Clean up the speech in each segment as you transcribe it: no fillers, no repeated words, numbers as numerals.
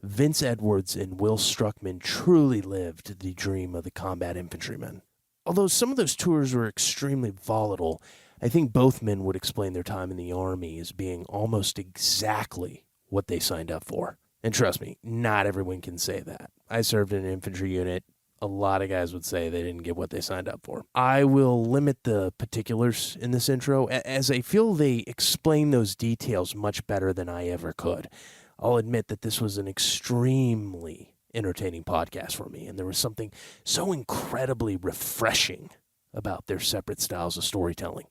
Vince Edwards and Will Struckman truly lived the dream of the combat infantryman. Although some of those tours were extremely volatile, I think both men would explain their time in the Army as being almost exactly what they signed up for. And trust me, not everyone can say that. I served in an infantry unit. A lot of guys would say they didn't get what they signed up for. I will limit the particulars in this intro, as I feel they explain those details much better than I ever could. I'll admit that this was an extremely entertaining podcast for me, and there was something so incredibly refreshing about their separate styles of storytelling.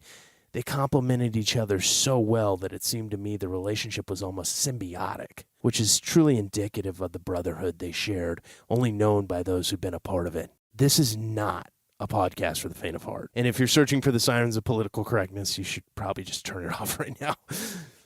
They complemented each other so well that it seemed to me the relationship was almost symbiotic, which is truly indicative of the brotherhood they shared, only known by those who've been a part of it. This is not a podcast for the faint of heart. And if you're searching for the sirens of political correctness, you should probably just turn it off right now.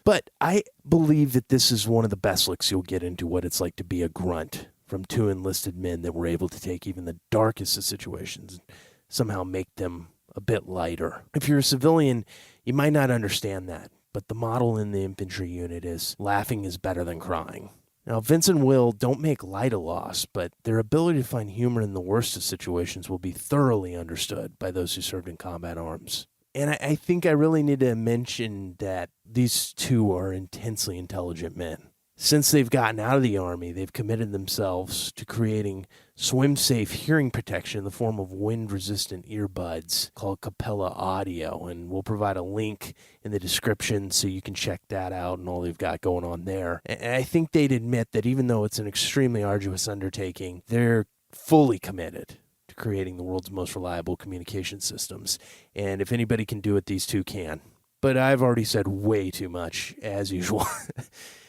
But I believe that this is one of the best looks you'll get into what it's like to be a grunt from two enlisted men that were able to take even the darkest of situations and somehow make them a bit lighter. If you're a civilian, you might not understand that, but the model in the infantry unit is laughing is better than crying. Now, Vince and Will don't make light of loss, but their ability to find humor in the worst of situations will be thoroughly understood by those who served in combat arms. And I think I really need to mention that these two are intensely intelligent men. Since they've gotten out of the Army, they've committed themselves to creating swim-safe hearing protection in the form of wind-resistant earbuds called Capella Audio, and we'll provide a link in the description so you can check that out and all they've got going on there. And I think they'd admit that even though it's an extremely arduous undertaking, they're fully committed to creating the world's most reliable communication systems. And if anybody can do it, these two can. But I've already said way too much, as usual.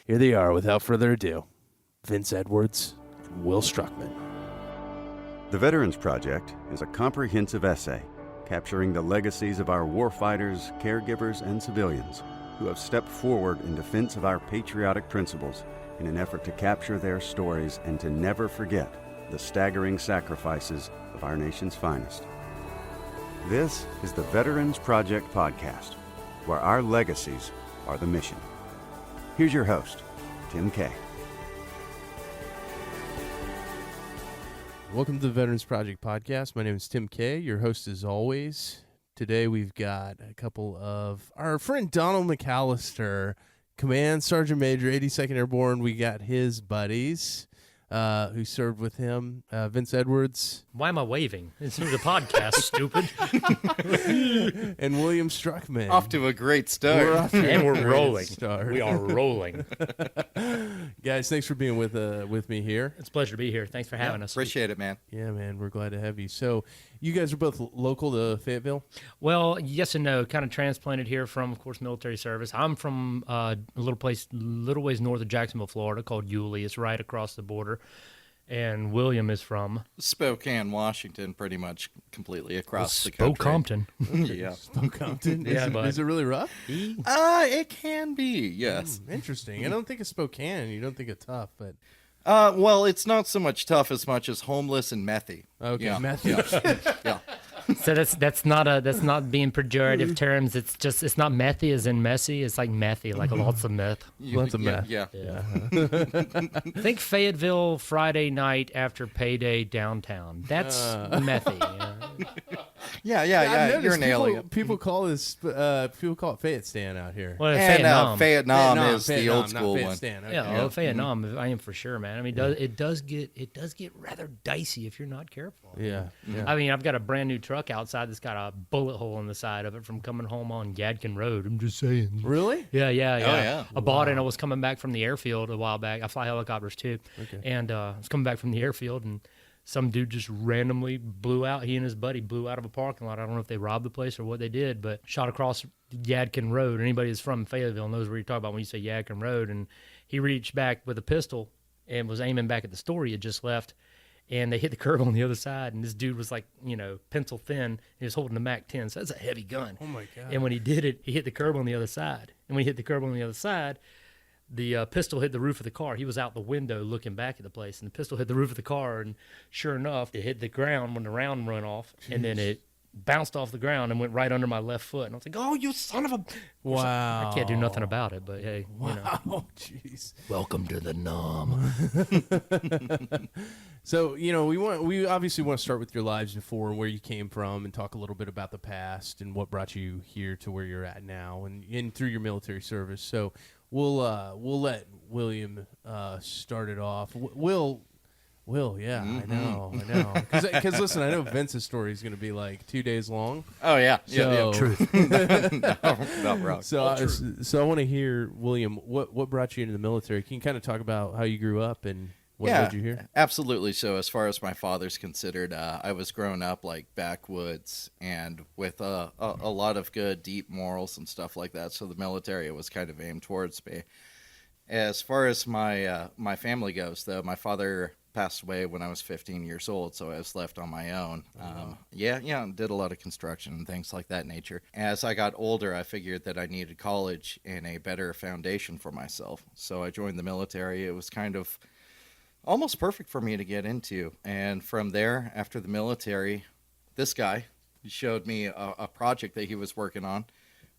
Here they are, without further ado, Vince Edwards and Will Struckman. The Veterans Project is a comprehensive essay capturing the legacies of our warfighters, caregivers, and civilians who have stepped forward in defense of our patriotic principles in an effort to capture their stories and to never forget the staggering sacrifices of our nation's finest. This is the Veterans Project podcast, where our legacies are the mission. Here's your host, Tim Kay. Welcome to the Veterans Project podcast. My name is Tim Kay, your host as always. Today we've got a couple of our friend Donald McAllister, Command Sergeant Major, 82nd Airborne. We got his buddies who served with him, Vince Edwards. Why am I waving? This is a podcast, stupid. And William Struckman. Off to a great start. We're rolling. Start. We are rolling. Guys, thanks for being with me here. It's a pleasure to be here. Thanks for having us. Appreciate it, man. Yeah, man, we're glad to have you. So you guys are both local to Fayetteville? Well, yes and no. Kind of transplanted here from, of course, military service. I'm from a little ways north of Jacksonville, Florida, called Yulee. It's right across the border. And William is from Spokane, Washington, pretty much completely across the country. Spokompton. Yeah. Spokompton? Yeah, Is it really rough? It can be, yes. Interesting. I don't think of Spokane. You don't think of tough, but... Well, it's not so much tough as much as homeless and methy. Okay, yeah. methy. Yeah. So that's not being pejorative terms. It's not methy as in messy. It's like methy, like lots of meth. Lots of meth. Yeah. I think Fayetteville Friday night after payday downtown. That's methy. Yeah. You're an alien. People call it Fayette Stan out here. Well, And Vietnam. Vietnam is the old school one. Stan, okay. Yeah, Vietnam. I am for sure, man. I mean, it does get rather dicey if you're not careful. Yeah. I mean, I've got a brand new truck outside that's got a bullet hole in the side of it from coming home on Yadkin Road. I'm just saying. Really? Yeah. yeah. I bought it and I was coming back from the airfield a while back. I fly helicopters too. Okay. And I was coming back from the airfield and some dude just randomly blew out. He and his buddy blew out of a parking lot. I don't know if they robbed the place or what they did, but shot across Yadkin Road. Anybody that's from Fayetteville knows what you're talking about when you say Yadkin Road. And he reached back with a pistol and was aiming back at the store he had just left. And they hit the curb on the other side, and this dude was like, pencil thin. He was holding a MAC-10, so that's a heavy gun. Oh, my God. And when he did it, he hit the curb on the other side. And when he hit the curb on the other side, the pistol hit the roof of the car. He was out the window looking back at the place, and the pistol hit the roof of the car, and sure enough, it hit the ground when the round run off, and then it bounced off the ground and went right under my left foot. And I was like, "Oh, you son of a!" Wow. I can't do nothing about it, but hey, Wow, jeez. welcome to the Nom. So, we obviously want to start with your lives before and where you came from and talk a little bit about the past and what brought you here to where you're at now and through your military service. So we'll let William start it off. Will, yeah, Mm-hmm. I know. Because listen, I know Vince's story is going to be like 2 days long. Oh yeah, So, Truth. no, wrong. So I want to hear, William, what brought you into the military? Can you kind of talk about how you grew up and what led you here? Absolutely. So as far as my father's considered, I was growing up like backwoods and with a lot of good, deep morals and stuff like that. So the military was kind of aimed towards me. As far as my family goes, though, my father passed away when I was 15 years old, so I was left on my own. Did a lot of construction and things like that nature. As I got older, I figured that I needed college and a better foundation for myself. So I joined the military. It was kind of almost perfect for me to get into. And from there, after the military, this guy showed me a project that he was working on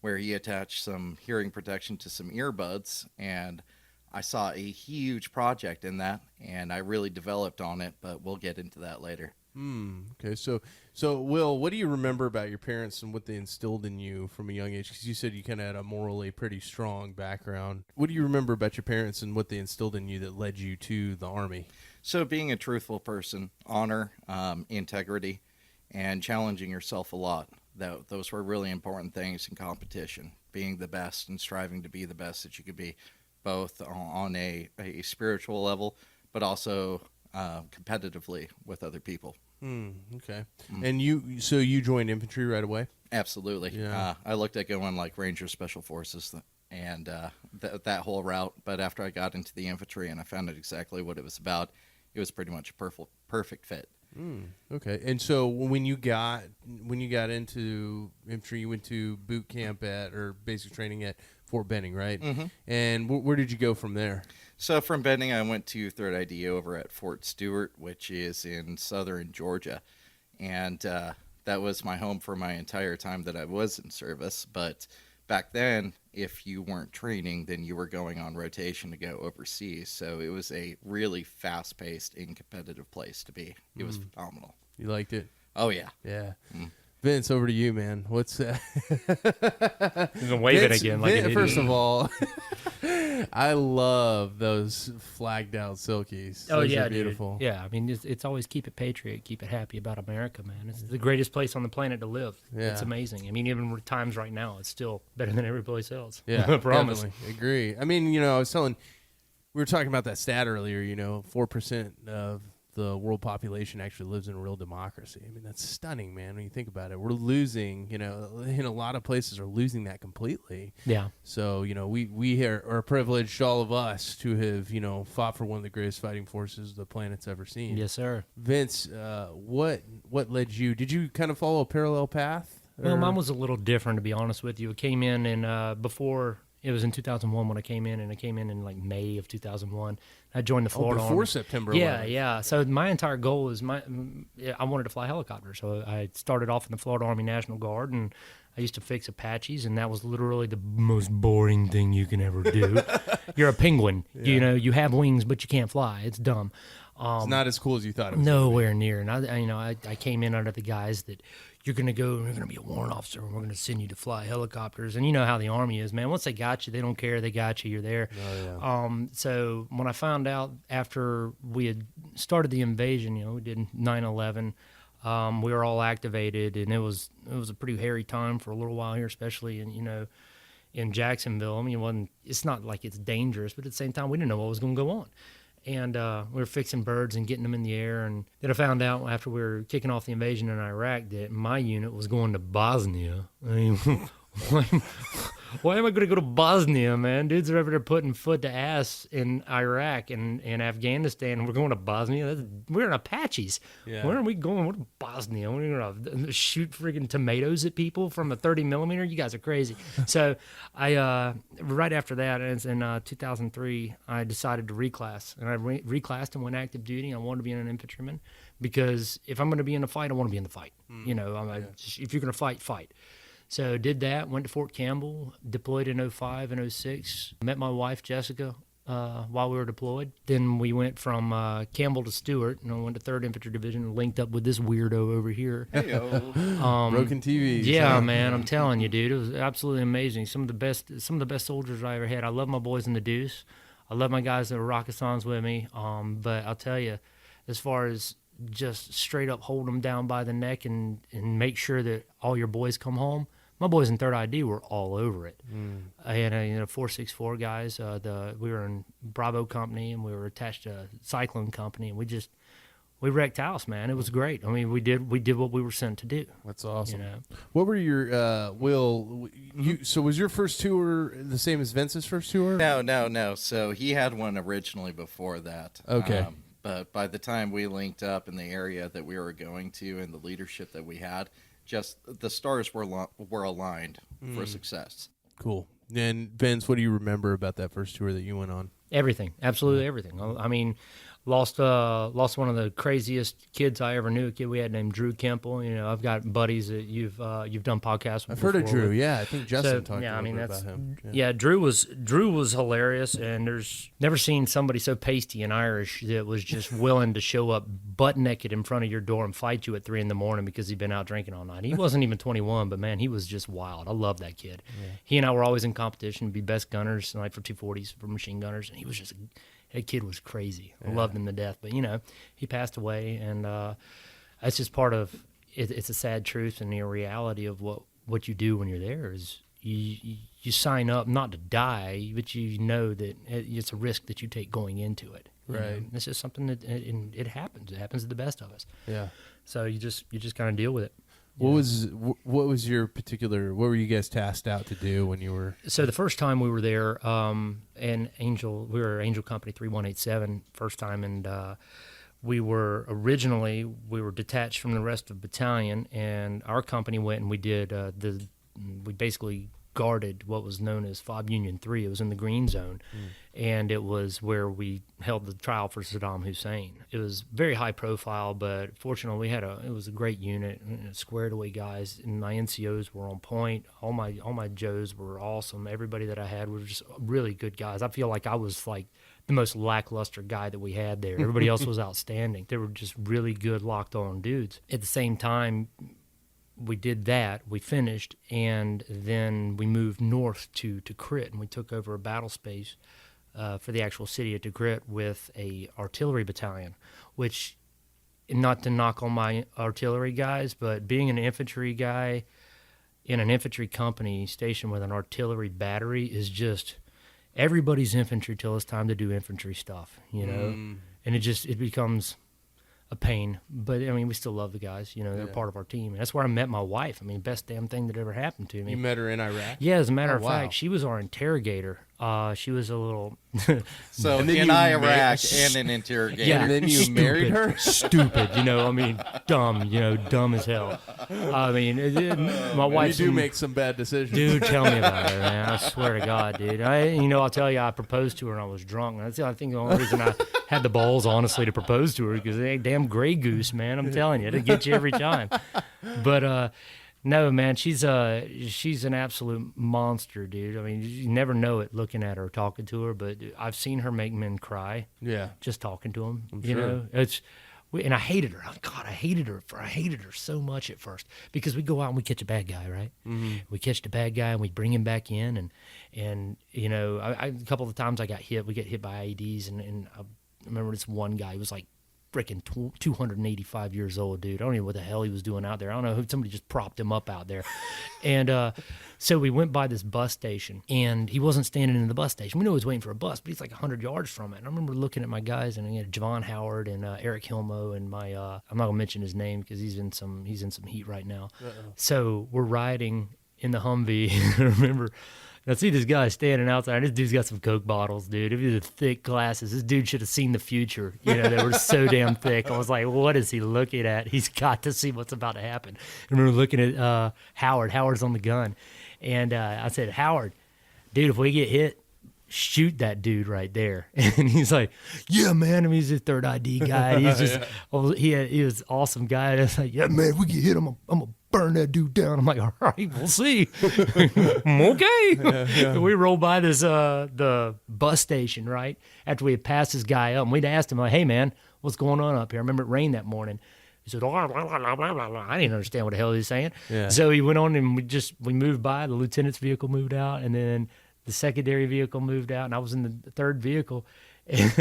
where he attached some hearing protection to some earbuds, and I saw a huge project in that, and I really developed on it, but we'll get into that later. Okay, so Will, what do you remember about your parents and what they instilled in you from a young age? Because you said you kind of had a morally pretty strong background. What do you remember about your parents and what they instilled in you that led you to the Army? So being a truthful person, honor, integrity, and challenging yourself a lot. Those were really important things in competition. Being the best and striving to be the best that you could be, both on a spiritual level, but also competitively with other people. Okay. And you joined infantry right away? Absolutely. Yeah. I looked at going like Ranger Special Forces and that whole route, but after I got into the infantry and I found out exactly what it was about, it was pretty much a perfect fit. Okay. And so when you got into infantry, you went to boot camp or basic training at Fort Benning, right? Mm-hmm. And where did you go from there? So from Benning, I went to 3rd ID over at Fort Stewart, which is in southern Georgia. And that was my home for my entire time that I was in service. But back then, if you weren't training, then you were going on rotation to go overseas. So it was a really fast-paced and competitive place to be. It was phenomenal. You liked it? Oh, yeah. Yeah. Vince, over to you, man. What's that? He's been waving again like an idiot. First of all, I love those flagged out silkies. Oh, Those yeah, are beautiful. dude. Yeah, I mean, it's always keep it patriot, keep it happy about America, man. It's the greatest place on the planet to live. Yeah. It's amazing. I mean, even with times right now, it's still better than every place else. Yeah, I promise. definitely. Agree. I mean, I was telling, we were talking about that stat earlier, 4% of the world population actually lives in a real democracy. I mean, that's stunning, man, when you think about it. We're losing, in a lot of places are losing that completely. Yeah. So, we are privileged, all of us, to have, fought for one of the greatest fighting forces the planet's ever seen. Yes, sir. Vince, what led you? Did you kind of follow a parallel path? Well, mine was a little different, to be honest with you. It came in and before... It was in 2001 when I came in, and I came in like May of 2001. I joined the Florida before Army. September 11th. Yeah. So my entire goal is I wanted to fly helicopters. So I started off in the Florida Army National Guard, and I used to fix Apaches, and that was literally the most boring thing you can ever do. You're a penguin. Yeah. You have wings, but you can't fly. It's dumb. It's not as cool as you thought it was. Nowhere near. And I came in under the guys that you're going to go and you're going to be a warrant officer and we're going to send you to fly helicopters. And you know how the Army is, man. Once they got you, they don't care. They got you. You're there. Oh, yeah. So when I found out after we had started the invasion, we did 9/11, we were all activated, and it was a pretty hairy time for a little while here, especially in Jacksonville. I mean, it's not like it's dangerous, but at the same time, we didn't know what was going to go on. And we were fixing birds and getting them in the air. And then I found out after we were kicking off the invasion in Iraq that my unit was going to Bosnia. I mean, Why am I going to go to Bosnia, man? Dudes are over there putting foot to ass in Iraq and Afghanistan. We're going to Bosnia. We're in Apaches. Yeah. Where are we going? We're to Bosnia. We're going to shoot friggin' tomatoes at people from a 30 millimeter. You guys are crazy. So I right after that, in 2003, I decided to reclass, and I reclassed and went active duty. I wanted to be an infantryman because if I'm going to be in a fight, I want to be in the fight. You know, if you're going to fight, fight. So did that, went to Fort Campbell, deployed in 05 and 06, met my wife, Jessica, while we were deployed. Then we went from Campbell to Stewart, and I went to 3rd Infantry Division and linked up with this weirdo over here. Broken TVs. Yeah, man, I'm telling you, dude, it was absolutely amazing. Some of the best soldiers I ever had. I love my boys in the Deuce. I love my guys that were Rakasans with me. But I'll tell you, as far as just straight up hold them down by the neck and make sure that all your boys come home, my boys in 3rd ID were all over it. I had 464 guys. We were in Bravo Company, and we were attached to Cyclone Company, and we wrecked house, man. It was great. I mean, we did what we were sent to do. That's awesome. You know? What were your Will? So was your first tour the same as Vince's first tour? No. So he had one originally before that. Okay. But by the time we linked up in the area that we were going to and the leadership that we had, just the stars were aligned for success. Cool. And Vince, what do you remember about that first tour that you went on? Everything, absolutely everything. I mean, lost one of the craziest kids I ever knew. A kid we had named Drew Kemple. You know, I've got buddies that you've done podcasts with. I've heard of Drew. With. Yeah, I think Justin talked yeah, a little bit about him. Yeah, Drew was hilarious, and there's never seen somebody so pasty and Irish that was just willing to show up butt naked in front of your door and fight you at 3 a.m. because he'd been out drinking all night. He wasn't even 21, but man, he was just wild. I love that kid. Yeah. He and I were always in competition, be best gunners, like for 240s, for machine gunners, and he was just that kid was crazy. I loved him to death. But, you know, he passed away, and that's just part of it. It's a sad truth and the reality of what you do when you're there is you sign up not to die, but you know that it's a risk that you take going into it. Right. It's just something that it happens. It happens to the best of us. Yeah. So you just kind of deal with it. What was your particular? What were you guys tasked out to do when you were? So the first time we were there, and we were Angel Company 3187 first time, and we were detached from the rest of the battalion, and our company went and we did we basically guarded what was known as FOB Union 3. It was in the green zone, and it was where we held the trial for Saddam Hussein. It was very high profile, but fortunately it was a great unit, squared away guys, and my NCOs were on point. All my Joes were awesome. Everybody that I had was just really good guys. I feel like I was like the most lackluster guy that we had there. Everybody else was outstanding. They were just really good, locked on dudes. At the same time, we did that, we finished, and then we moved north to Tikrit, and we took over a battle space for the actual city of Tikrit with a artillery battalion, which, not to knock on my artillery guys, but being an infantry guy in an infantry company stationed with an artillery battery is just everybody's infantry till it's time to do infantry stuff, you know? And it becomes a pain, but I mean, we still love the guys. You know, they're part of our team. That's where I met my wife. I mean, best damn thing that ever happened to me. You met her in Iraq? Yeah, as a matter of fact, she was our interrogator. She was a little. So in Iraq and an interrogator. Yeah, and then you married her? Stupid, you know. I mean, dumb. You know, dumb as hell. I mean, my wife. You do make some bad decisions, dude. Tell me about it, man. I swear to God, dude. I'll tell you, I proposed to her and I was drunk. That's I think the only reason I had the balls, honestly, to propose to her because they damn Grey Goose, man. I'm telling you, it'll get you every time. But no, man, she's an absolute monster, dude. I mean, you never know it looking at her, talking to her, but I've seen her make men cry. Yeah, just talking to them. You know, and I hated her. God, I hated her so much at first because we go out and we catch a bad guy, right? Mm-hmm. We catch the bad guy and we bring him back in, and you know, a couple of times I got hit. We get hit by IEDs, and I remember this one guy. He was like freaking 285 years old, dude. I don't know what the hell he was doing out there. I don't know who, somebody just propped him up out there. And so we went by this bus station, and he wasn't standing in the bus station. We knew he was waiting for a bus, but he's like 100 yards from it. And I remember looking at my guys, and Javon Howard and Eric Hilmo and my I'm not gonna mention his name because he's in some heat right now. So we're riding in the Humvee. I remember, I see this guy standing outside. This dude's got some Coke bottles, dude. These are thick glasses. This dude should have seen the future. You know, they were so damn thick. I was like, what is he looking at? He's got to see what's about to happen. I remember looking at Howard. Howard's on the gun. And I said, Howard, dude, if we get hit, shoot that dude right there. And he's like, yeah, man. I mean, he's a third ID guy. He's just, he was an awesome guy. And I was like, yeah, man, if we get hit, I'm going to burn that dude down. I'm like, all right, we'll see. Okay. And we rolled by this, the bus station, right? After we had passed this guy up, and we'd asked him, like, hey, man, what's going on up here? I remember it rained that morning. He said, blah, blah, blah, blah, blah, blah. I didn't understand what the hell he was saying. Yeah. So he went on and we moved by. The lieutenant's vehicle moved out, and then the secondary vehicle moved out, and I was in the third vehicle. And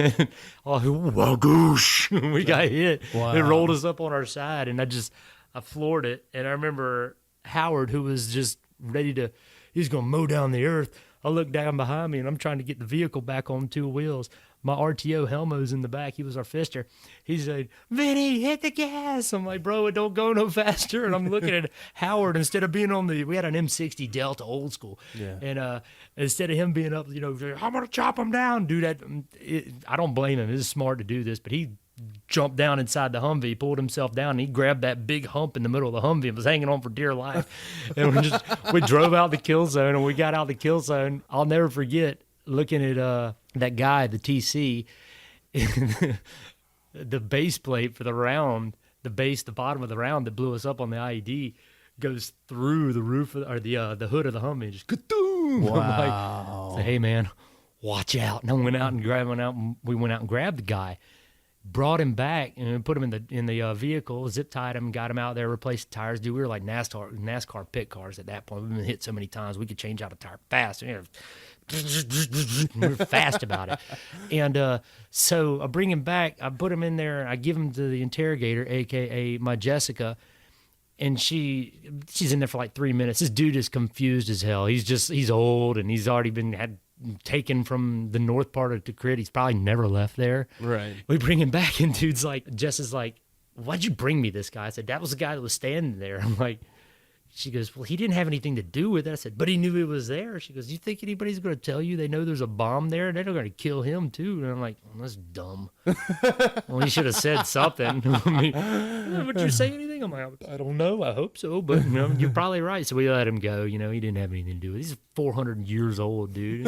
we got hit. Wow. It rolled us up on our side, and I floored it. And I remember Howard, who was just ready to, he was going to mow down the earth. I looked down behind me, and I'm trying to get the vehicle back on two wheels. My RTO, Helmo's in the back. He was our fister. He said, Vinny, hit the gas. I'm like, bro, it don't go no faster. And I'm looking at Howard. Instead of being on we had an M60 Delta old school. Yeah. And instead of him being up, you know, I'm going to chop him down, dude. I don't blame him. It's smart to do this. But he jumped down inside the Humvee, pulled himself down, and he grabbed that big hump in the middle of the Humvee and was hanging on for dear life. And we drove out the kill zone, and we got out the kill zone. I'll never forget looking at that guy, the TC, the base plate for the round, the bottom of the round that blew us up on the IED goes through the roof or the hood of the Humvee. Just ka-doom! Wow. I'm like, hey man, watch out! And I went out and we went out and grabbed the guy, brought him back and put him in the vehicle, zip tied him, got him out there, replaced the tires. Dude, we were like NASCAR pit cars at that point. We've been hit so many times we could change out a tire fast. We were fast about it. And so I bring him back. I put him in there. I give him to the interrogator, a.k.a. my Jessica. And she's in there for like 3 minutes. This dude is confused as hell. He's old, and he's already been taken from the north part of the crit. He's probably never left there. Right. We bring him back, and dude's like, Jess is like, why'd you bring me this guy? I said, that was the guy that was standing there. I'm like, she goes, well, he didn't have anything to do with it. I said, but he knew he was there. She goes, you think anybody's going to tell you they know there's a bomb there? They're going to kill him, too. And I'm like, well, that's dumb. Well, he should have said something. I mean, would you say anything? I'm like, I don't know. I hope so. But you know, you're probably right. So we let him go. You know, he didn't have anything to do with it. He's 400 years old, dude.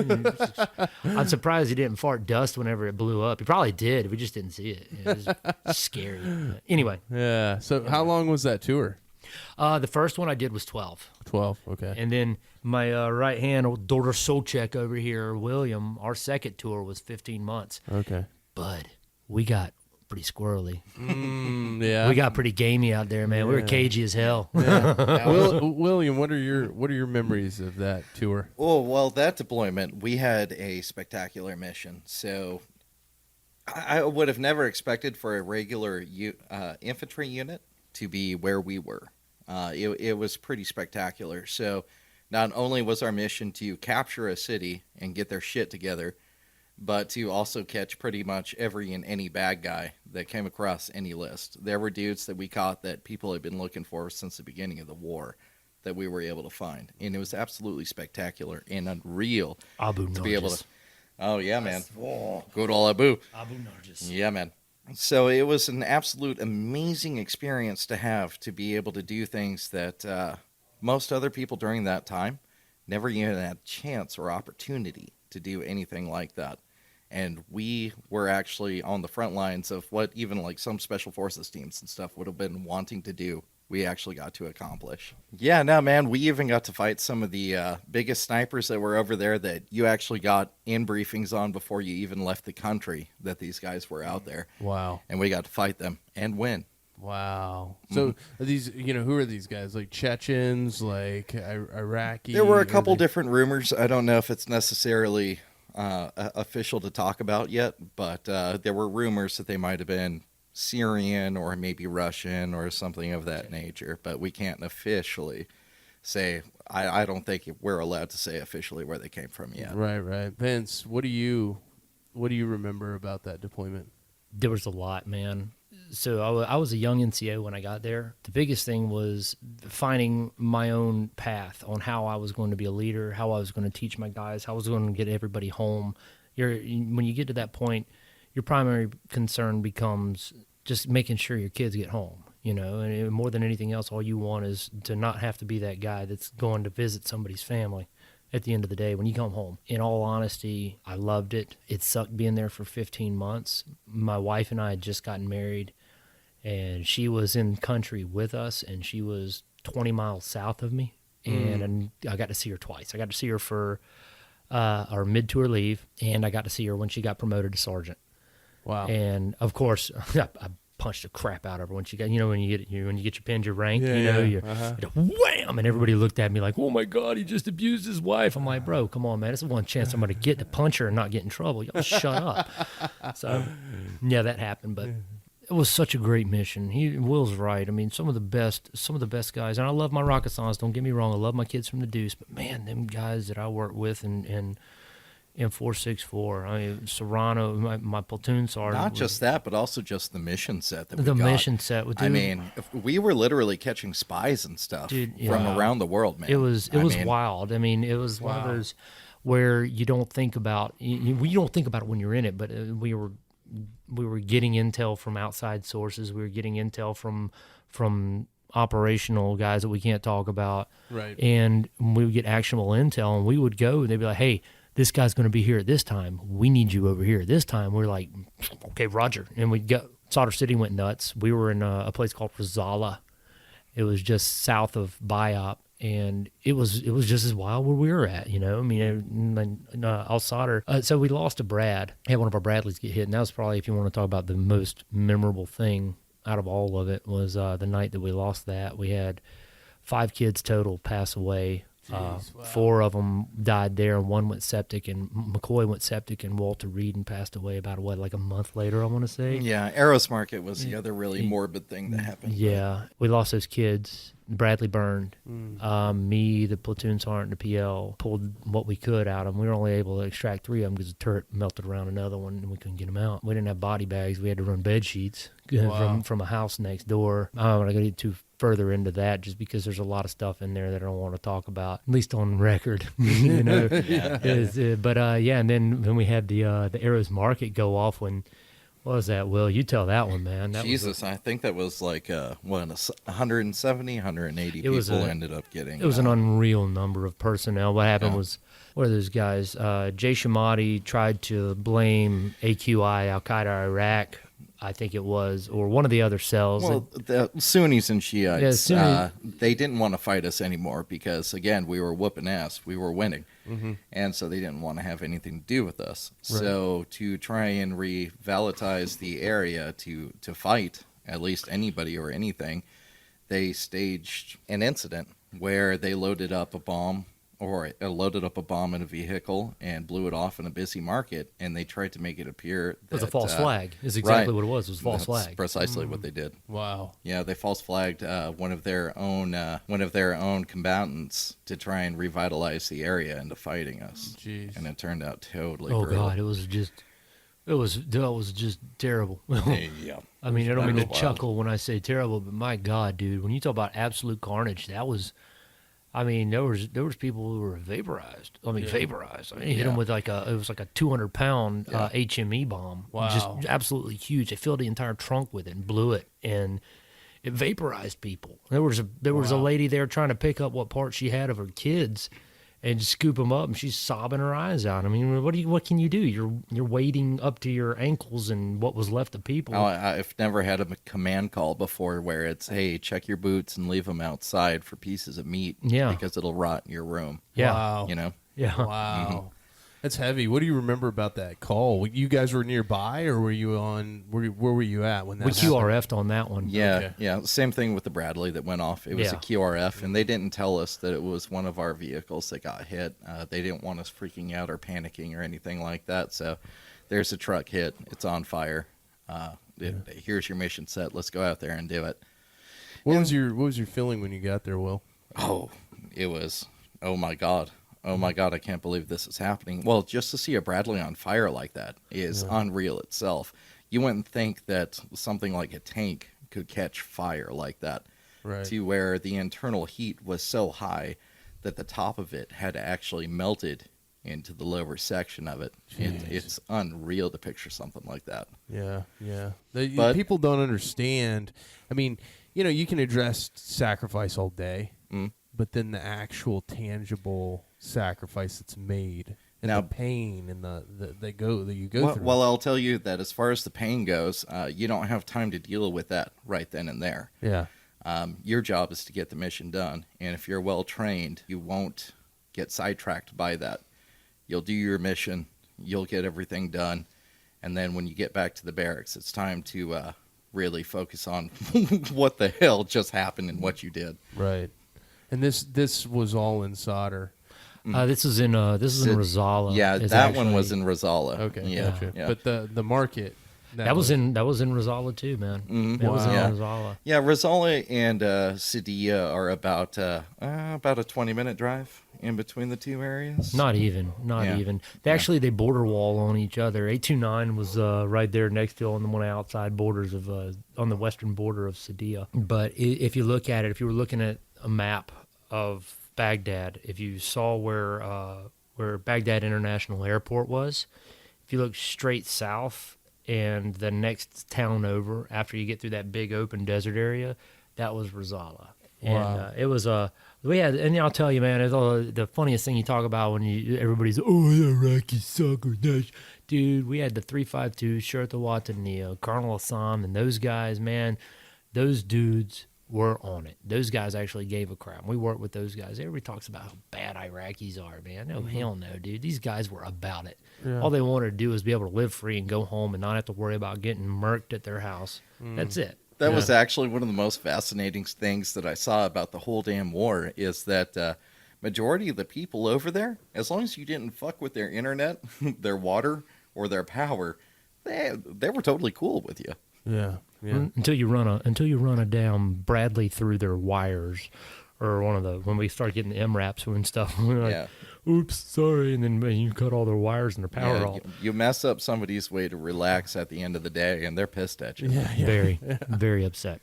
I'm surprised he didn't fart dust whenever it blew up. He probably did. We just didn't see it. It was scary. But anyway. Yeah. So how long was that tour? The first one I did was 12. 12, okay. And then my right hand, old Dorter Solchek over here, William, our second tour was 15 months. Okay. But we got pretty squirrely. Yeah. We got pretty gamey out there, man. We were cagey as hell. William, what are your memories of that tour? Oh, well, that deployment, we had a spectacular mission. So I would have never expected for a regular infantry unit to be where we were. It was pretty spectacular. So not only was our mission to capture a city and get their shit together, but to also catch pretty much every and any bad guy that came across any list. There were dudes that we caught that people had been looking for since the beginning of the war that we were able to find. And it was absolutely spectacular and unreal to be able to... Oh, yeah, man. Good old Abu. Abu Narjis. Yeah, man. So it was an absolute amazing experience to have, to be able to do things that most other people during that time never even had a chance or opportunity to do anything like that. And we were actually on the front lines of what even like some special forces teams and stuff would have been wanting to do. We actually got to accomplish. Yeah, no, man, we even got to fight some of the biggest snipers that were over there that you actually got in briefings on before you even left the country, that these guys were out there. Wow. And we got to fight them and win. Wow. So are these, who are these guys? Like Chechens, like Iraqi? There were a couple different rumors. I don't know if it's necessarily official to talk about yet, but there were rumors that they might have been Syrian or maybe Russian or something of that nature, but we can't officially say. I don't think we're allowed to say officially where they came from yet. Right. Vince, what do you remember about that deployment? There was a lot, man. I was a young NCO when I got there. The biggest thing was finding my own path on how I was going to be a leader, how I was going to teach my guys, how I was going to get everybody home. When you get to that point, your primary concern becomes just making sure your kids get home, and more than anything else, all you want is to not have to be that guy that's going to visit somebody's family at the end of the day when you come home. In all honesty, I loved it. It sucked being there for 15 months. My wife and I had just gotten married, and she was in country with us, and she was 20 miles south of me, and I got to see her twice. I got to see her for our mid-tour leave, and I got to see her when she got promoted to sergeant. Wow. And of course, I punched the crap out of her when she got, when you get your pins, your rank, you wham, and everybody looked at me like, oh my God, he just abused his wife. I'm like, bro, come on, man. It's the one chance I'm going to get to punch her and not get in trouble. Y'all shut up. So, yeah, that happened, but it was such a great mission. Will's right. I mean, some of the best guys, and I love my Rocketsons, don't get me wrong. I love my kids from the Deuce, but man, them guys that I work with and in 464. I mean, Serrano, my platoon sergeant. Not just that, but also just the mission set that we the got. mission set. Dude, I mean, we were literally catching spies and stuff from around the world, man. It was wild. I mean, it was one of those where you don't think about you don't think about it when you're in it, but we were getting intel from outside sources. We were getting intel from operational guys that we can't talk about. Right. And we would get actionable intel, and we would go, and they'd be like, hey, this guy's going to be here at this time. We need you over here at this time. We're like, okay, Roger. And we'd go. Solder City went nuts. We were in a place called Rosala. It was just south of Biop, and it was just as wild where we were at, I mean, I'll solder. So we lost to Brad. Had one of our Bradleys get hit, and that was probably, if you want to talk about the most memorable thing out of all of it, was the night that we lost that. We had 5 kids total pass away. Jeez, wow. 4 of them died there, and 1 went septic, and McCoy went septic, and Walter Reed and passed away about like a month later, I want to say. Yeah, Arrows Market was the other really morbid thing that happened. Yeah, we lost those kids. Bradley burned. Me, the platoon sergeant, the PL, pulled what we could out of them. We were only able to extract 3 of them because the turret melted around another one, and we couldn't get them out. We didn't have body bags. We had to run bed sheets from a house next door. I don't want to get too further into that just because there's a lot of stuff in there that I don't want to talk about, at least on record. And then when we had the Arrows Market go off when. What was that, Will? You tell that one, man. Jesus, I think that was like 170, 180 people ended up getting. It was an unreal number of personnel. What happened was, what are those guys? Jay Shamati tried to blame AQI, Al-Qaeda Iraq, I think it was, or one of the other cells. Well, the Sunnis and Shiites, Sunni- they didn't want to fight us anymore because, again, we were whooping ass. We were winning. Mm-hmm. And so they didn't want to have anything to do with us. Right. So to try and revalitize the area to fight at least anybody or anything, they staged an incident where they loaded up a bomb in a vehicle and blew it off in a busy market, and they tried to make it appear that it was a false flag. Is exactly what it was. It was a false flag. Precisely what they did. Wow. Yeah, they false flagged one of their own combatants to try and revitalize the area into fighting us. Jeez. And it turned out totally. Oh brutal. God, that was just terrible. Yeah. I mean, I don't mean to chuckle when I say terrible, but my God, dude, when you talk about absolute carnage, that was. I mean, there was people who were vaporized. Vaporized. I mean, hit them with it was like a 200-pound HME bomb. Wow. Just absolutely huge. They filled the entire trunk with it and blew it, and it vaporized people. There was a lady there trying to pick up what part she had of her kids, and just scoop them up, and she's sobbing her eyes out. I mean, what can you do? You're wading up to your ankles in what was left of people. Oh, I've never had a command call before where it's, hey, check your boots and leave them outside for pieces of meat. Yeah. Because it'll rot in your room. Yeah. Wow. Yeah. Wow. Mm-hmm. That's heavy. What do you remember about that call? You guys were nearby, or were you on? Where were you at when that We happened? QRF'd on that one. Yeah, Okay. yeah. Same thing with the Bradley that went off. It was a QRF, and they didn't tell us that it was one of our vehicles that got hit. They didn't want us freaking out or panicking or anything like that. So there's a truck hit. It's on fire. Here's your mission set. Let's go out there and do it. What was your feeling when you got there, Will? Oh, it was, oh my God. Oh my God, I can't believe this is happening. Well, just to see a Bradley on fire like that is unreal itself. you wouldn't think that something like a tank could catch fire like that, Right. to where the internal heat was so high that the top of it had actually melted into the lower section of it. It's unreal to picture something like that. Yeah, yeah. But- People don't understand. I mean, you can address sacrifice all day, but then the actual tangible sacrifice that's made, and Now- the pain and the you go through. Well, I'll tell you that as far as the pain goes, you don't have time to deal with that right then and there. Yeah. Your job is to get the mission done, and if you're well trained, you won't get sidetracked by that. You'll do your mission, you'll get everything done, and then when you get back to the barracks, it's time to really focus on what the hell just happened and what you did. Right. And this was all in solder. This is in Rosala. Yeah, It's that one actually- was in Rosala. Okay, yeah, gotcha. yeah. But the market That was in Rosala too, man. That was in Yeah. Rosala. Yeah, Rosala and Cedilla are about a 20-minute drive in between the two areas. Not even. They border wall on each other. 829 was right there next to on one of the outside borders of on the western border of Sadia. But if you look at it, if you were looking at a map of Baghdad, if you saw where Baghdad International Airport was, if you look straight south and the next town over after you get through that big open desert area, that was Rosala. Wow. And it was we had, and I'll tell you, man, it's the funniest thing you talk about when everybody's, oh, the Iraqi sucker, dude. We had the 352, Shurta Watania, Colonel Assam, and those guys, man, those dudes were on it. Those guys actually gave a crap. We worked with those guys. Everybody talks about how bad Iraqis are, man. No, hell no, dude. These guys were about it. Yeah. All they wanted to do was be able to live free and go home and not have to worry about getting murked at their house. That's it. That was actually one of the most fascinating things that I saw about the whole damn war is that majority of the people over there, as long as you didn't fuck with their internet, their water, or their power, they were totally cool with you. Yeah. Yeah. Until you run a damn Bradley through their wires, or when we start getting the MRAPs and stuff, we're like, Yeah. oops, sorry, and then you cut all their wires and their power Yeah, off. you mess up somebody's way to relax at the end of the day, and they're pissed at you. Very, very upset.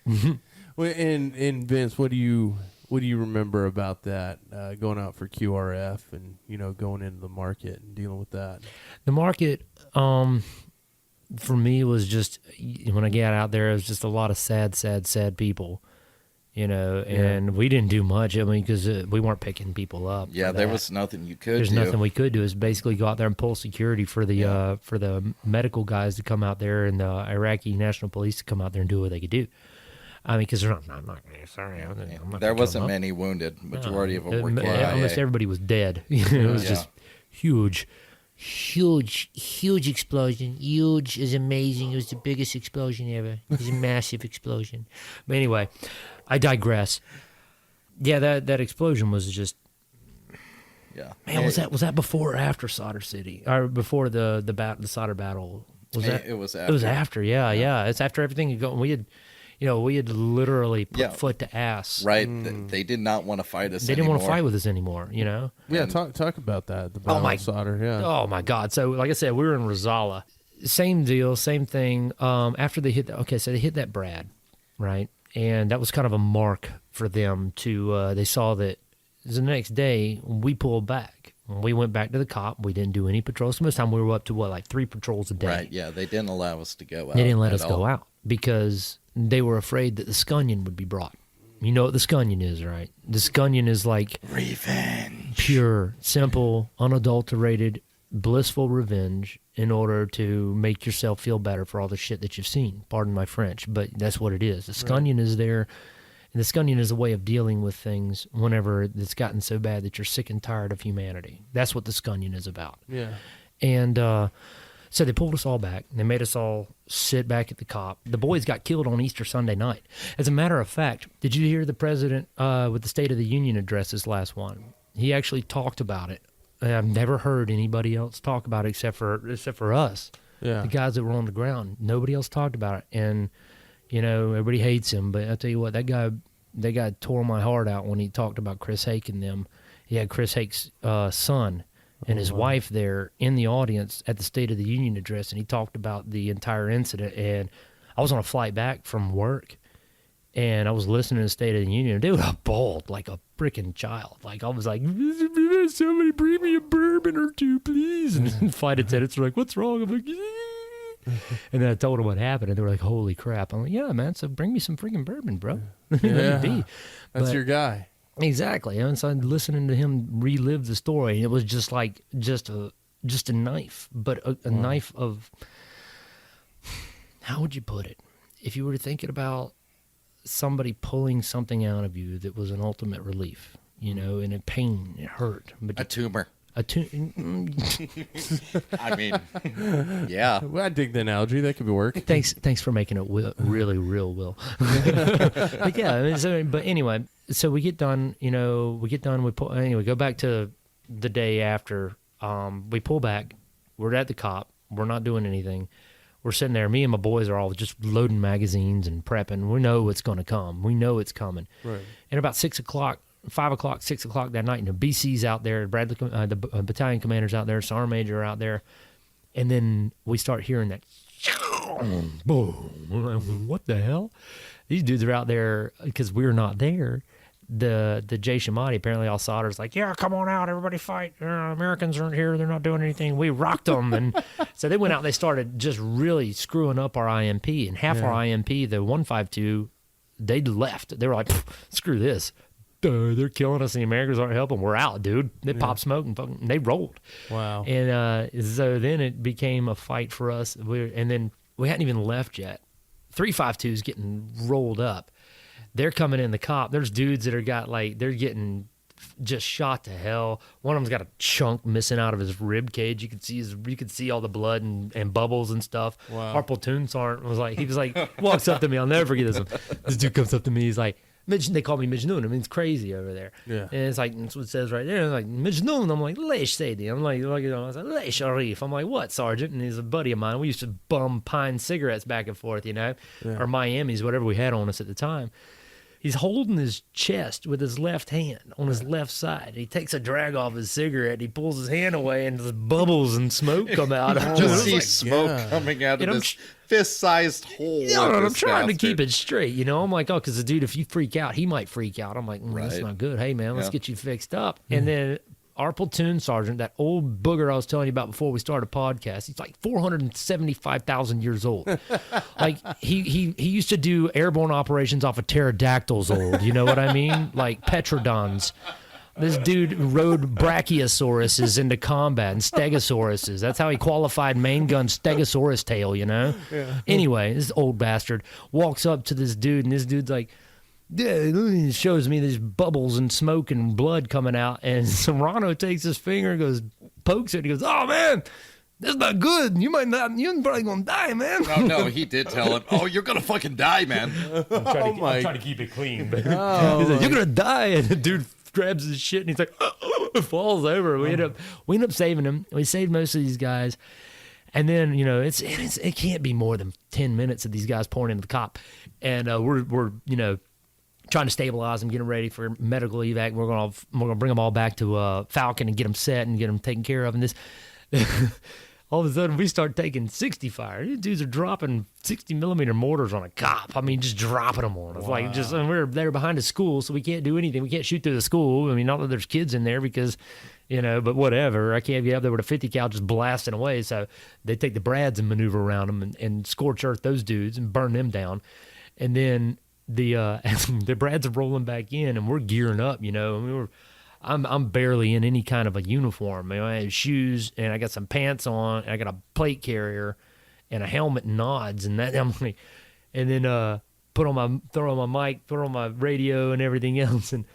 Well, and Vince, what do you remember about that going out for QRF and going into the market and dealing with that? The market, for me, was just when I got out there, it was just a lot of sad people, and we didn't do much. I mean, because we weren't picking people up. Yeah, for there that. was nothing you could There's do. nothing we could do. Is basically go out there and pull security for the medical guys to come out there and the Iraqi National Police to come out there and do what they could do. I mean, because I'm not sorry. I'm not There gonna kill wasn't them up. many wounded. Majority of them were Almost KIA. everybody was dead. It was Yeah. just huge explosion. Huge is amazing. It was the biggest explosion ever. It was a massive explosion. But anyway, I digress. Yeah, that explosion was just, Yeah. man. Was that before or after Solder City, or before the Solder battle? Was that? It was It was after. after. Yeah. It's after everything had gone. We had literally put Yeah. foot to ass. Right. They did not want to fight us They didn't want to anymore. fight with us anymore. Yeah, And- talk about that. The battle my- of solder. Yeah. Oh my God! So, like I said, we were in Rosala. Same deal, same thing. After they hit so they hit that Brad, right? And that was kind of a mark for them to. They saw that the next day we pulled back. We went back to the cop. We didn't do any patrols. So most of the time we were up to like 3 patrols a day. Right. Yeah. They didn't allow us to go out. They didn't let at us go all. out because they were afraid that the scunion would be brought. You know what the scunion is, right? The scunion is like Revenge. pure, simple, unadulterated, blissful revenge in order to make yourself feel better for all the shit that you've seen. Pardon my French, but that's what it is. The scunion is there, and the scunion is a way of dealing with things whenever it's gotten so bad that you're sick and tired of humanity. That's what the scunion is about. Yeah. And so they pulled us all back. They made us all sit back at the cop. The boys got killed on Easter Sunday night. As a matter of fact, did you hear the president with the State of the Union address, his last one? He actually talked about it. I've never heard anybody else talk about it except for us, Yeah. the guys that were on the ground. Nobody else talked about it. And, everybody hates him. But I tell you what, that guy tore my heart out when he talked about Chris Hake and them. He had Chris Hake's son and his wife there in the audience at the State of the Union address, and he talked about the entire incident. And I was on a flight back from work, and I was listening to the State of the Union, and dude, I bawled like a freaking child. Like, I was like, somebody bring me a bourbon or two, please. And the flight attendants were like, what's wrong? I'm like, and then I told them what happened, and they were like, holy crap. I'm like, yeah, man, so bring me some freaking bourbon, bro. Yeah. Be. That's But- your guy. Exactly. And so I'm listening to him relive the story, and it was just like just a knife, but a knife of, how would you put it? If you were thinking about somebody pulling something out of you that was an ultimate relief, you know, and it pain, it hurt. But A tumor. I mean, yeah. Well, I dig the analogy. That could be work. Thanks for making it really real, Will. But yeah, I mean, but anyway, so we get done. You know, we pull. Anyway, go back to the day after. We pull back. We're at the cop. We're not doing anything. We're sitting there. Me and my boys are all just loading magazines and prepping. We know it's going to come. We know it's coming. Right. And about 6 o'clock, 5 o'clock, 6 o'clock that night, BC's out there, Bradley, the battalion commander's out there, sergeant major out there, and then we start hearing that boom. We're like, what the hell? These dudes are out there because we're not there. The Jay Shamati, apparently Al Sadr's like, yeah, come on out, everybody fight. Americans aren't here, they're not doing anything. We rocked them. And so they went out and they started just really screwing up our IMP. And half our IMP, the 152, they left. They were like, screw this. They're killing us and the Americans aren't helping. We're out, dude. They popped smoke and fucking, they rolled. Wow. And so then it became a fight for us. And then we hadn't even left yet. 352's getting rolled up. They're coming in the cop. There's dudes that they're getting just shot to hell. One of them's got a chunk missing out of his rib cage. You could see all the blood and bubbles and stuff. Wow. Our platoon sergeant walks up to me. I'll never forget this. This dude comes up to me. He's like, they call me Majnoon. I mean, it's crazy over there. Yeah. And it's like, that's what it says right there. It's like, Majnoon. I'm like, Leish Sadie. I'm like, you know, I was like, Leish Arif. I'm like, what, Sergeant? And he's a buddy of mine. We used to bum pine cigarettes back and forth, you know, or Miami's, whatever we had on us at the time. He's holding his chest with his left hand on his left side. He takes a drag off his cigarette. He pulls his hand away, and just bubbles and smoke come out. Just see smoke coming out of this fist-sized hole. Yeah, I'm trying to keep it straight. You know, I'm like, oh, because the dude, if you freak out, he might freak out. I'm like, that's not good. Hey, man, let's get you fixed up. And then our platoon sergeant, that old booger I was telling you about before we started a podcast, he's like 475,000 years old. Like he used to do airborne operations off of pterodactyls old. You know what I mean? Like petrodons. This dude rode brachiosauruses into combat and stegosauruses. That's how he qualified main gun stegosaurus tail, you know? Yeah. Anyway, this old bastard walks up to this dude, and this dude's like, yeah, he shows me these bubbles and smoke and blood coming out, and Serrano takes his finger and goes, pokes it, and he goes, oh, man, that's not good. You're probably going to die, man. No, he did tell him, oh, you're going to fucking die, man. I'm trying to keep it clean, but he's like, you're going to die, and the dude grabs his shit, and he's like, falls over. We end up saving him. We saved most of these guys. And then, you know, it can't be more than 10 minutes of these guys pouring into the cop. And we're you know, trying to stabilize them, get them ready for medical evac. We're gonna bring them all back to Falcon and get them set and get them taken care of. And this, all of a sudden, we start taking 60 fire. These dudes are dropping 60 millimeter mortars on a cop. I mean, just dropping them on us. Wow. Like and we're there behind a school, so we can't do anything. We can't shoot through the school. I mean, not that there's kids in there because, you know, but whatever. I can't get up there with a 50 cal just blasting away. So they take the Brads and maneuver around them and scorch earth those dudes and burn them down. And then the Brads are rolling back in, and we're gearing up, you know. I mean, I'm barely in any kind of a uniform. I have shoes, and I got some pants on, and I got a plate carrier, and a helmet and nods, and that. I'm like, and then throw on my mic, throw on my radio, and everything else, and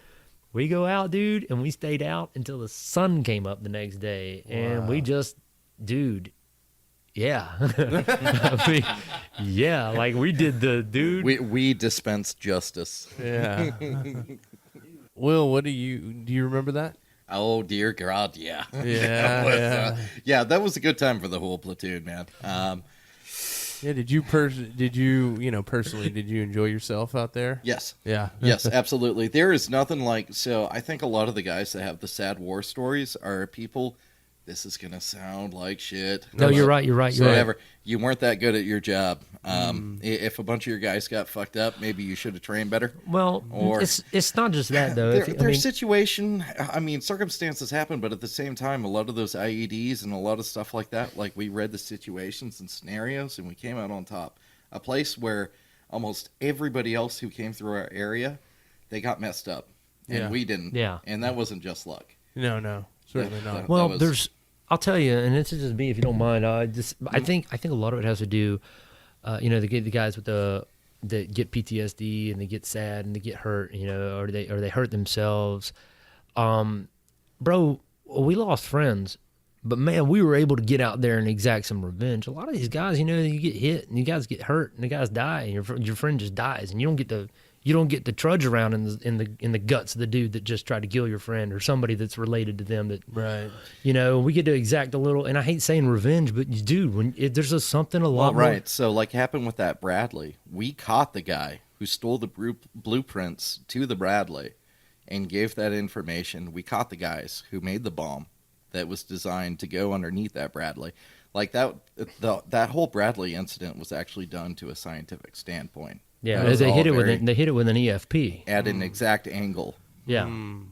we go out, dude, and we stayed out until the sun came up the next day, and we just, dude. Yeah. I mean, yeah, like we did the dude. We dispensed justice. Yeah. Will, what do you remember that? Oh, dear God, yeah. Yeah. That was a good time for the whole platoon, man. Yeah, did you personally, did you enjoy yourself out there? Yes. Yeah. Yes, absolutely. There is nothing like, so I think a lot of the guys that have the sad war stories are people this is gonna sound like shit. No, you're right. You're right. So You're right. whatever, you weren't that good at your job. If a bunch of your guys got fucked up, maybe you should have trained better. Well, Or- it's not just that though. Their situation, I mean, circumstances happen, but at the same time, a lot of those IEDs and a lot of stuff like that, like we read the situations and scenarios, and we came out on top. A place where almost everybody else who came through our area, they got messed up, and we didn't. Yeah. And that wasn't just luck. No, certainly not. Well, that was- I'll tell you, and this is just me, if you don't mind. I think a lot of it has to do, the guys with that get PTSD and they get sad and they get hurt, or they hurt themselves. Bro, we lost friends, but man, we were able to get out there and exact some revenge. A lot of these guys, you get hit and you guys get hurt and the guys die and your friend just dies and you don't get to trudge around in the guts of the dude that just tried to kill your friend or somebody that's related to them. That Right. We get to exact a little. And I hate saying revenge, but there's something a lot. Well, more. right. So, like happened with that Bradley, we caught the guy who stole the blueprints to the Bradley, and gave that information. We caught the guys who made the bomb that was designed to go underneath that Bradley. Like that whole Bradley incident was actually done to a scientific standpoint. Yeah, It was they all hit it very- with an EFP. at an exact angle. Yeah.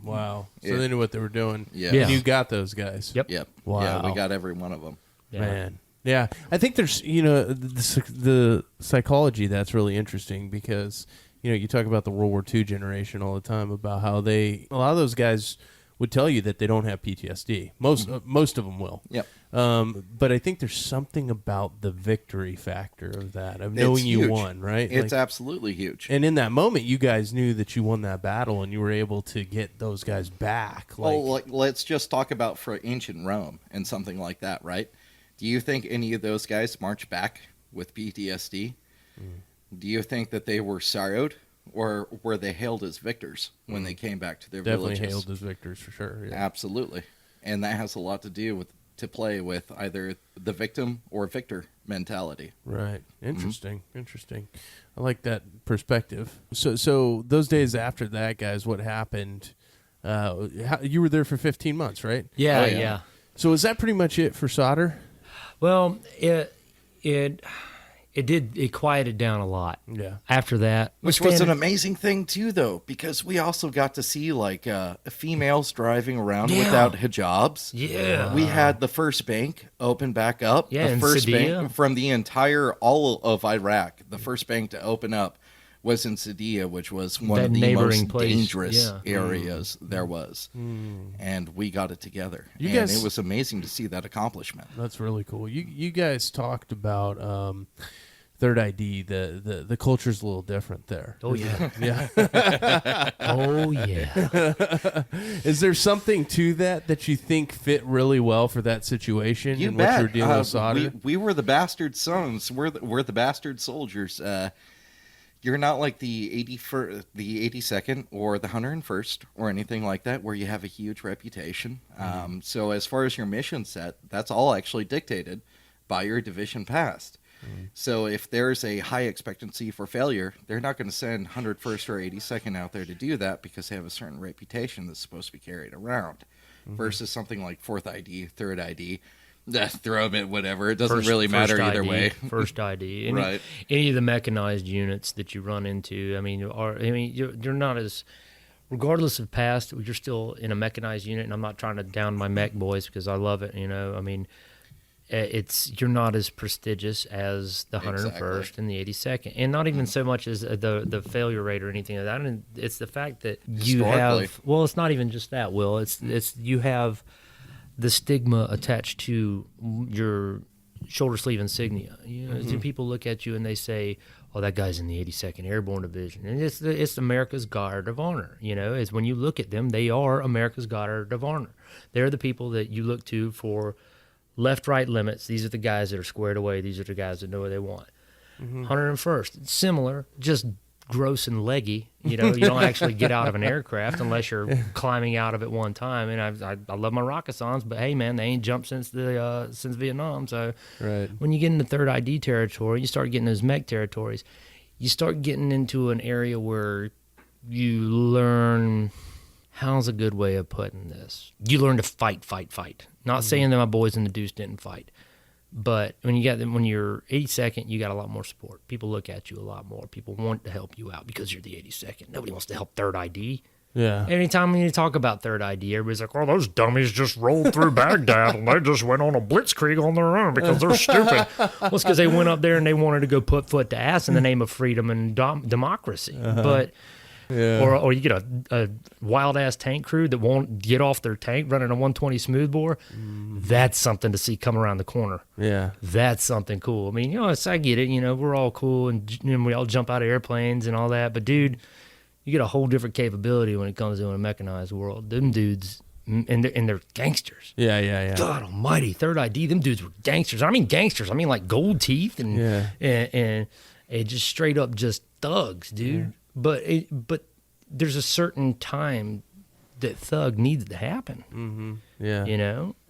Wow. So Yeah. they knew what they were doing. Yeah. Yeah. And you got those guys. Yep. Yep. Wow. Yeah, we got every one of them. Yeah. Man. Yeah. I think there's, the psychology that's really interesting because, you talk about the World War II generation all the time about how a lot of those guys would tell you that they don't have PTSD. Most of them will. Yep. But I think there's something about the victory factor of that, of knowing It's you huge. won, right? It's Like- absolutely huge. and in that moment, you guys knew that you won that battle, and you were able to get those guys back. Let's just talk about for ancient Rome and something like that, right? Do you think any of those guys marched back with PTSD? Do you think that they were sorrowed, or were they hailed as victors when they came back to their definitely villages? hailed as victors for sure. Yeah. Absolutely. And that has a lot to do to play with either the victim or victor mentality. Right. Interesting. Interesting. I like that perspective. So those days after that, guys, what happened? You were there for 15 months, right? Yeah, Oh, yeah. yeah. So was that pretty much it for solder? Well, it quieted down a lot. Yeah. After that, Which was an amazing thing, too, though, because we also got to see, females driving around Yeah. without hijabs. Yeah. We had the first bank open back up. Yeah, the in first Sadia. bank from all of Iraq. The first bank to open up was in Sadia, which was one That of the neighboring most place, dangerous yeah. areas there was. And we got it together. You and guys- it was amazing to see that accomplishment. That's really cool. You guys talked about Third ID. The culture's a little different there. Oh yeah. Yeah. Oh yeah. Is there something to that you think fit really well for that situation You and bet. what you're dealing with solder? We were the bastard sons. We're the bastard soldiers. You're not like the 82nd or the 101st or anything like that, where you have a huge reputation. So as far as your mission set, that's all actually dictated by your division past. So if there's a high expectancy for failure, they're not going to send 101st or 82nd out there to do that because they have a certain reputation that's supposed to be carried around. Versus something like 4th ID, 3rd ID, throw them at whatever. It doesn't really matter First either ID, way. First ID. Right. Any of the mechanized units that you run into, you're not as, regardless of past, you're still in a mechanized unit. And I'm not trying to down my mech boys because I love it. You're not as prestigious as the 101st Exactly. and the 82nd, and not even so much as the failure rate or anything like that. And it's the fact that you Historically. have. Well, it's not even just that. Will it's you have the stigma attached to your shoulder sleeve insignia. People look at you and they say, "Oh, that guy's in the 82nd Airborne Division," and it's America's Guard of Honor. Is when you look at them, they are America's Guard of Honor. They're the people that you look to for left-right limits. These are the guys that are squared away. These are the guys that know what they want. 101st, similar, just gross and leggy. You don't actually get out of an aircraft unless you're climbing out of it one time. And I love my Rockasons, but hey, man, they ain't jumped since Vietnam. So Right. when you get into third ID territory, you start getting those mech territories. You start getting into an area where you learn how's a good way of putting this? You learn to fight. Not saying that my boys in the deuce didn't fight, but when you're 82nd, you got a lot more support. People look at you a lot more. People want to help you out because you're the 82nd. Nobody wants to help 3rd ID. Yeah. Anytime you talk about 3rd ID, everybody's like, "Oh, those dummies just rolled through Baghdad and they just went on a blitzkrieg on their own because they're stupid." Well, it's because they went up there and they wanted to go put foot to ass in the name of freedom and democracy. But or you get a wild ass tank crew that won't get off their tank running a 120 smoothbore. That's something to see come around the corner. Yeah. That's something cool. I mean, I get it. We're all cool and we all jump out of airplanes and all that. But dude, you get a whole different capability when it comes to a mechanized world. Them dudes, and they're gangsters. Yeah. God almighty, 3rd ID, them dudes were gangsters. I mean gangsters. I mean like gold teeth and just straight up just thugs, dude. Yeah. But there's a certain time that thug needs to happen. Mm-hmm. Yeah.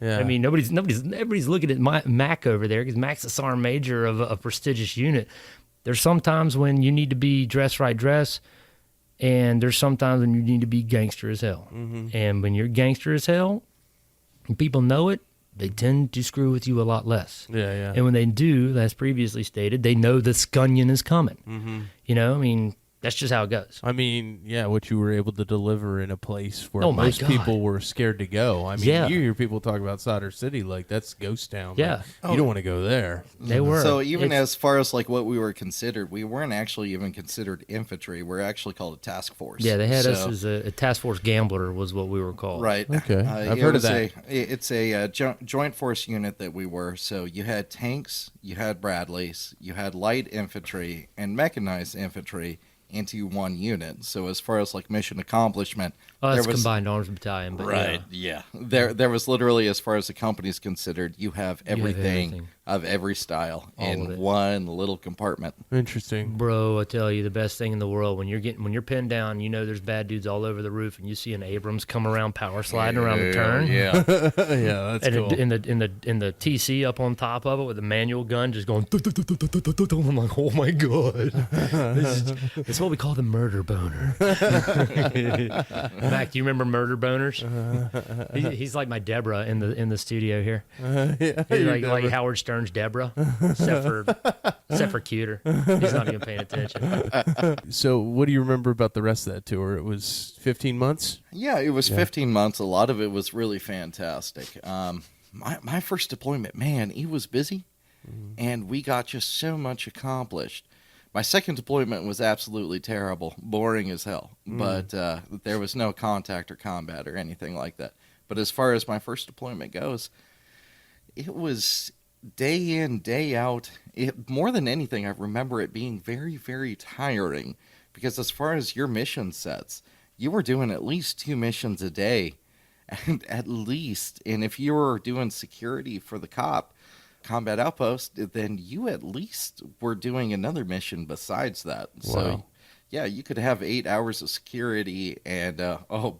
Yeah. I mean, everybody's looking at Mac over there because Mac's a sergeant major of a prestigious unit. There's sometimes when you need to be dress, and there's sometimes when you need to be gangster as hell. Mm-hmm. And when you're gangster as hell, and people know it, they tend to screw with you a lot less. Yeah. And when they do, as previously stated, they know the scunion is coming. Mm-hmm. I mean, that's just how it goes. I mean, yeah, what you were able to deliver in a place where Oh, most God. people were scared to go. I mean, Yeah. you hear people talk about Solder City like that's ghost town. Yeah. Like, you don't want to go there. They were. So even as far as like what we were considered, we weren't actually even considered infantry. We're actually called a task force. Yeah, they had us as a task force gambler was what we were called. Right. Okay. I've heard of that. It's a joint force unit that we were. So you had tanks, you had Bradleys, you had light infantry, and mechanized infantry into one unit. So as far as like mission accomplishment, Oh, that's there was combined arms battalion, but yeah. There was literally, as far as the company's considered, you have everything of every style All of in it. one little compartment. Interesting. Bro, I tell you, the best thing in the world when you're pinned down, there's bad dudes all over the roof, and you see an Abrams come around power sliding around the turn. Yeah. Yeah, that's And cool. in the TC up on top of it with a manual gun just going. I'm like, oh my god, this is what we call the murder boner. Mac, do you remember murder boners? He's like my Deborah in the studio here. Yeah, He's you're like never- Howard Stern's Deborah, except for cuter. He's not even paying attention. So, what do you remember about the rest of that tour? It was 15 months? Yeah, it was 15 months. A lot of it was really fantastic. My first deployment, man, it was busy, and we got just so much accomplished. My second deployment was absolutely terrible, boring as hell, but there was no contact or combat or anything like that. But as far as my first deployment goes, it was day in, day out. More than anything, I remember it being very, very tiring, because as far as your mission sets, you were doing at least 2 missions a day, and at least. And if you were doing security for the combat outpost, then you at least were doing another mission besides that. Wow. So, yeah, you could have 8 hours of security and,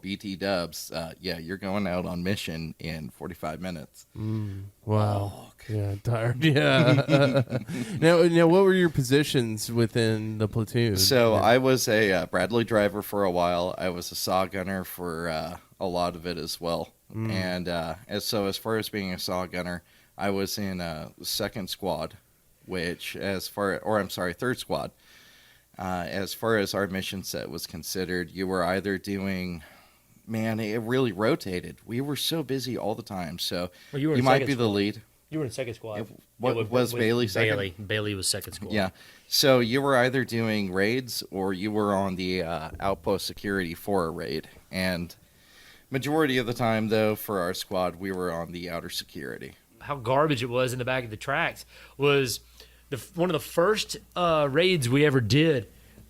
BT dubs. You're going out on mission in 45 minutes. Wow. Yeah, tired. Yeah. Now, what were your positions within the platoon? So I was a Bradley driver for a while. I was a saw gunner for a lot of it as well. And as far as being a saw gunner, I was in second squad, third squad. As far as our mission set was considered, you were either doing, man, it really rotated. We were so busy all the time. So Well, you were you in might second be the squad. lead. You were in second squad. Was Bailey second? Bailey was second squad. Yeah. So you were either doing raids or you were on the outpost security for a raid. And majority of the time, though, for our squad, we were on the outer security. How garbage it was in the back of the tracks was one of the first raids we ever did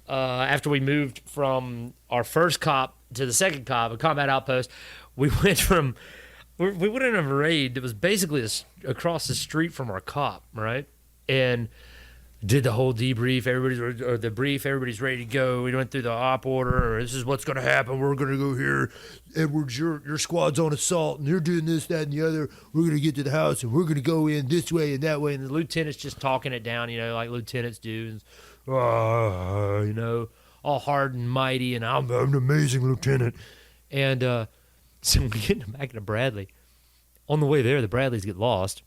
after we moved from our first cop to the second cop, a combat outpost. We went in a raid that was basically across the street from our cop, right? And did the whole debrief. Everybody's ready to go. We went through the op order. This is what's going to happen. We're going to go here. Edwards, your squad's on assault, and they're doing this, that, and the other. We're going to get to the house, and we're going to go in this way and that way. And the lieutenant's just talking it down, like lieutenants do. And, all hard and mighty, and I'm an amazing lieutenant. And so we get in the back of the Bradley. On the way there, the Bradleys get lost.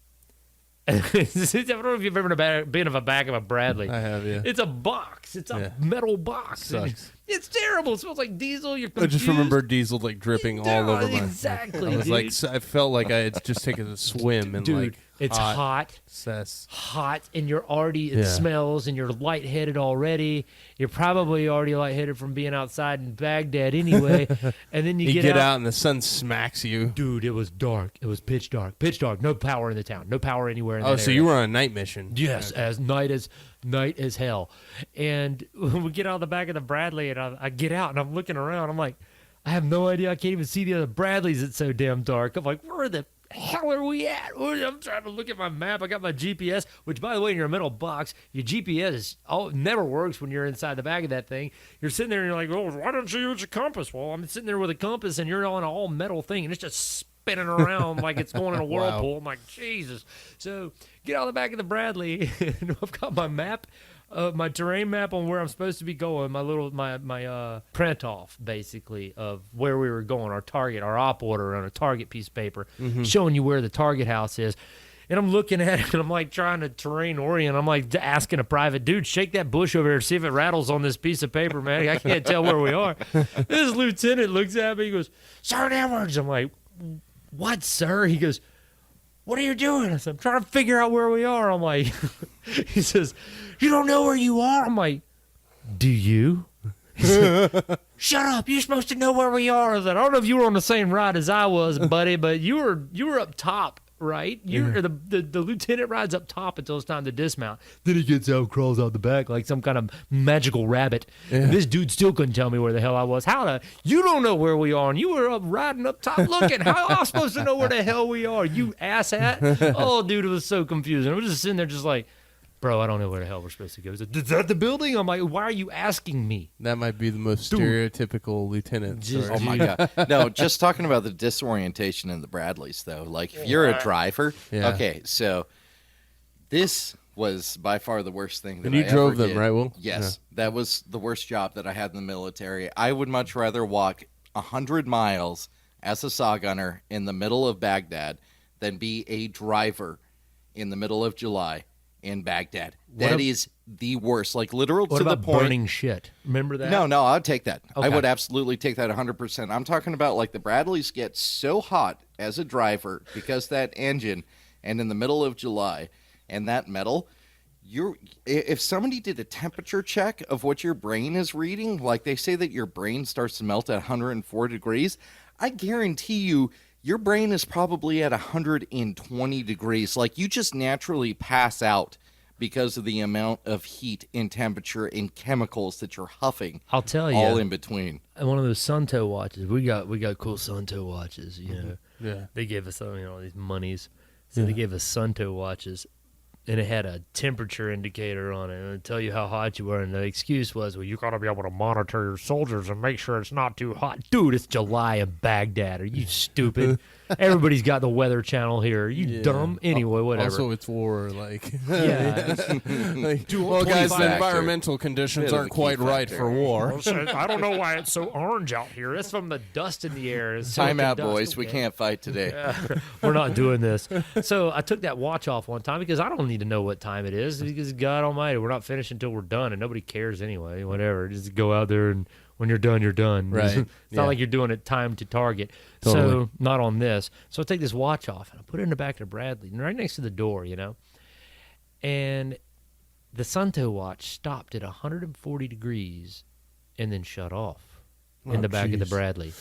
I don't know if you've ever been in the back of a Bradley. I have, yeah. It's a box. It's a metal box. Sucks. It's terrible. It smells like diesel. You're I confused. just remember diesel like dripping all over my. Exactly. I was dude. like, I felt like I had just taken a swim and Dude, like it's hot. Cess. Hot, and you're already, it Yeah. smells, and you're lightheaded already. You're probably already lightheaded from being outside in Baghdad anyway. And then you You get out and the sun smacks you. Dude, it was dark. It was pitch dark. Pitch dark. No power in the town. No power anywhere in Oh, that so area. you were on a night mission? Yes, as night as hell. And when we get out of the back of the Bradley, and I get out, and I'm looking around. I'm like, I have no idea. I can't even see the other Bradleys. It's so damn dark. I'm like, where the hell are we at? I'm trying to look at my map. I got my GPS, which, by the way, in your metal box, your GPS never works when you're inside the back of that thing. You're sitting there, and you're like, oh, why don't you use a compass? Well, I'm sitting there with a compass, and you're on an all metal thing, and it's just spinning around like it's going in a whirlpool. I'm like, Jesus. So get out of the back of the Bradley, and I've got my map, my terrain map on where I'm supposed to be going, my print off, basically, of where we were going, our target, our op order on a target piece of paper, showing you where the target house is. And I'm looking at it, and I'm like trying to terrain orient. I'm like asking a private dude, shake that bush over there, see if it rattles on this piece of paper, man. I can't tell where we are. This lieutenant looks at me, he goes, Sergeant Edwards. I'm like, what, sir? He goes, what are you doing? I said, I'm trying to figure out where we are. I'm like, he says, you don't know where you are? I'm like, do you? He said, shut up. You're supposed to know where we are. I said, I don't know if you were on the same ride as I was, buddy, but you were up top, right? The lieutenant rides up top until it's time to dismount. Then he gets out, crawls out the back like some kind of magical rabbit. Yeah. And this dude still couldn't tell me where the hell I was. You don't know where we are, and you were up riding up top looking. How am I supposed to know where the hell we are, you asshat? Oh, dude, it was so confusing. I was just sitting there just like, bro, I don't know where the hell we're supposed to go. Is that the building? I'm like, why are you asking me? That might be the most stereotypical lieutenant. Just- story. Oh my god! No, just talking about the disorientation in the Bradleys, though. Like, if you're a driver, Yeah. okay, so this was by far the worst thing that And you I drove ever them, did. right, Will? Yes, that was the worst job that I had in the military. I would much rather walk 100 miles as a saw gunner in the middle of Baghdad than be a driver in the middle of July in Baghdad. That is the worst. Like, literal What to the about point. burning shit? Remember that? No, I'd take that. I Okay. would absolutely take that 100%. I'm talking about, like, the Bradleys get so hot as a driver because that engine, and in the middle of July, and that metal, if somebody did a temperature check of what your brain is reading, like they say that your brain starts to melt at 104 degrees, I guarantee you your brain is probably at 120 degrees. Like, you just naturally pass out because of the amount of heat and temperature and chemicals that you're huffing. I'll tell you. All in between. One of those Sunto watches. We got cool Sunto watches. You know, Yeah. they gave us all these monies, so they gave us Sunto watches, and it had a temperature indicator on it, and it'd tell you how hot you were. And the excuse was, well, you got to be able to monitor your soldiers and make sure it's not too hot. Dude, it's July in Baghdad. Are you stupid? Everybody's got the Weather Channel here. Are you dumb? Anyway, whatever. Also, it's war. Like, Yeah. like, Do well, guys, the 25 environmental conditions Bit of aren't a quite key right factor. for war. I don't know why it's so orange out here. That's from the dust in the air. It's Time silicon out, dust. boys. We Okay. can't fight today. We're not doing this. So I took that watch off one time because I don't need to know what time it is. Because God Almighty, we're not finished until we're done, and nobody cares anyway. Whatever, just go out there, and when you're done, you're done. Right. It's Yeah. not like you're doing it time to target. Totally. So not on this. So I take this watch off and I put it in the back of the Bradley, right next to the door, and the Sunto watch stopped at 140 degrees and then shut off in the back of the jeez. Bradley.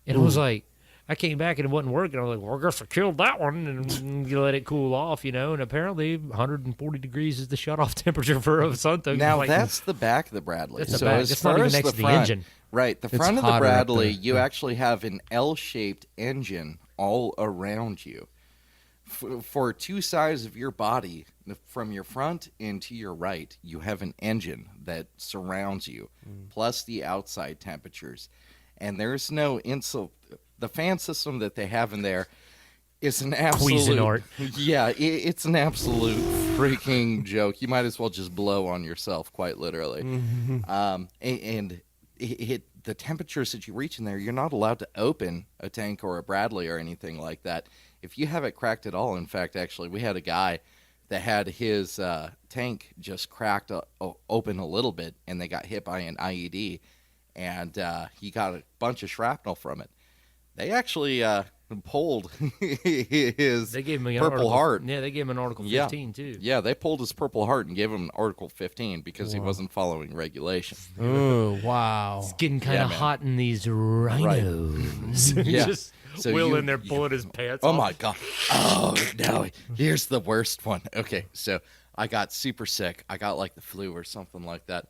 And I was like, I came back and it wasn't working. I was like, well, I guess I killed that one, and you let it cool off, and apparently 140 degrees is the shut-off temperature for a Sunto. Now, Like, that's the back of the Bradley. That's the So back. as It's far not even as next the to the front, engine. Right. The It's front of the hotter up Bradley, there. you actually have an L-shaped engine all around you. For two sides of your body, from your front and to your right, you have an engine that surrounds you, plus the outside temperatures. And there's no the fan system that they have in there is an absolute Cuisinart. Yeah, it's an absolute freaking joke. You might as well just blow on yourself, quite literally. And the temperatures that you reach in there, you're not allowed to open a tank or a Bradley or anything like that. If you have it cracked at all, in fact, actually, we had a guy that had his tank just cracked open a little bit, and they got hit by an IED, and he got a bunch of shrapnel from it. They actually pulled his They gave him an Purple Article, Heart. Yeah, they gave him an Article Yeah. 15 too. Yeah, they pulled his Purple Heart and gave him an Article 15 because he wasn't following regulation. Oh, wow. It's getting kind Yeah, of man. hot in these rhinos. Yeah. Just So Will you- in there pulling his pants Oh off. my god. Oh no. Here's the worst one. Okay, so I got super sick. I got like the flu or something like that.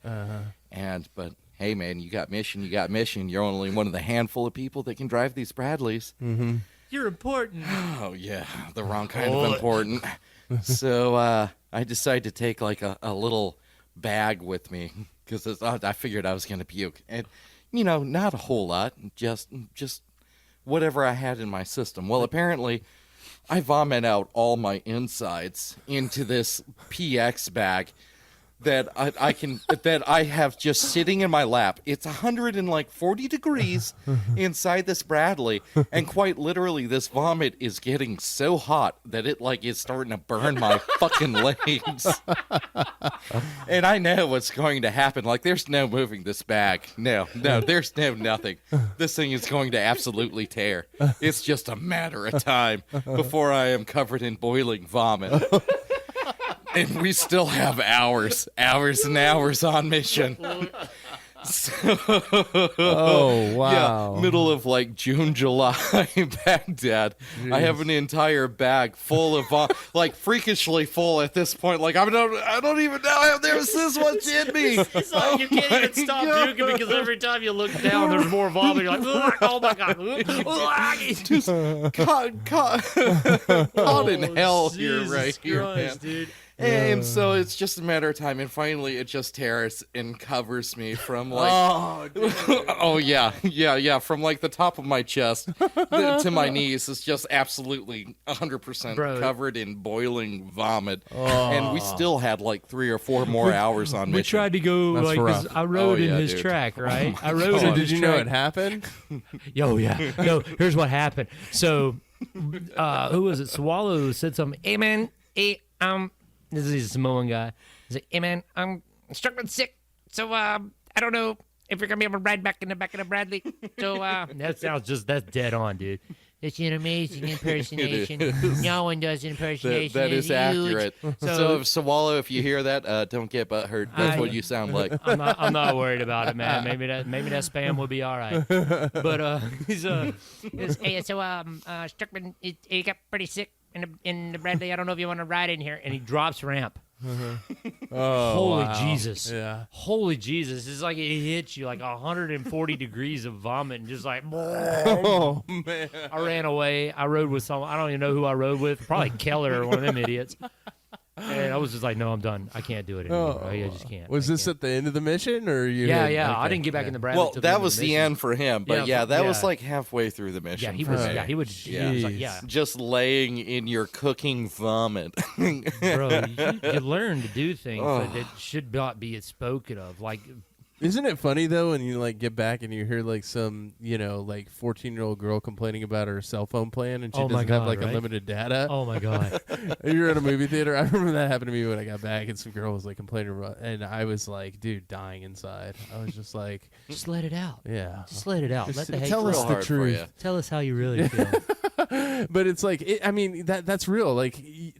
But hey man, you got mission. You're only one of the handful of people that can drive these Bradleys. You're important. Oh yeah, the wrong kind of important. So I decided to take like a little bag with me because I figured I was gonna puke, and not a whole lot, just whatever I had in my system. Well, apparently, I vomit out all my insides into this PX bag that I have just sitting in my lap. It's 140 degrees inside this Bradley, and quite literally, this vomit is getting so hot that it is starting to burn my fucking legs. And I know what's going to happen. There's no moving this bag. No, there's nothing. This thing is going to absolutely tear. It's just a matter of time before I am covered in boiling vomit. And we still have hours and hours on mission. So, Oh, wow. yeah, middle of June, July, Baghdad. I have an entire bag full of freakishly full at this point. I don't even know there's this much in me. It's like you can't even stop puking because every time you look down, there's more vomit. You're like, "Ugh, oh my god, Just caught in hell here, Jesus right here, man. Christ, dude. And so it's just a matter of time, and finally it just tears and covers me from oh yeah, from the top of my chest to my knees is just absolutely 100% Bro. covered in boiling vomit. And we still had 3 or 4 more hours on We mission. tried to go That's 'cause rough. I rode Oh, in yeah, his dude. track, right? I rode So in did his you know track. it happened? Yo, yeah. No, here's what happened. So, who was it? Swallow said something. Hey, man. Hey, this is a Samoan guy. He's like, hey, man, Struckman's sick. So, I don't know if you're going to be able to ride back in the back of the Bradley. So, that sounds that's dead on, dude. It's an amazing impersonation. No one does impersonation. That is It's huge. accurate. So, Sawallo, if you hear that, don't get butthurt. That's what you sound like. I'm not worried about it, man. Maybe that spam will be all right. But hey, so Struckman, he got pretty sick in the Bradley. I don't know if you want to ride in here. And he drops ramp. Oh, Holy wow. Jesus! Yeah. Holy Jesus! It's like it hits you 140 degrees of vomit and just Oh, man. I ran away. I rode with someone. I don't even know who I rode with. Probably Keller or one of them idiots. And I was just like, no, I'm done. I can't do it anymore. I just can't. Was this at the end of the mission, or you? Yeah, had- yeah. I okay. didn't get back in the Bradley. Well, till that end was of the mission. end for him. But Yeah, that was yeah. halfway through the mission. Yeah, he for was. me. Yeah, he would. He was like, yeah, Just laying in your cooking vomit. bro. You learn to do things that should not be spoken of. Isn't it funny though when you get back and you hear some 14-year-old girl complaining about her cell phone plan and she Oh my doesn't have God, right? unlimited data? oh my god. You're at a movie theater. I remember that happened to me when I got back and some girl was complaining about, and I was dude, dying inside. I was just Just let it out. yeah. Just let it out. Let the hate tell flow. us Real the hard for truth. you. Tell us how you really feel. But it's that's real.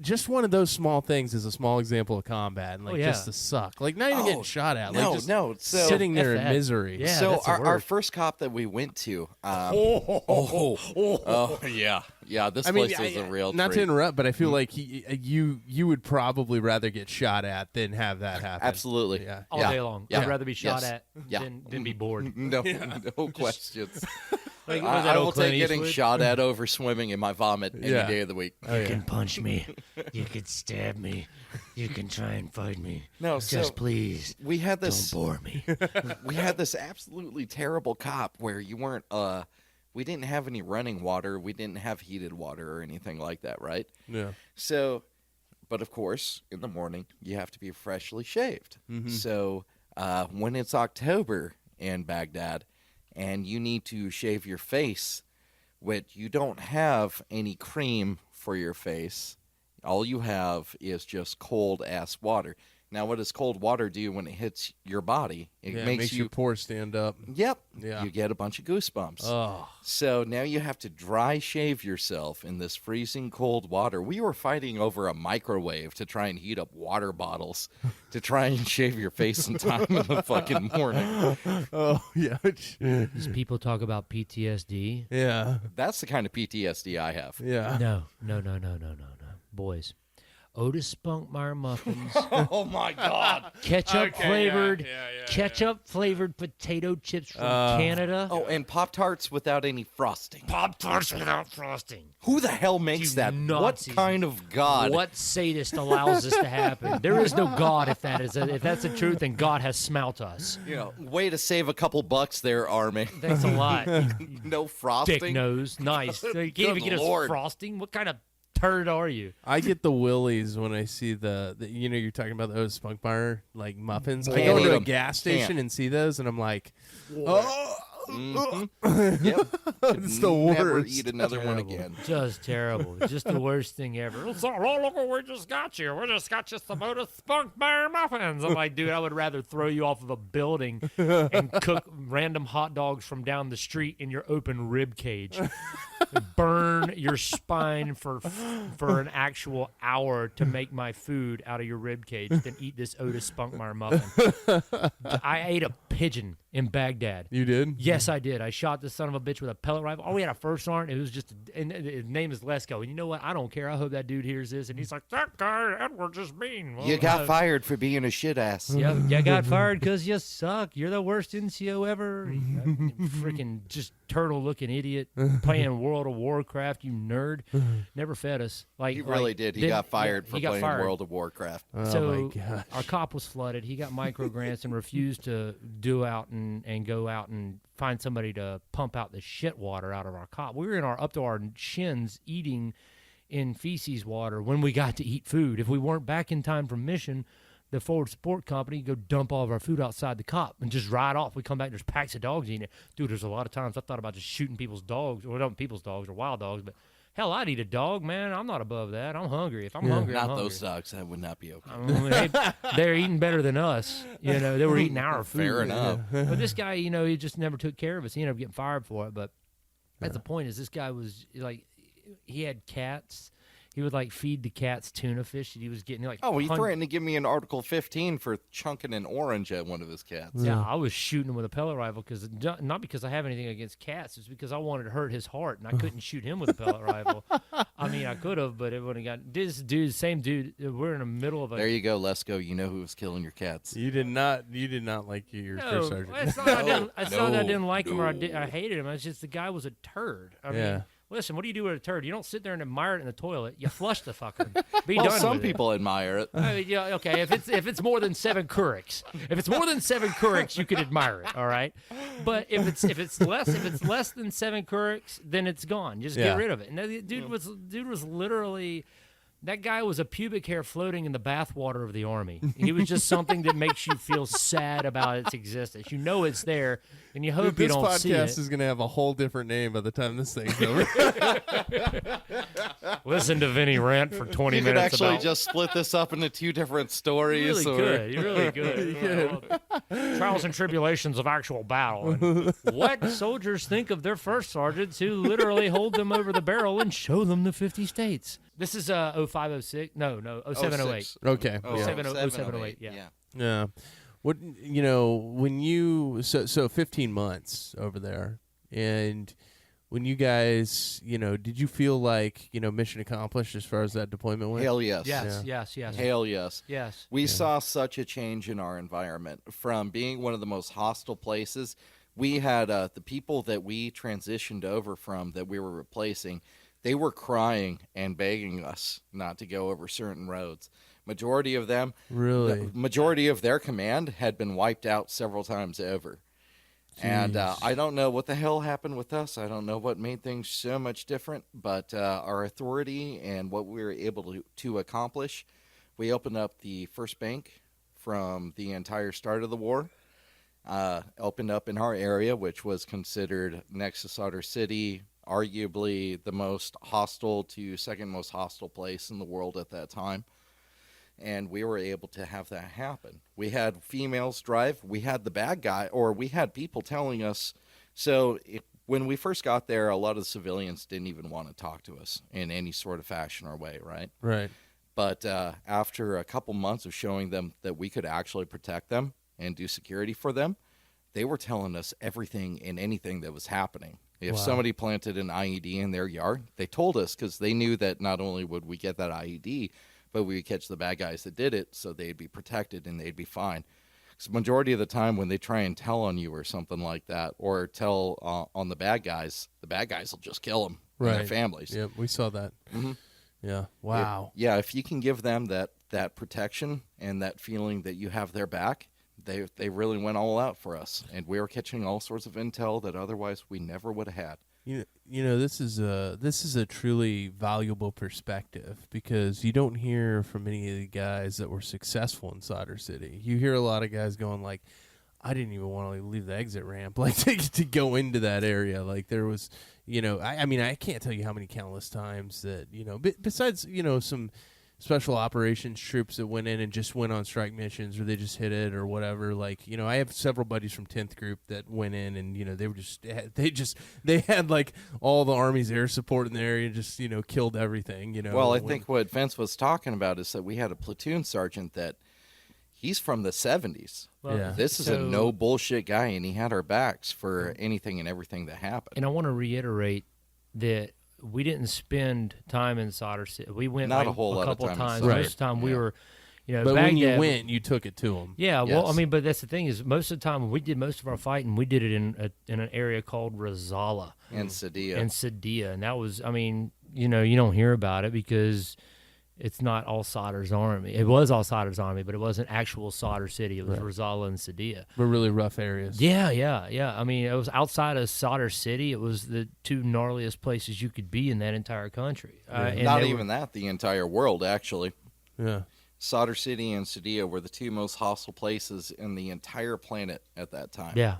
Just one of those small things is a small example of combat, and yeah. just the suck. Not even getting shot at. No, just no. So sitting there F in that. misery. Yeah. so that's the our word. first cop that we went to, yeah, this I mean, place was a real not to treat. interrupt, but I feel like you would probably rather get shot at than have that happen. Absolutely. Yeah. All Yeah. day long. Yeah. I'd rather be shot Yes. at Yeah. than be bored. No, no questions. What was that I old will Clint take getting Eastwood? shot at over swimming in my vomit any Yeah. day of the week. You can punch me. You can stab me. You can try and fight me. No, just so please we had this. don't bore me. We had this absolutely terrible cop where you weren't. We didn't have any running water. We didn't have heated water or anything like that, right? Yeah. So, but of course, in the morning you have to be freshly shaved. So when it's October in Baghdad, and you need to shave your face, which you don't have any cream for your face. All you have is just cold-ass water. Now, what does cold water do when it hits your body? It makes your pores stand up. Yep. Yeah. You get a bunch of goosebumps. Oh. So now you have to dry shave yourself in this freezing cold water. We were fighting over a microwave to try and heat up water bottles to try and shave your face in time in the fucking morning. Oh, yeah. These people talk about PTSD. Yeah. That's the kind of PTSD I have. Yeah. No. Boys. Otis Spunkmeyer muffins, Oh my God. ketchup flavored potato chips from Canada. Oh, and Pop-Tarts without any frosting. Pop-Tarts without frosting. Who the hell makes You that? Nazis. What kind of God? What sadist allows this to happen? There is no God if that's the truth, and God has smelt us. You know, way to save a couple bucks there, Army. Thanks a lot. No frosting. Dick nose. Nice. So you can't even get Lord. us frosting? What kind of turd are you? I get the willies when I see the you're talking about the Otis Spunkmeyer like muffins. I Can't go eat to a 'em. gas station Can't. and see those, and I'm like, oh, Yep. it's the Never worst. eat another one again. Just terrible. Just the worst thing ever. So, oh, look what we just got you. We just got you some Otis Spunkmeyer muffins. I'm like, dude, I would rather throw you off of a building and cook random hot dogs from down the street in your open rib cage. Burn your spine for an actual hour to make my food out of your rib cage than eat this Otis Spunkmeyer muffin. I ate a pigeon in Baghdad. You did? Yes, I did. I shot this son of a bitch with a pellet rifle. Oh, we had a first sergeant. It was just, and his name is Lesko. And you know what? I don't care. I hope that dude hears this. And he's like, that guy, Edward, is mean. Well, You got fired for being a shit ass. Yeah, you got fired because you suck. You're the worst NCO ever. Freaking just turtle-looking idiot playing World of Warcraft, you nerd. Never fed us. He really did. He got fired for playing World of Warcraft. Oh So my gosh. our cop was flooded. He got microgrants and refused to do out and go out and find somebody to pump out the shit water out of our cop. We were up to our shins eating in feces water when we got to eat food. If we weren't back in time from mission, the forward support company go dump all of our food outside the cop and just ride off. We come back, there's packs of dogs eating it. Dude, there's a lot of times I thought about just shooting people's dogs, or not people's dogs or wild dogs, but hell, I'd eat a dog, man. I'm not above that. I'm hungry. If I'm hungry, I'm Not hungry. those dogs. That would not be okay. I mean, they're eating better than us. You know, they were eating our food. Fair enough. But this guy, you know, he just never took care of us. He ended up getting fired for it. But that's the point, is this guy was like, he had cats. He would like feed the cats tuna fish that he was getting. Like, Oh, he threatened to give me an Article 15 for chunking an orange at one of his cats. Yeah, I was shooting him with a pellet rifle not because I have anything against cats. It's because I wanted to hurt his heart, and I couldn't shoot him with a pellet rifle. I mean, I could have, but it would have got this dude, same dude. We're in the middle of a. There you go, Lesko. You know who was killing your cats. You did not like your first sergeant. It's not that I didn't like him or I hated him. It's just the guy was a turd. I mean, listen, what do you do with a turd? You don't sit there and admire it in the toilet. You flush the fucker. Be Well, done some with it. people admire it. I mean, yeah, okay. If it's more than 7 Courics, you could admire it. All right, but if it's less than 7 Courics, then it's gone. Just get rid of it. And the dude was literally. That guy was a pubic hair floating in the bathwater of the Army. He was just something that makes you feel sad about its existence. You know it's there, and you hope you This don't see it. podcast is going to have a whole different name by the time this thing's over. Listen to Vinny rant for 20 You could minutes actually about just split this up into 2 different stories. really good. You're really good. Trials and tribulations of actual battle. And what soldiers think of their first sergeants who literally hold them over the barrel and show them the 50 states. This is 0506. No, 0708. Okay. Oh, yeah. 0708, yeah. Yeah. What, you know, when you so 15 months over there, and when you guys, you know, did you feel like, you know, mission accomplished as far as that deployment went? Hell yes. Yes. Hell yes. Yes. We saw such a change in our environment from being one of the most hostile places. We had the people that we transitioned over from that we were replacing, they were crying and begging us not to go over certain roads. Majority of them, Really? the majority of their command had been wiped out several times over. And I don't know what the hell happened with us. I don't know what made things so much different, but our authority and what we were able to accomplish, we opened up the first bank from the entire start of the war. opened up in our area, which was considered next to Sauter City, arguably the most hostile to second most hostile place in the world at that time. And we were able to have that happen. We had females drive. We had the bad guy, or we had people telling us. So when we first got there, a lot of the civilians didn't even want to talk to us in any sort of fashion or way, right? Right. But after a couple months of showing them that we could actually protect them and do security for them, they were telling us everything and anything that was happening. If somebody planted an IED in their yard, they told us, because they knew that not only would we get that IED, but we would catch the bad guys that did it, so they'd be protected and they'd be fine. Because majority of the time when they try and tell on you or something like that, or tell on the bad guys will just kill them and their families. Yeah, we saw that. Mm-hmm. Yeah. Wow. If you can give them that protection and that feeling that you have their back, they really went all out for us, and we were catching all sorts of intel that otherwise we never would have had. You know, this is a truly valuable perspective, because you don't hear from many of the guys that were successful in Sauter City. You hear a lot of guys going like, I didn't even want to leave the exit ramp, like to go into that area. Like there was, I mean, I can't tell you how many countless times that, besides, some special operations troops that went in and just went on strike missions, or they just hit it or whatever. Like, I have several buddies from 10th Group that went in and, they were they had like all the Army's air support in the area and just, killed everything, Well, I think what Vince was talking about is that we had a platoon sergeant that he's from the 70s. Well, Yeah. This is a no bullshit guy, and he had our backs for anything and everything that happened. And I want to reiterate that we didn't spend time in Sauter City. We went Not like a whole lot of couple time in times. Sauter. Most of the time we were, but Baghdad, when you went, you took it to them. Yeah, well, Yes. I mean, but that's the thing is, most of the time when we did most of our fighting, we did it in an area called Razala And Sadia. and Sadia, and that was, I mean, you don't hear about it because it's not all Sauter's army. It was all Sauter's army, but it wasn't actual Sauter City. It was Razala and Sadia. But really rough areas. Yeah. I mean, it was outside of Sauter City. It was the two gnarliest places you could be in that entire country. And Not they even that, the entire world, actually. Yeah. Sauter City and Sadia were the two most hostile places in the entire planet at that time. Yeah.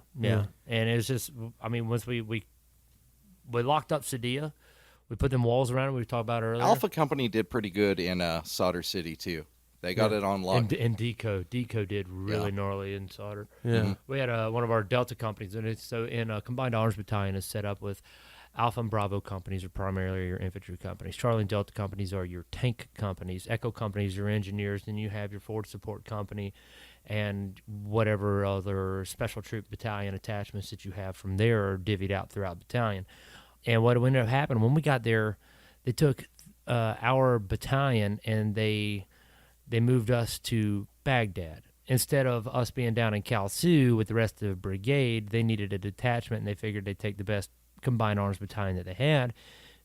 And it was just, I mean, once we locked up Sadia, we put them walls around it we talked about earlier. Alpha Company did pretty good in Sauter City, too. They got it on lock. And Deco did really gnarly in Sauter. Yeah. We had one of our Delta companies, and it's so in a Combined Arms Battalion is set up with Alpha and Bravo companies are primarily your infantry companies. Charlie and Delta companies are your tank companies. Echo companies are your engineers. Then you have your forward support company and whatever other special troop battalion attachments that you have from there are divvied out throughout the battalion. And what ended up happening, when we got there, they took our battalion and they moved us to Baghdad. Instead of us being down in Kalsu with the rest of the brigade, they needed a detachment, and they figured they'd take the best combined arms battalion that they had,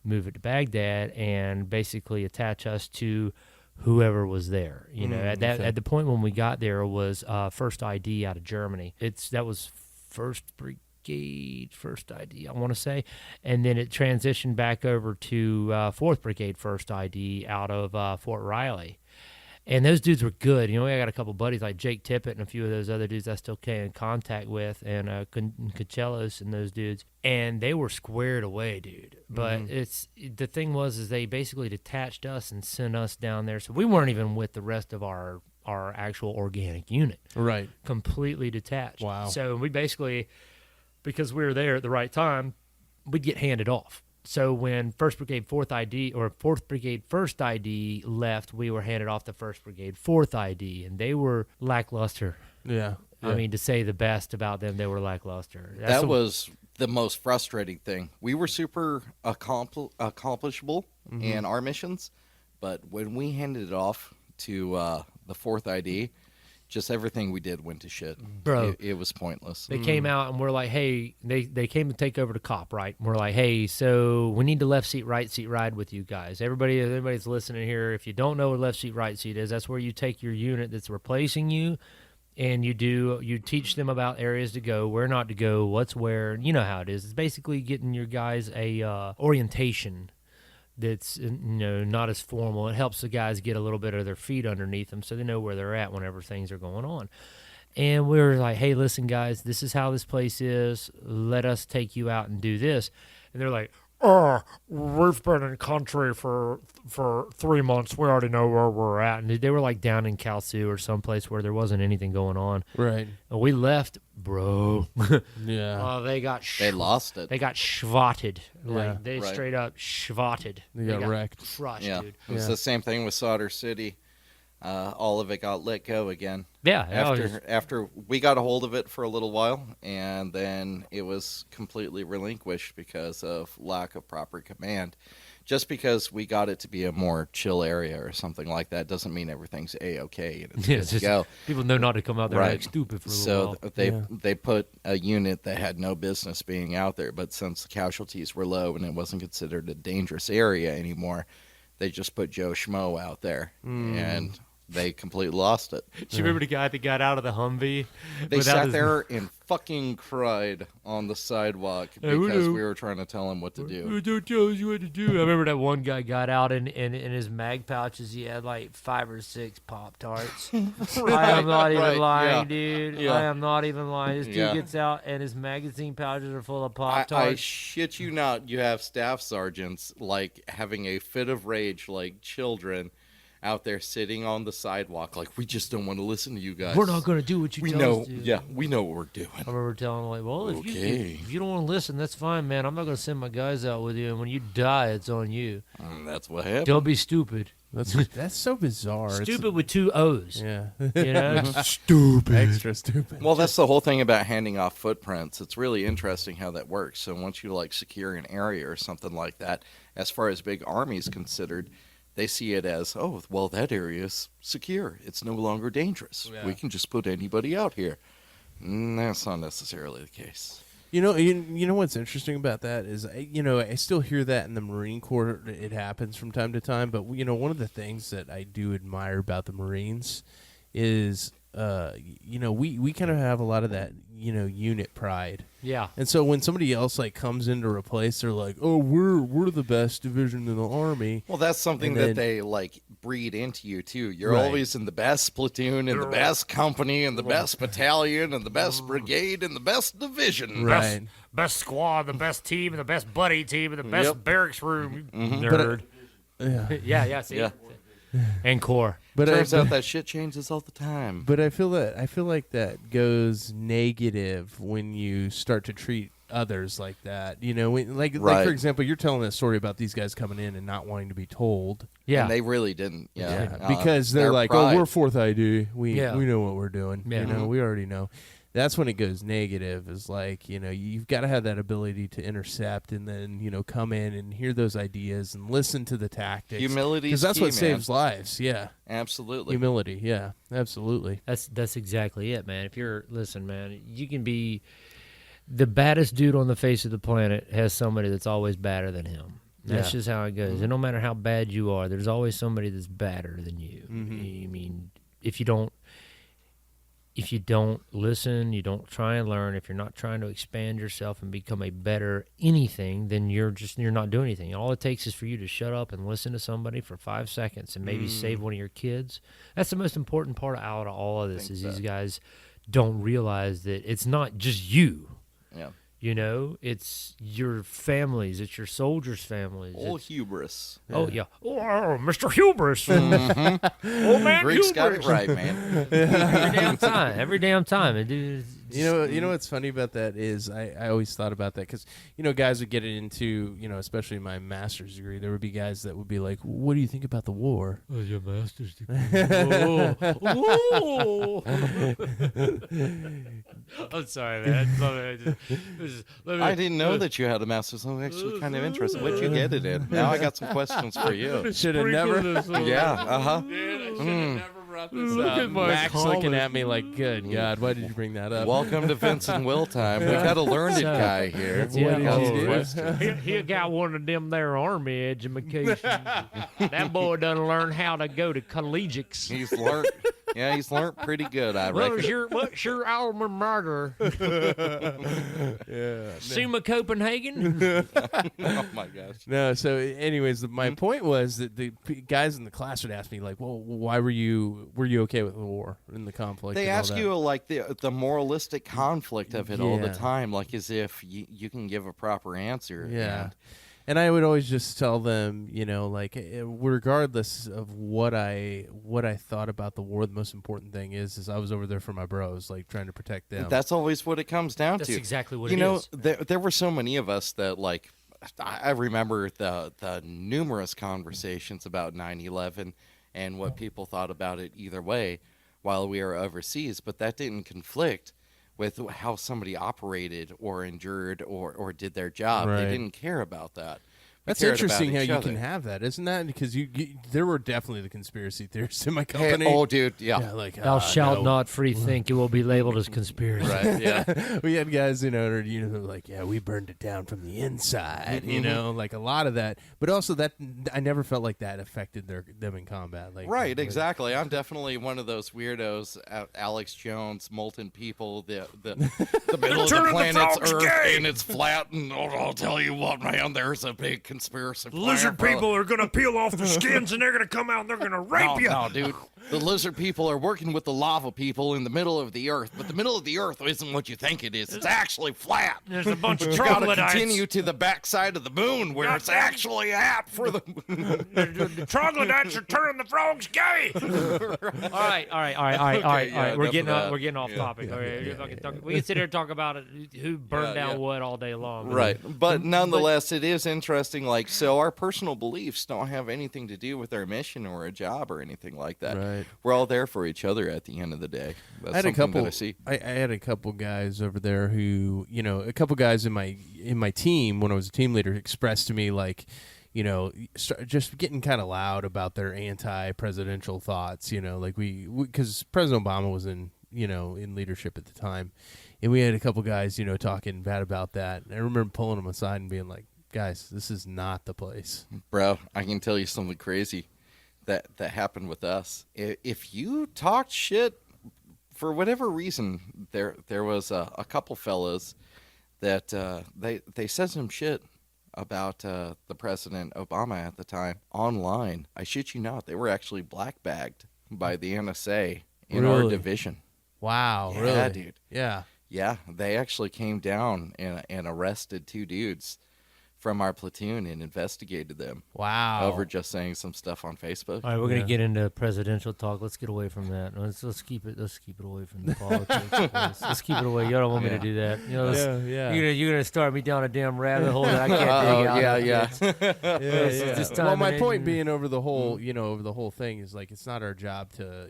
move it to Baghdad, and basically attach us to whoever was there. At the point when we got there was first ID out of Germany. That was first Brigade, first ID, I want to say, and then it transitioned back over to 4th Brigade first ID out of Fort Riley. And those dudes were good. I got a couple buddies like Jake Tippett and a few of those other dudes I still stay in contact with, and Cacellos and those dudes. And they were squared away, dude. But the thing was they basically detached us and sent us down there. So we weren't even with the rest of our actual organic unit. Right. Completely detached. Wow. So we basically, because we were there at the right time, we'd get handed off. So when 1st Brigade 4th ID or 4th Brigade 1st ID left, we were handed off to 1st Brigade 4th ID, and they were lackluster. Yeah. I mean, to say the best about them, they were lackluster. That was the most frustrating thing. We were super accomplishable in our missions, but when we handed it off to the 4th ID, just everything we did went to shit. Bro. It was pointless. They came out and we're like, hey, they came to take over the COP, right? And we're like, hey, so we need the left seat, right seat ride with you guys. Everybody's listening here. If you don't know what left seat, right seat is, that's where you take your unit that's replacing you and you teach them about areas to go, where not to go, what's where. You know how it is. It's basically getting your guys a orientation that's not as formal. It helps the guys get a little bit of their feet underneath them so they know where they're at whenever things are going on. And we were like, hey, listen, guys, this is how this place is. Let us take you out and do this. And they're like, we've been in country for 3 months. We already know where we're at. And they were like down in Kalsu or someplace where there wasn't anything going on. Right. And we left, bro. Yeah. They lost it. They got schvotted. Yeah. Like, they Right. straight up schvotted. They got wrecked. Crushed, Yeah, dude. it was the same thing with Solder City. All of it got let go again. Yeah. After we got a hold of it for a little while, and then it was completely relinquished because of lack of proper command. Just because we got it to be a more chill area or something like that doesn't mean everything's A-okay and it's Yeah, good it's to just, go. people know not to come out there and Right. act stupid for a little So while. they put a unit that had no business being out there, but since the casualties were low and it wasn't considered a dangerous area anymore, they just put Joe Schmo out there, and they completely lost it. Do you remember the guy that got out of the Humvee? They without sat his- there and fucking cried on the sidewalk Hey, we because know. we were trying to tell him what to do. Don't tell us what to do. I remember that one guy got out and in his mag pouches he had like 5 or 6 Pop-Tarts. I am not even right, lying, yeah. dude. Yeah. I am not even lying. This dude Yeah. gets out and his magazine pouches are full of I Pop-Tarts. shit you not, you have staff sergeants like having a fit of rage like children out there sitting on the sidewalk like, we just don't want to listen to you guys. We're not going to do what you We tell know, us to. yeah, we know what we're doing. I remember telling him, like, well, Okay. if you don't want to listen, that's fine, man. I'm not going to send my guys out with you. And when you die, it's on you. That's what happened. Don't be stupid. That's so bizarre. Stupid with 2 O's. Yeah. You know? Stupid. Extra stupid. Well, that's the whole thing about handing off footprints. It's really interesting how that works. So once you like secure an area or something like that, as far as big armies considered, they see it as, oh, well, that area is secure. It's no longer dangerous. Yeah. We can just put anybody out here. That's not necessarily the case. You know what's interesting about that is, I still hear that in the Marine Corps. It happens from time to time, but one of the things that I do admire about the Marines is, we kind of have a lot of that, unit pride. Yeah. And so when somebody else like comes in to replace, they're like, "Oh, we're the best division in the Army." Well, that's something And then- that they like breed into you too. You're Right. always in the best platoon, and the best company, and the best battalion, and the best brigade, and the best division. Right. Best squad, the best team, and the best buddy team, and the best Yep. barracks room. Mm-hmm. Nerd. Yeah. yeah, see? Yeah. And core. But Turns out that shit changes all the time. But I feel like that goes negative when you start to treat others like that. Like Right. for example, you're telling a story about these guys coming in and not wanting to be told. Yeah. And they really didn't. Yeah. Because they're their like, pride. "Oh, we're 4th ID. We Yeah. know what we're doing. Yeah. We already know." That's when it goes negative. Is like, you've got to have that ability to intercept and then come in and hear those ideas and listen to the tactics. Humility because is that's key, what man. saves lives. Yeah, Absolutely. humility. Yeah, absolutely. That's exactly it, man. Listen, man, you can be the baddest dude on the face of the planet has somebody that's always badder than him. That's Yeah. just how it goes. And no matter how bad you are, there's always somebody that's badder than you. Mhm. I mean, if you don't listen, you don't try and learn, if you're not trying to expand yourself and become a better anything, then you're not doing anything. All it takes is for you to shut up and listen to somebody for 5 seconds and maybe save one of your kids. That's the most important part out of all of this is these guys don't realize that it's not just you. Yeah. It's your families, it's your soldiers' families. Old It's- hubris. Oh, yeah. Oh, Mr. Hubris. Old man Greeks got Hubris. it right, man. Every damn time. And dude, You know what's funny about that is I always thought about that because guys would get it into especially my master's degree, there would be guys that would be like, "What do you think about the war?" Oh, your master's degree. Oh. I'm sorry, man. I didn't know that you had a master's. I'm actually kind of interested. What'd you get it in? Now I got some questions for you. Should have never. Yeah, uh-huh. Look at my Max looking college. at me like, "Good God, why did you bring that up?" Welcome to Vince and Will time. We got a learned guy here. Yeah. We got What some did you do? questions. He got one of them there army education. That boy done learn how to go to collegiates. He's learned. Yeah, he's learned pretty good, I reckon. What's your alma mater? Yeah. Summa Copenhagen? Oh my gosh. No, so anyways, my point was that the guys in the class would ask me like, "Well, why were you okay with the war and the conflict?" They and all ask that? you like the moralistic conflict of it all the Yeah. time, like as if you can give a proper answer. Yeah. And I would always just tell them, like regardless of what I thought about the war, the most important thing is I was over there for my bros, like trying to protect them. That's always what it comes down That's to. exactly what you it know, is. There were so many of us that like I remember the numerous conversations about 9/11 and what people thought about it either way while we were overseas, but that didn't conflict with how somebody operated or endured or did their job. Right. They didn't care about that. We That's cared about interesting how each you other. can have that, isn't that? Because there were definitely the conspiracy theorists in my Hey, company. oh, dude, yeah. Yeah, like Thou shalt no. not free think; it will be labeled as conspiracy. Right, yeah. We had guys, like, yeah, we burned it down from the inside, like a lot of that. But also that I never felt like that affected them in combat. Like, Right, exactly. I'm definitely one of those weirdos, Alex Jones, molten people, the middle of the planet's Earth, and it's flat, and I'll tell you what, man, there's a big conspiracy plan. Lizard people are gonna peel off their skins and they're gonna come out and they're gonna rape you. No, dude. The lizard people are working with the lava people in the middle of the Earth, but the middle of the Earth isn't what you think it is. It's actually flat. There's a bunch of You gotta troglodytes. continue to the backside of the moon where it's Goddamn. actually at for the... The troglodytes are turning the frogs gay. All right. yeah, We're enough getting of that. we're getting off topic. All right, we can sit here and talk about it, who burned Yeah, down yeah. what all day long. Right, but nonetheless, it is interesting. Like, so our personal beliefs don't have anything to do with our mission or a job or anything like that. Right. We're all there for each other at the end of the day. That's I had a something couple. that I see. I had a couple guys over there who, a couple guys in my team when I was a team leader expressed to me like, just getting kind of loud about their anti-presidential thoughts. Like because President Obama was in leadership at the time, and we had a couple guys talking bad about that. And I remember pulling them aside and being like, guys, this is not the place. Bro, I can tell you something crazy that happened with us. If you talked shit for whatever reason, there was a couple fellas that they said some shit about the President Obama at the time online. I shit you not, they were actually black bagged by the NSA in our Really? division. Wow, Yeah, really, dude. Yeah. Yeah, they actually came down and arrested two dudes from our platoon and investigated them Wow. over just saying some stuff on Facebook. All right, we're gonna Yeah. get into presidential talk. Let's get away from that. Let's keep it away from the politics. Please. Let's keep it away. You don't want me to do that. Yeah. You're gonna start me down a damn rabbit hole that I can't dig out. yeah, of. yeah. It's just Well, time my and point engine. being over the whole, over the whole thing is like it's not our job to,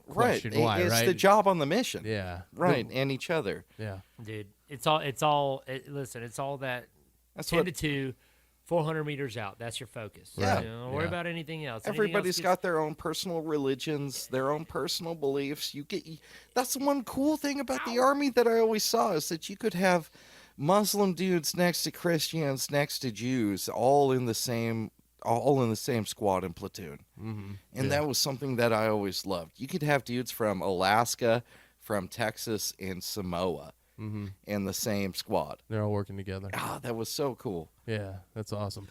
Right. question why, It's right? the job on the mission. Yeah. Right. And each other. Yeah. Dude, listen, it's all that That's 10 what to 2, 400 meters out. That's your focus. Yeah. Don't worry about anything else. everybody's got their own personal religions, their own personal beliefs. That's the one cool thing about the Army that I always saw is that you could have Muslim dudes next to Christians, next to Jews, all in the same squad and platoon. Mm-hmm. And that was something that I always loved. You could have dudes from Alaska, from Texas, and Samoa Mm-hmm. in the same squad. They're all working together. Ah, that was so cool. Yeah, that's awesome.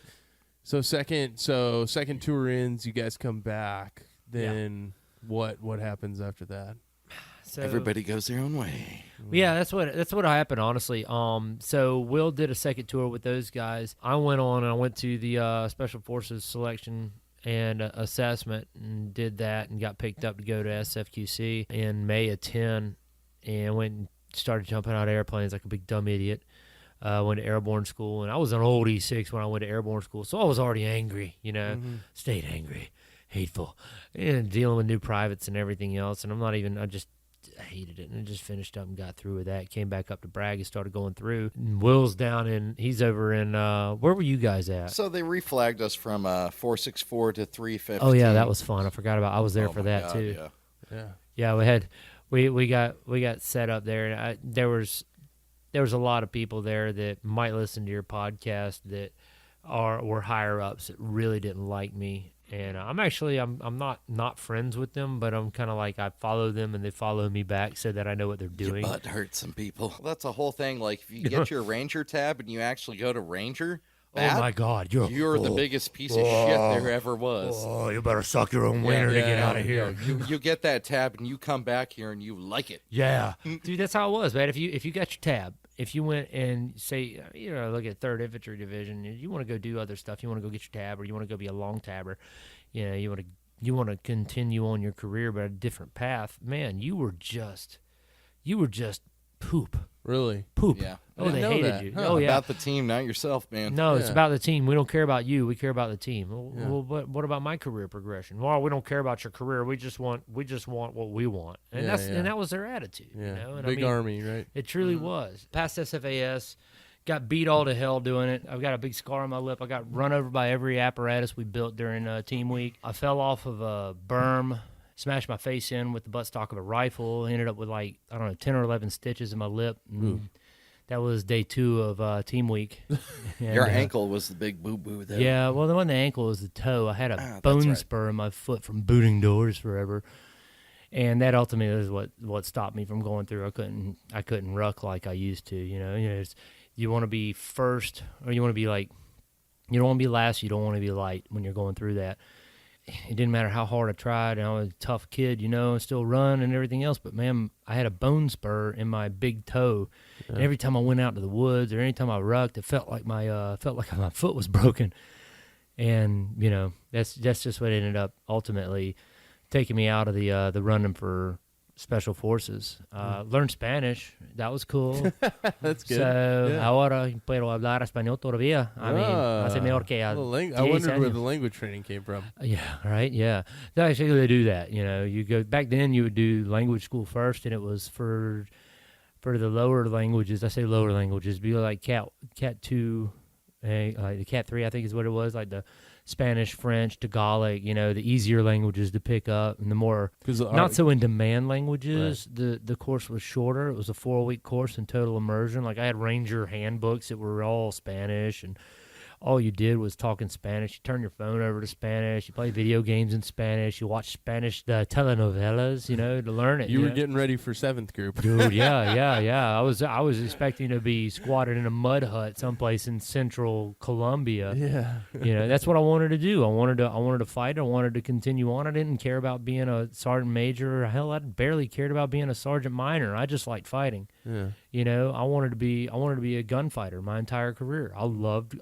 So second tour ends, you guys come back. Then what happens after that? So, Everybody goes their own way. Yeah, that's what happened, honestly. So Will did a second tour with those guys. I went to the Special Forces selection and assessment and did that and got picked up to go to SFQC in May of 10 and went and started jumping out of airplanes like a big dumb idiot. Went to airborne school, and I was an old E6 when I went to airborne school, so I was already angry, stayed angry, hateful, and dealing with new privates and everything else. And I just hated it, and I just finished up and got through with that. Came back up to Bragg and started going through. And Will's he's over in, where were you guys at? So they reflagged us from 464 to 315. Oh yeah, that was fun. I forgot about. I was there Oh for my that God, too. Yeah. Yeah. Yeah, we got set up there, and there was a lot of people there that might listen to your podcast that were higher ups that really didn't like me, And I'm not friends with them, but I'm kind of like I follow them and they follow me back so that I know what they're doing. Your butt hurts some people. Well, that's a whole thing. Like if you get your Ranger tab and you actually go to Ranger, Oh my God, you're the biggest piece of shit there ever was. Oh, you better suck your own wiener to get out of here. You get that tab and you come back here and you like it. Yeah, dude, that's how it was, man. If you got your tab, if you went and say, look at 3rd Infantry Division, you want to go do other stuff, you want to go get your tab, or you want to go be a long tabber, you want to continue on your career but a different path, man, you were just poop. Really? Poop. Yeah. Oh, they hated you. Huh. Oh, yeah. About the team, not yourself, man. No, it's Yeah. about the team. We don't care about you. We care about the team. Well, Yeah. what about my career progression? Well, we don't care about your career. We just want what we want, and Yeah, and that was their attitude. Yeah. And Big army, right? It truly was. Passed SFAS, got beat all to hell doing it. I've got a big scar on my lip. I got run over by every apparatus we built during team week. I fell off of a berm, smashed my face in with the buttstock of a rifle. Ended up with 10 or 11 stitches in my lip. That was day 2 of team week. And, Your ankle was the big boo-boo there. yeah, well, the one the ankle was the toe. I had a that's bone right. spur in my foot from booting doors forever, and that ultimately is what stopped me from going through. I couldn't ruck like I used to. You want to be first, or you want to be you don't want to be last. You don't want to be light when you're going through that. It didn't matter how hard I tried. I was a tough kid, and still run and everything else. But man, I had a bone spur in my big toe. And every time I went out to the woods or anytime I rucked, it felt like my foot was broken. And that's just what ended up ultimately taking me out of the running for Special Forces. Learned Spanish. That was cool. That's good. So Yeah. ahora puedo hablar español todavía. I mean, hace mejor que a I 10 wondered where años. the language training came from. Yeah, right. Yeah, actually they do that. You go back then. You would do language school first, and it was for the lower languages. I say lower languages, be like Cat 2, like the Cat 3. I think is what it was. Like the Spanish, French, Tagalog. The easier languages to pick up, and the more not so in demand languages. Right. The course was shorter. It was a 4-week course in total immersion. Like I had Ranger handbooks that were all Spanish, and all you did was talk in Spanish. You turn your phone over to Spanish. You play video games in Spanish. You watch Spanish telenovelas, to learn it. You were getting ready for 7th group. Dude, yeah. I was expecting to be squatted in a mud hut someplace in central Colombia. Yeah. That's what I wanted to do. I wanted to fight. I wanted to continue on. I didn't care about being a sergeant major. Hell, I barely cared about being a sergeant minor. I just liked fighting. Yeah. I wanted to be a gunfighter my entire career. I loved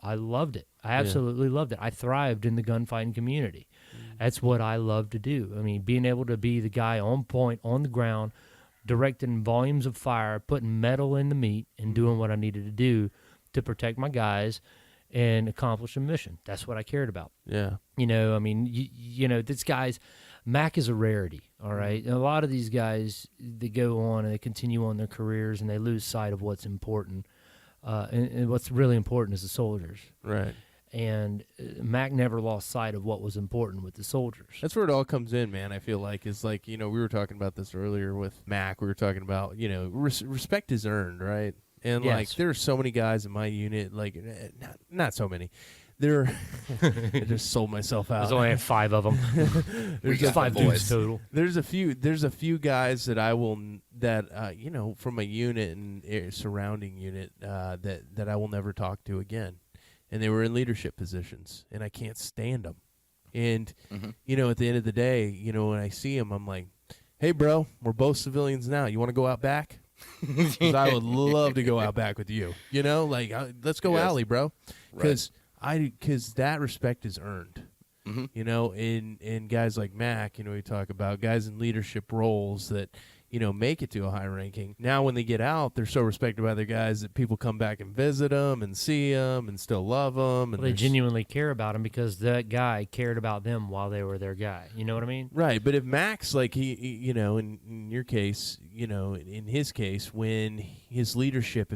it. I absolutely loved it. I thrived in the gunfighting community. That's what I love to do. I mean, being able to be the guy on point, on the ground, directing volumes of fire, putting metal in the meat, and doing what I needed to do to protect my guys and accomplish a mission. That's what I cared about. Yeah. This guy's Mac is a rarity, all right? And a lot of these guys, they go on and they continue on their careers and they lose sight of what's important. And what's really important is the soldiers. Right. And Mac never lost sight of what was important with the soldiers. That's where it all comes in, man. I feel like is like, we were talking about this earlier with Mac. We were talking about, respect is earned, right? And Yes. like there are so many guys in my unit, like not so many. I just sold myself out. There's only 5 of them. There's 5 dudes total. There's a few guys that I will from a unit and surrounding unit that I will never talk to again, and they were in leadership positions, and I can't stand them. And at the end of the day, when I see them, I'm like, hey, bro, we're both civilians now. You want to go out back? 'Cause I would love to go out back with you. Let's go alley, bro. Because that respect is earned. In guys like Mac, we talk about guys in leadership roles that, make it to a high ranking. Now when they get out, they're so respected by their guys that people come back and visit them and see them and still love them. And They genuinely care about him because that guy cared about them while they were their guy. You know what I mean? Right, but if Max, like in your case, in his case, when if his leadership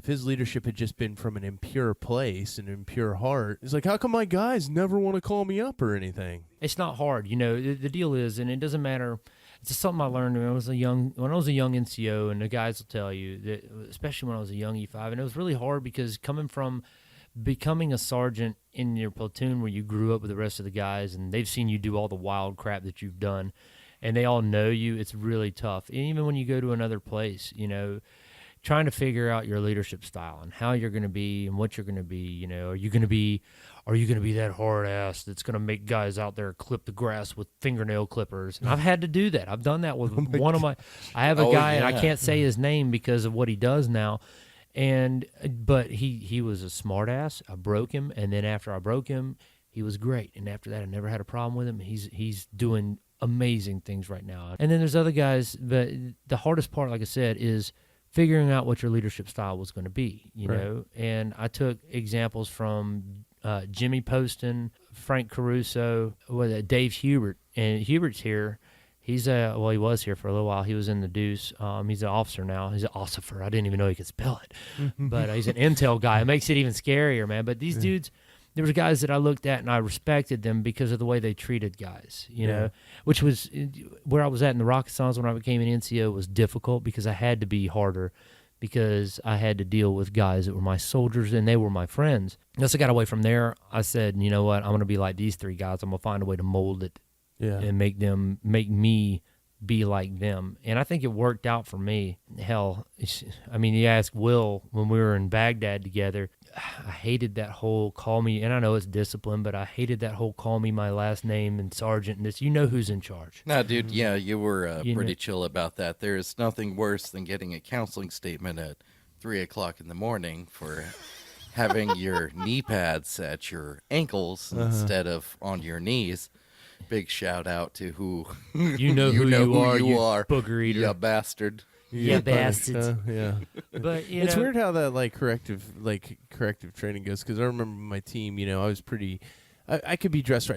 had just been from an impure place, an impure heart, it's like, how come my guys never want to call me up or anything? It's not hard. The deal is, and it doesn't matter. It's just something I learned when I was a young NCO, and the guys will tell you that, especially when I was a young E5, and it was really hard because coming from becoming a sergeant in your platoon where you grew up with the rest of the guys and they've seen you do all the wild crap that you've done and they all know you, it's really tough. And even when you go to another place, you know, trying to figure out your leadership style and how you're going to be and what you're going to be, you know, are you going to be that hard ass that's going to make guys out there clip the grass with fingernail clippers? And I've had to do that. I've done that with I have a guy and I can't say his name because of what he does now. But he was a smart ass. I broke him. And then after I broke him, he was great. And after that, I never had a problem with him. He's doing amazing things right now. And then there's other guys, but the hardest part, like I said, is figuring out what your leadership style was going to be, you know. And I took examples from Jimmy Poston, Frank Caruso, Dave Hubert. And Hubert's here. He's he was here for a little while. He was in the Deuce. He's an officer now. He's an ossifer. I didn't even know he could spell it. But he's an intel guy. It makes it even scarier, man. But these dudes, there was guys that I looked at and I respected them because of the way they treated guys, you know, which was where I was at in the Rocketsons when I became an NCO was difficult because I had to be harder because I had to deal with guys that were my soldiers and they were my friends. Once I got away from there, I said, you know what, I'm going to be like these three guys. I'm going to find a way to mold it and make me be like them. And I think it worked out for me. Hell, I mean, you ask Will when we were in Baghdad together, I hated that whole call me, and I know it's discipline, but I hated that whole call me my last name and sergeant and this. You know who's in charge. No, dude, yeah, you were pretty chill about that. There is nothing worse than getting a counseling statement at 3 o'clock in the morning for having your knee pads at your ankles instead of on your knees. Big shout out to who you know who you are, booger eater, you bastard. Yeah, bastards. But it's weird how that corrective training goes, because I remember my team, you know, I was pretty. I could be dress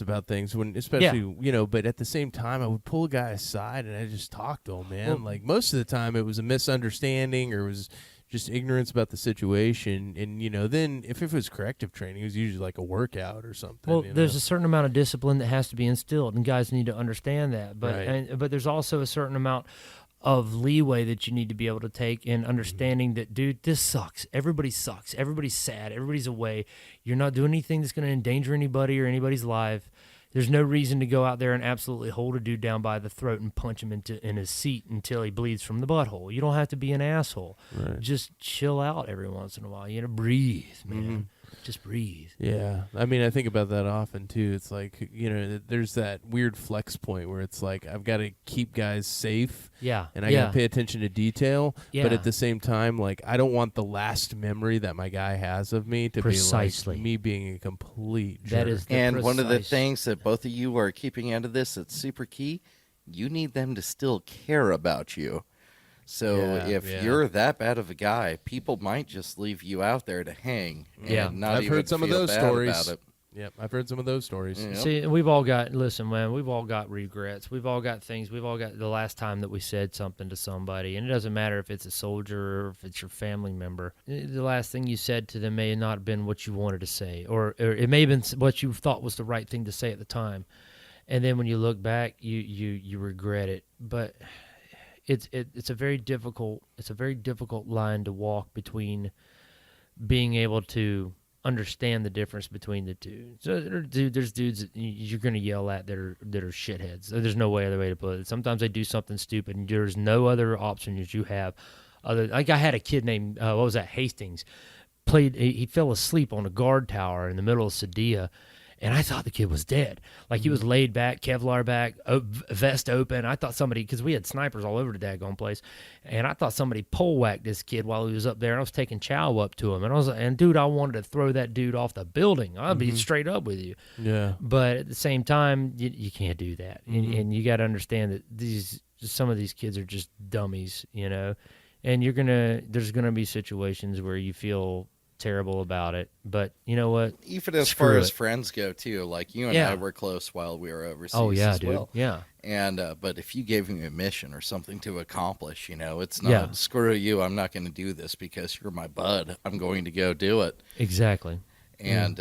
about things when, especially you know, but at the same time, I would pull a guy aside and I just talk to him, man. Like most of the time, it was a misunderstanding or it was just ignorance about the situation, and you know, then if it was corrective training, it was usually like a workout or something. Well, you know? there's a certain amount of discipline that has to be instilled, and guys need to understand that. But but there's also a certain amount of leeway that you need to be able to take in understanding that, dude, this sucks. Everybody sucks. Everybody's sad. Everybody's away. You're not doing anything that's going to endanger anybody or anybody's life. There's no reason to go out there and absolutely hold a dude down by the throat and punch him in his seat until he bleeds from the butthole. You don't have to be an asshole. Right. Just chill out every once in a while. You know, breathe, man. Just breathe. Yeah. I mean, I think about that often, too. It's like, you know, there's that weird flex point where it's like, I've got to keep guys safe. Yeah. And I got to pay attention to detail. Yeah. But at the same time, like, I don't want the last memory that my guy has of me to be like me being a complete jerk. That is and one of the things that both of you are keeping out of this that's super key, you need them to still care about you. So if you're that bad of a guy, people might just leave you out there to hang. And not I've heard some of those stories. About it. Yep, I've heard some of those stories. Yep. See, we've all got regrets. We've all got things. We've all got the last time that we said something to somebody, and it doesn't matter if it's a soldier or if it's your family member. The last thing you said to them may not have been what you wanted to say, or it may have been what you thought was the right thing to say at the time. And then when you look back, you regret it. But it's a very difficult line to walk between being able to understand the difference between the two. So there's dudes that you're going to yell at that are shitheads. There's no other way to put it. Sometimes they do something stupid and there's no other option that you have. Like I had a kid named Hastings. He fell asleep on a guard tower in the middle of Sadia. And I thought the kid was dead. Like, he was laid back, Kevlar back, vest open. I thought somebody, because we had snipers all over the daggone place, and I thought somebody pole-whacked this kid while he was up there, and I was taking chow up to him. And I was like, and dude, I wanted to throw that dude off the building. I'll be straight up with you. Yeah. But at the same time, you can't do that. And you got to understand that some of these kids are just dummies, you know. And there's going to be situations where you feel terrible about it, but you know what, even as far as friends go too, like you and I were close while we were overseas as well. And but if you gave me a mission or something to accomplish, you know, it's not screw you, I'm not going to do this because you're my bud, I'm going to go do it. Exactly. And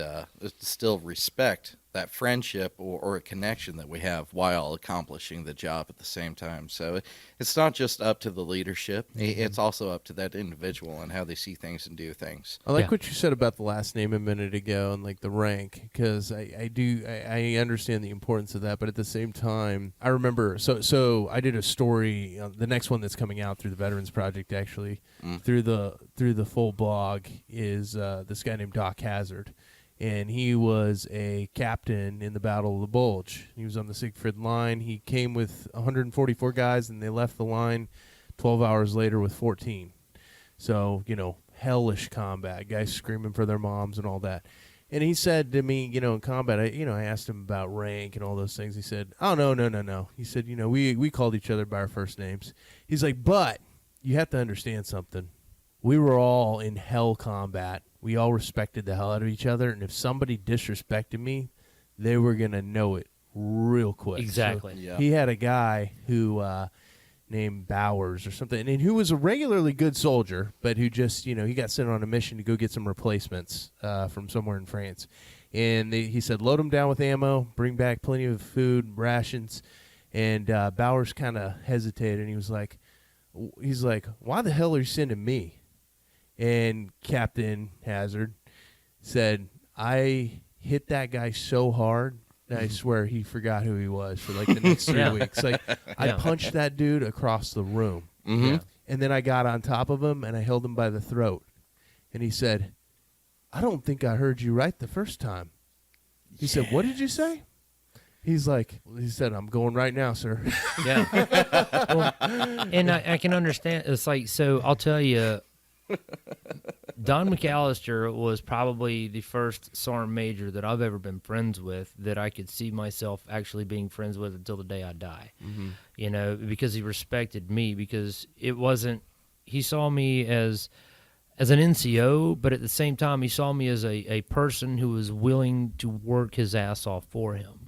still respect that friendship or a connection that we have while accomplishing the job at the same time. So it's not just up to the leadership; it's also up to that individual and how they see things and do things. I like what you said about the last name a minute ago and like the rank, because I understand the importance of that, but at the same time, I remember so I did a story, the next one that's coming out through the Veterans Project actually, through the full blog is this guy named Doc Hazard. And he was a captain in the Battle of the Bulge. He was on the Siegfried Line. He came with 144 guys, and they left the line 12 hours later with 14. So, hellish combat, guys screaming for their moms and all that. And he said to me, in combat, I asked him about rank and all those things. He said, oh, no. He said, we called each other by our first names. He's like, but you have to understand something. We were all in hell combat. We all respected the hell out of each other, and if somebody disrespected me, they were going to know it real quick. Exactly. So he had a guy who named Bowers or something, and who was a regularly good soldier, but who just, he got sent on a mission to go get some replacements from somewhere in France. And he said, load them down with ammo, bring back plenty of food, rations. And Bowers kind of hesitated, and he's like, why the hell are you sending me? And Captain Hazard said, I hit that guy so hard that I swear he forgot who he was for like the next 3 weeks. Like I punched that dude across the room. Mm-hmm. And then I got on top of him and I held him by the throat. And he said, I don't think I heard you right the first time. He said, what did you say? He said, I'm going right now, sir. Yeah. Well, and I can understand. It's like, so I'll tell you, Don McAllister was probably the first sergeant major that I've ever been friends with that I could see myself actually being friends with until the day I die. Mm-hmm. Because he respected me, because it wasn't, he saw me as an NCO, but at the same time he saw me as a person who was willing to work his ass off for him.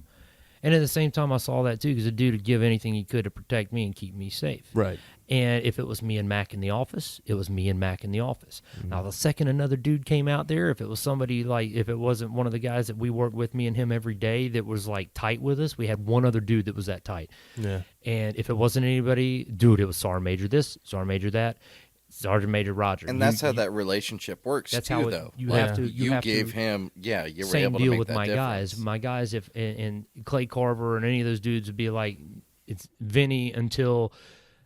And at the same time, I saw that too, because the dude would give anything he could to protect me and keep me safe. Right. And if it was me and Mac in the office, it was me and Mac in the office. Mm-hmm. Now, the second another dude came out there, if it was somebody if it wasn't one of the guys that we worked with, me and him every day, that was like tight with us, we had one other dude that was that tight. Yeah. And if it wasn't anybody, dude, it was Sergeant Major this, Sergeant Major that, Sergeant Major Roger. And that's how that relationship works. That's too, how though. You have to. You gave him. Yeah, you were same able to deal make with that my difference. guys. My guys, if and Clay Carver and any of those dudes would be like, it's Vinny until,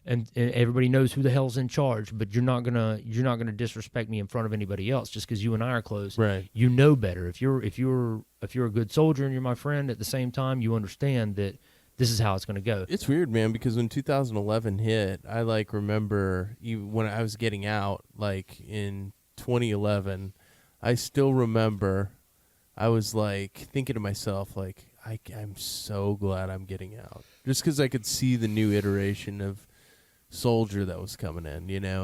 and everybody knows who the hell's in charge. But you're not gonna disrespect me in front of anybody else just because you and I are close. Right. You know better. If you're a good soldier and you're my friend, at the same time you understand that this is how it's going to go. It's weird, man, because when 2011 hit, I remember when I was getting out, in 2011, I still remember I was thinking to myself, I'm so glad I'm getting out, just because I could see the new iteration of soldier that was coming in, and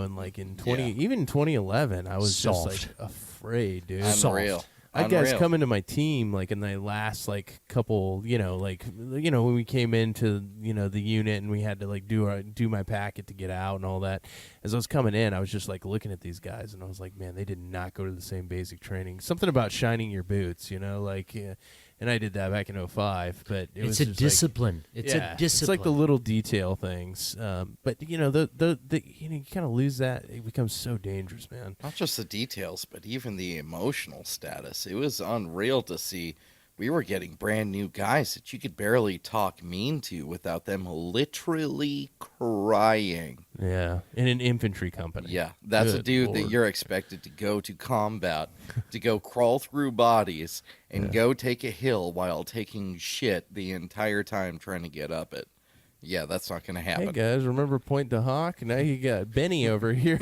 even 2011, I was Soft. just afraid, dude. Unreal. I had guys come into my team in the last couple, when we came into the unit and we had to do my packet to get out and all that. As I was coming in, I was just looking at these guys and I was like, man, they did not go to the same basic training. Something about shining your boots, and I did that back in 2005, but it's a discipline. It's a discipline. It's like the little detail things, but you kind of lose that. It becomes so dangerous, man. Not just the details, but even the emotional status. It was unreal to see. We were getting brand new guys that you could barely talk mean to without them literally crying. Yeah, in an infantry company. Yeah, that's Good a dude Lord. that you're expected to go to combat, to go crawl through bodies, and go take a hill while taking shit the entire time trying to get up it. Yeah, that's not going to happen. Hey guys, remember Point to Hawk? Now you got Benny over here.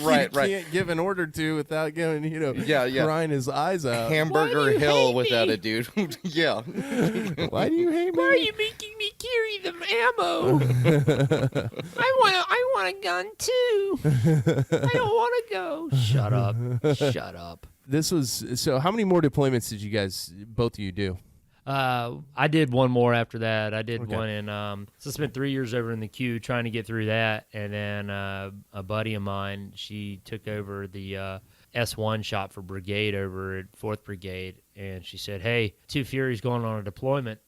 Right. Can't give an order to without going, crying his eyes out. Hamburger Hill without a dude. Yeah. Why do you hate me? Why are you making me carry the ammo? I want a gun too. I don't want to go. Shut up. Shut up. So how many more deployments did you guys, both of you, do? I did one more after that. I did one in, so I spent 3 years over in the queue trying to get through that. And then, a buddy of mine, she took over the S1 shot for brigade over at 4th Brigade, and she said, "Hey, Two Fury's going on a deployment.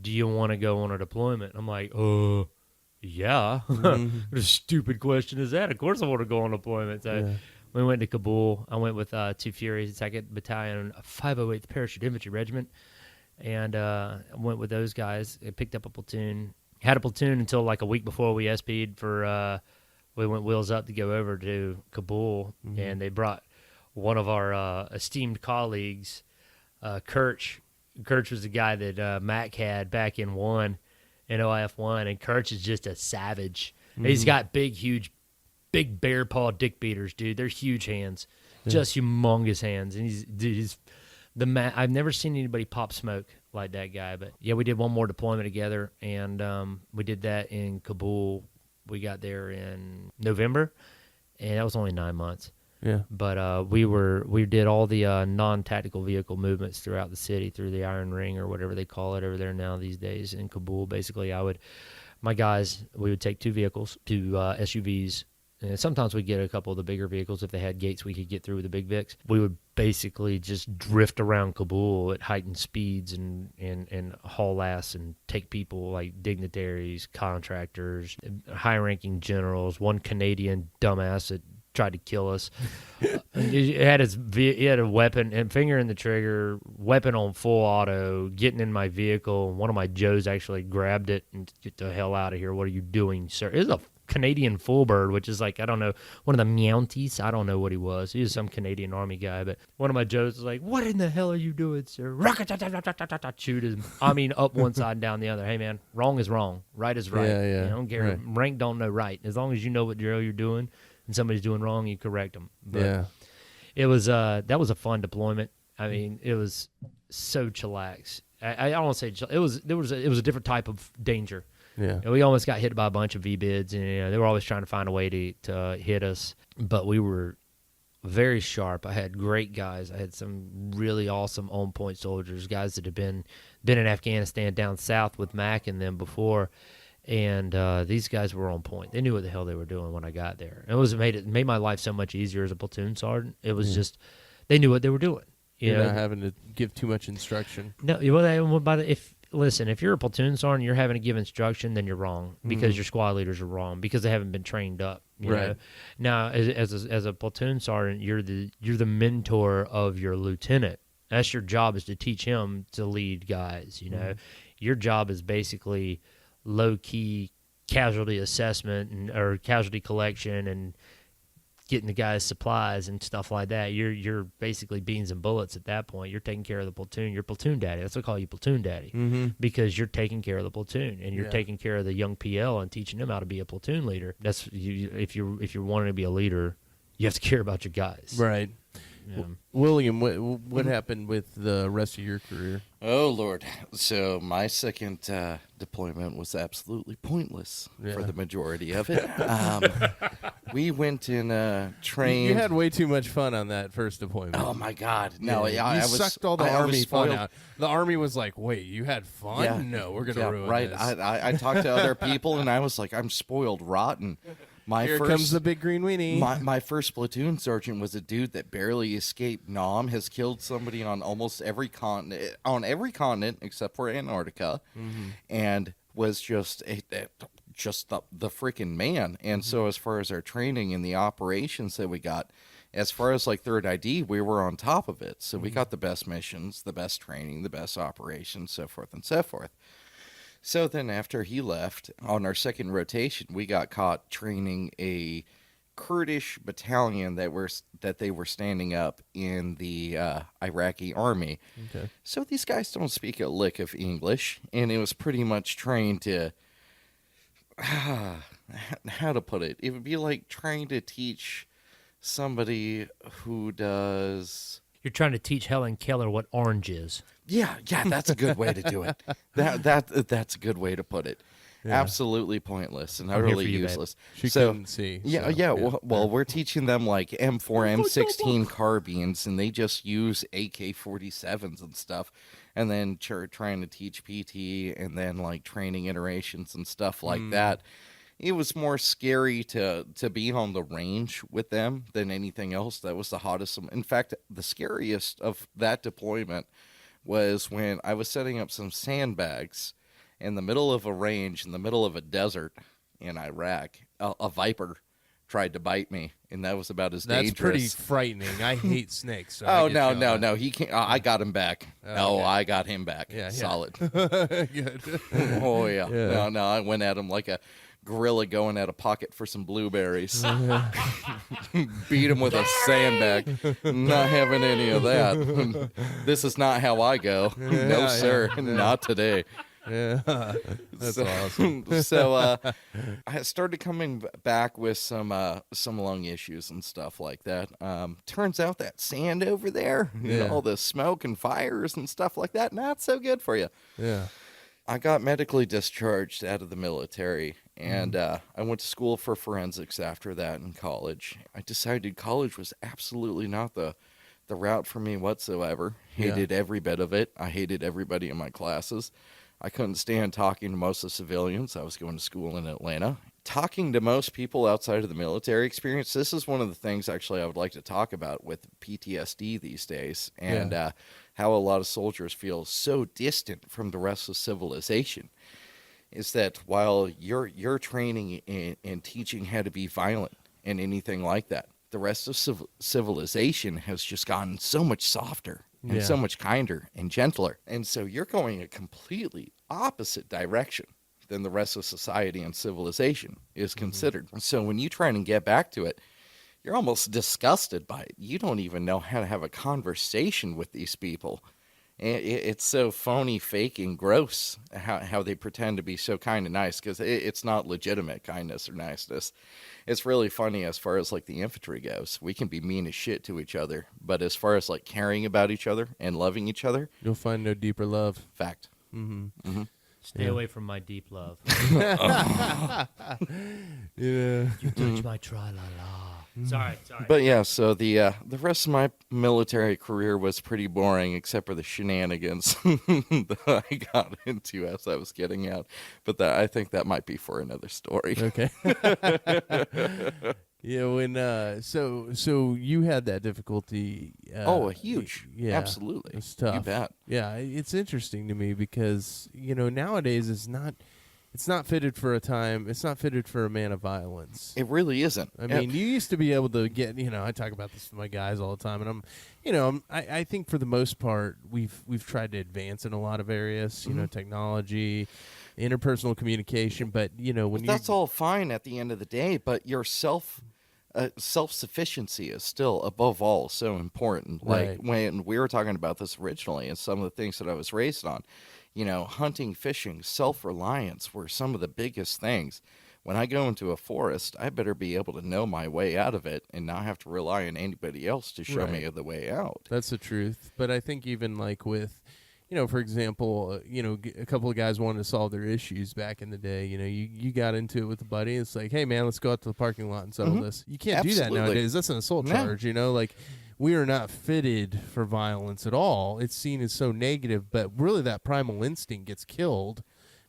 Do you want to go on a deployment?" I'm like, yeah. What a stupid question is that? Of course I want to go on deployment. So we went to Kabul. I went with Two Furies, 2nd Battalion, 508th Parachute Infantry Regiment, and I went with those guys. I picked up a platoon. Had a platoon until like a week before we SP'd for, we went wheels up to go over to Kabul, and they brought one of our esteemed colleagues, Kirch. Kirch was the guy that Mac had back in 1. In OIF1, and Kirch is just a savage. He's got big bear paw dick beaters, dude. They're huge hands, just humongous hands. And he's the man. I've never seen anybody pop smoke like that guy. But yeah, we did one more deployment together, and we did that in Kabul. We got there in November, and that was only 9 months. Yeah. But we did all the non-tactical vehicle movements throughout the city, through the Iron Ring or whatever they call it over there now these days in Kabul. Basically, my guys, we would take 2 vehicles, 2 SUVs, and sometimes we'd get a couple of the bigger vehicles if they had gates we could get through with the big Vics. We would basically just drift around Kabul at heightened speeds and haul ass and take people like dignitaries, contractors, high-ranking generals, one Canadian dumbass that tried to kill us. He had a weapon and finger in the trigger, weapon on full auto, getting in my vehicle. One of my Joes actually grabbed it and get the hell out of here. What are you doing, sir? It was a Canadian full bird, which is like, I don't know, one of the Mounties. I don't know what he was. He was some Canadian Army guy, but one of my Joes was like, "What in the hell are you doing, sir?" Shoot him. I mean, up one side and down the other. Hey, man, wrong is wrong. Right is right. Yeah. You don't care. Right. Rank don't know right. As long as you know what drill you're doing, and somebody's doing wrong, you correct them. But it was that was a fun deployment. I mean, it was so chillax. I don't want to say it was a different type of danger. Yeah. And we almost got hit by a bunch of V-bids, and they were always trying to find a way to hit us. But we were very sharp. I had great guys. I had some really awesome on-point soldiers, guys that had been in Afghanistan down south with Mac and them before. And these guys were on point. They knew what the hell they were doing when I got there. It made my life so much easier as a platoon sergeant. It was just they knew what they were doing. You're not having to give too much instruction. No, if you're a platoon sergeant, you're having to give instruction, then you're wrong because your squad leaders are wrong because they haven't been trained up. You know? Now, as a platoon sergeant, you're the mentor of your lieutenant. That's your job, is to teach him to lead guys. You know, your job is basically low-key casualty assessment or casualty collection and getting the guys supplies and stuff like that. You're basically beans and bullets at that point. You're taking care of the platoon. You're platoon daddy. That's what I call you, platoon daddy, because you're taking care of the platoon and you're taking care of the young PL and teaching them how to be a platoon leader. That's if you're wanting to be a leader, you have to care about your guys. Right. Yeah. William, what happened with the rest of your career? Oh, Lord. So my second deployment was absolutely pointless for the majority of it. We went and trained. You had way too much fun on that first deployment. Oh, my God. No, you I was, sucked all the I Army was fun spoiled. out. The Army was like, wait, you had fun? Yeah. No, we're going to ruin right. this. I talked to other people, and I was like, I'm spoiled rotten. Here comes the big green weenie. My first platoon sergeant was a dude that barely escaped Nam, has killed somebody on almost every continent, except for Antarctica, and was just the freaking man. And so as far as our training and the operations that we got, as far as like third ID, we were on top of it. So we got the best missions, the best training, the best operations, so forth and so forth. So then after he left, on our second rotation, we got caught training a Kurdish battalion that they were standing up in the Iraqi army. Okay. So these guys don't speak a lick of English, and it was pretty much trying to, how to put it? It would be like trying to teach somebody who does... You're trying to teach Helen Keller what orange is. Yeah, that's a good way to do it. That's a good way to put it. Yeah. Absolutely pointless and utterly useless. She couldn't see. Yeah. Well, we're teaching them like M4, M16 carbines, and they just use AK-47s and stuff, and then trying to teach PT and then like training iterations and stuff like that. it was more scary to be on the range with them than anything else. That was the hottest. In fact, the scariest of that deployment was when I was setting up some sandbags in the middle of a range, in the middle of a desert in Iraq. A viper tried to bite me, and that was about as That's dangerous. pretty frightening. I hate snakes. So Oh, I get you on no. He can't. I got him back. Oh, okay. I got him back. Yeah. Solid. Good. Oh, yeah. Yeah. No, I went at him like a gorilla going at a pocket for some blueberries. Beat him with a sandbag. Not having any of that. This is not how I go. No, sir. Not today. Yeah, that's awesome. So I started coming back with some lung issues and stuff like that. Turns out that sand over there, all the smoke and fires and stuff like that, not so good for you. Yeah. I got medically discharged out of the military, and I went to school for forensics after that in college. I decided college was absolutely not the route for me whatsoever. Hated every bit of it. I hated everybody in my classes. I couldn't stand talking to most of the civilians. I was going to school in Atlanta. Talking to most people outside of the military experience, this is one of the things actually I would like to talk about with PTSD these days, and how a lot of soldiers feel so distant from the rest of civilization. Is that while you're training and teaching how to be violent and anything like that, the rest of civilization has just gotten so much softer and so much kinder and gentler. And so you're going a completely opposite direction than the rest of society and civilization is considered. So when you try and get back to it, you're almost disgusted by it. You don't even know how to have a conversation with these people. It's so phony, fake, and gross how they pretend to be so kind and nice, because it's not legitimate kindness or niceness. It's really funny as far as like the infantry goes. We can be mean as shit to each other, but as far as like caring about each other and loving each other, You'll find no deeper love. fact. Stay away from my deep love. Yeah. You touch my tra-la-la. Sorry. But yeah, so the rest of my military career was pretty boring, except for the shenanigans that I got into as I was getting out. But I think that might be for another story. Okay. Yeah, when so you had that difficulty. Huge. Yeah, Absolutely. it's tough. You bet. Yeah, it's interesting to me because nowadays it's not fitted for a time. It's not fitted for a man of violence. It really isn't. I mean, you used to be able to get. I talk about this with my guys all the time, and I think for the most part we've tried to advance in a lot of areas. Technology, interpersonal communication, but when that's all fine at the end of the day, but your self-sufficiency is still above all so important. Right. Like when we were talking about this originally and some of the things that I was raised on, hunting, fishing, self-reliance were some of the biggest things. When I go into a forest, I better be able to know my way out of it and not have to rely on anybody else to show me the way out. That's the truth. But I think even like with for example, a couple of guys wanted to solve their issues back in the day. You got into it with a buddy. It's like, hey, man, let's go out to the parking lot and settle this. You can't do that nowadays. That's an assault charge, Like, we are not fitted for violence at all. It's seen as so negative, but really that primal instinct gets killed,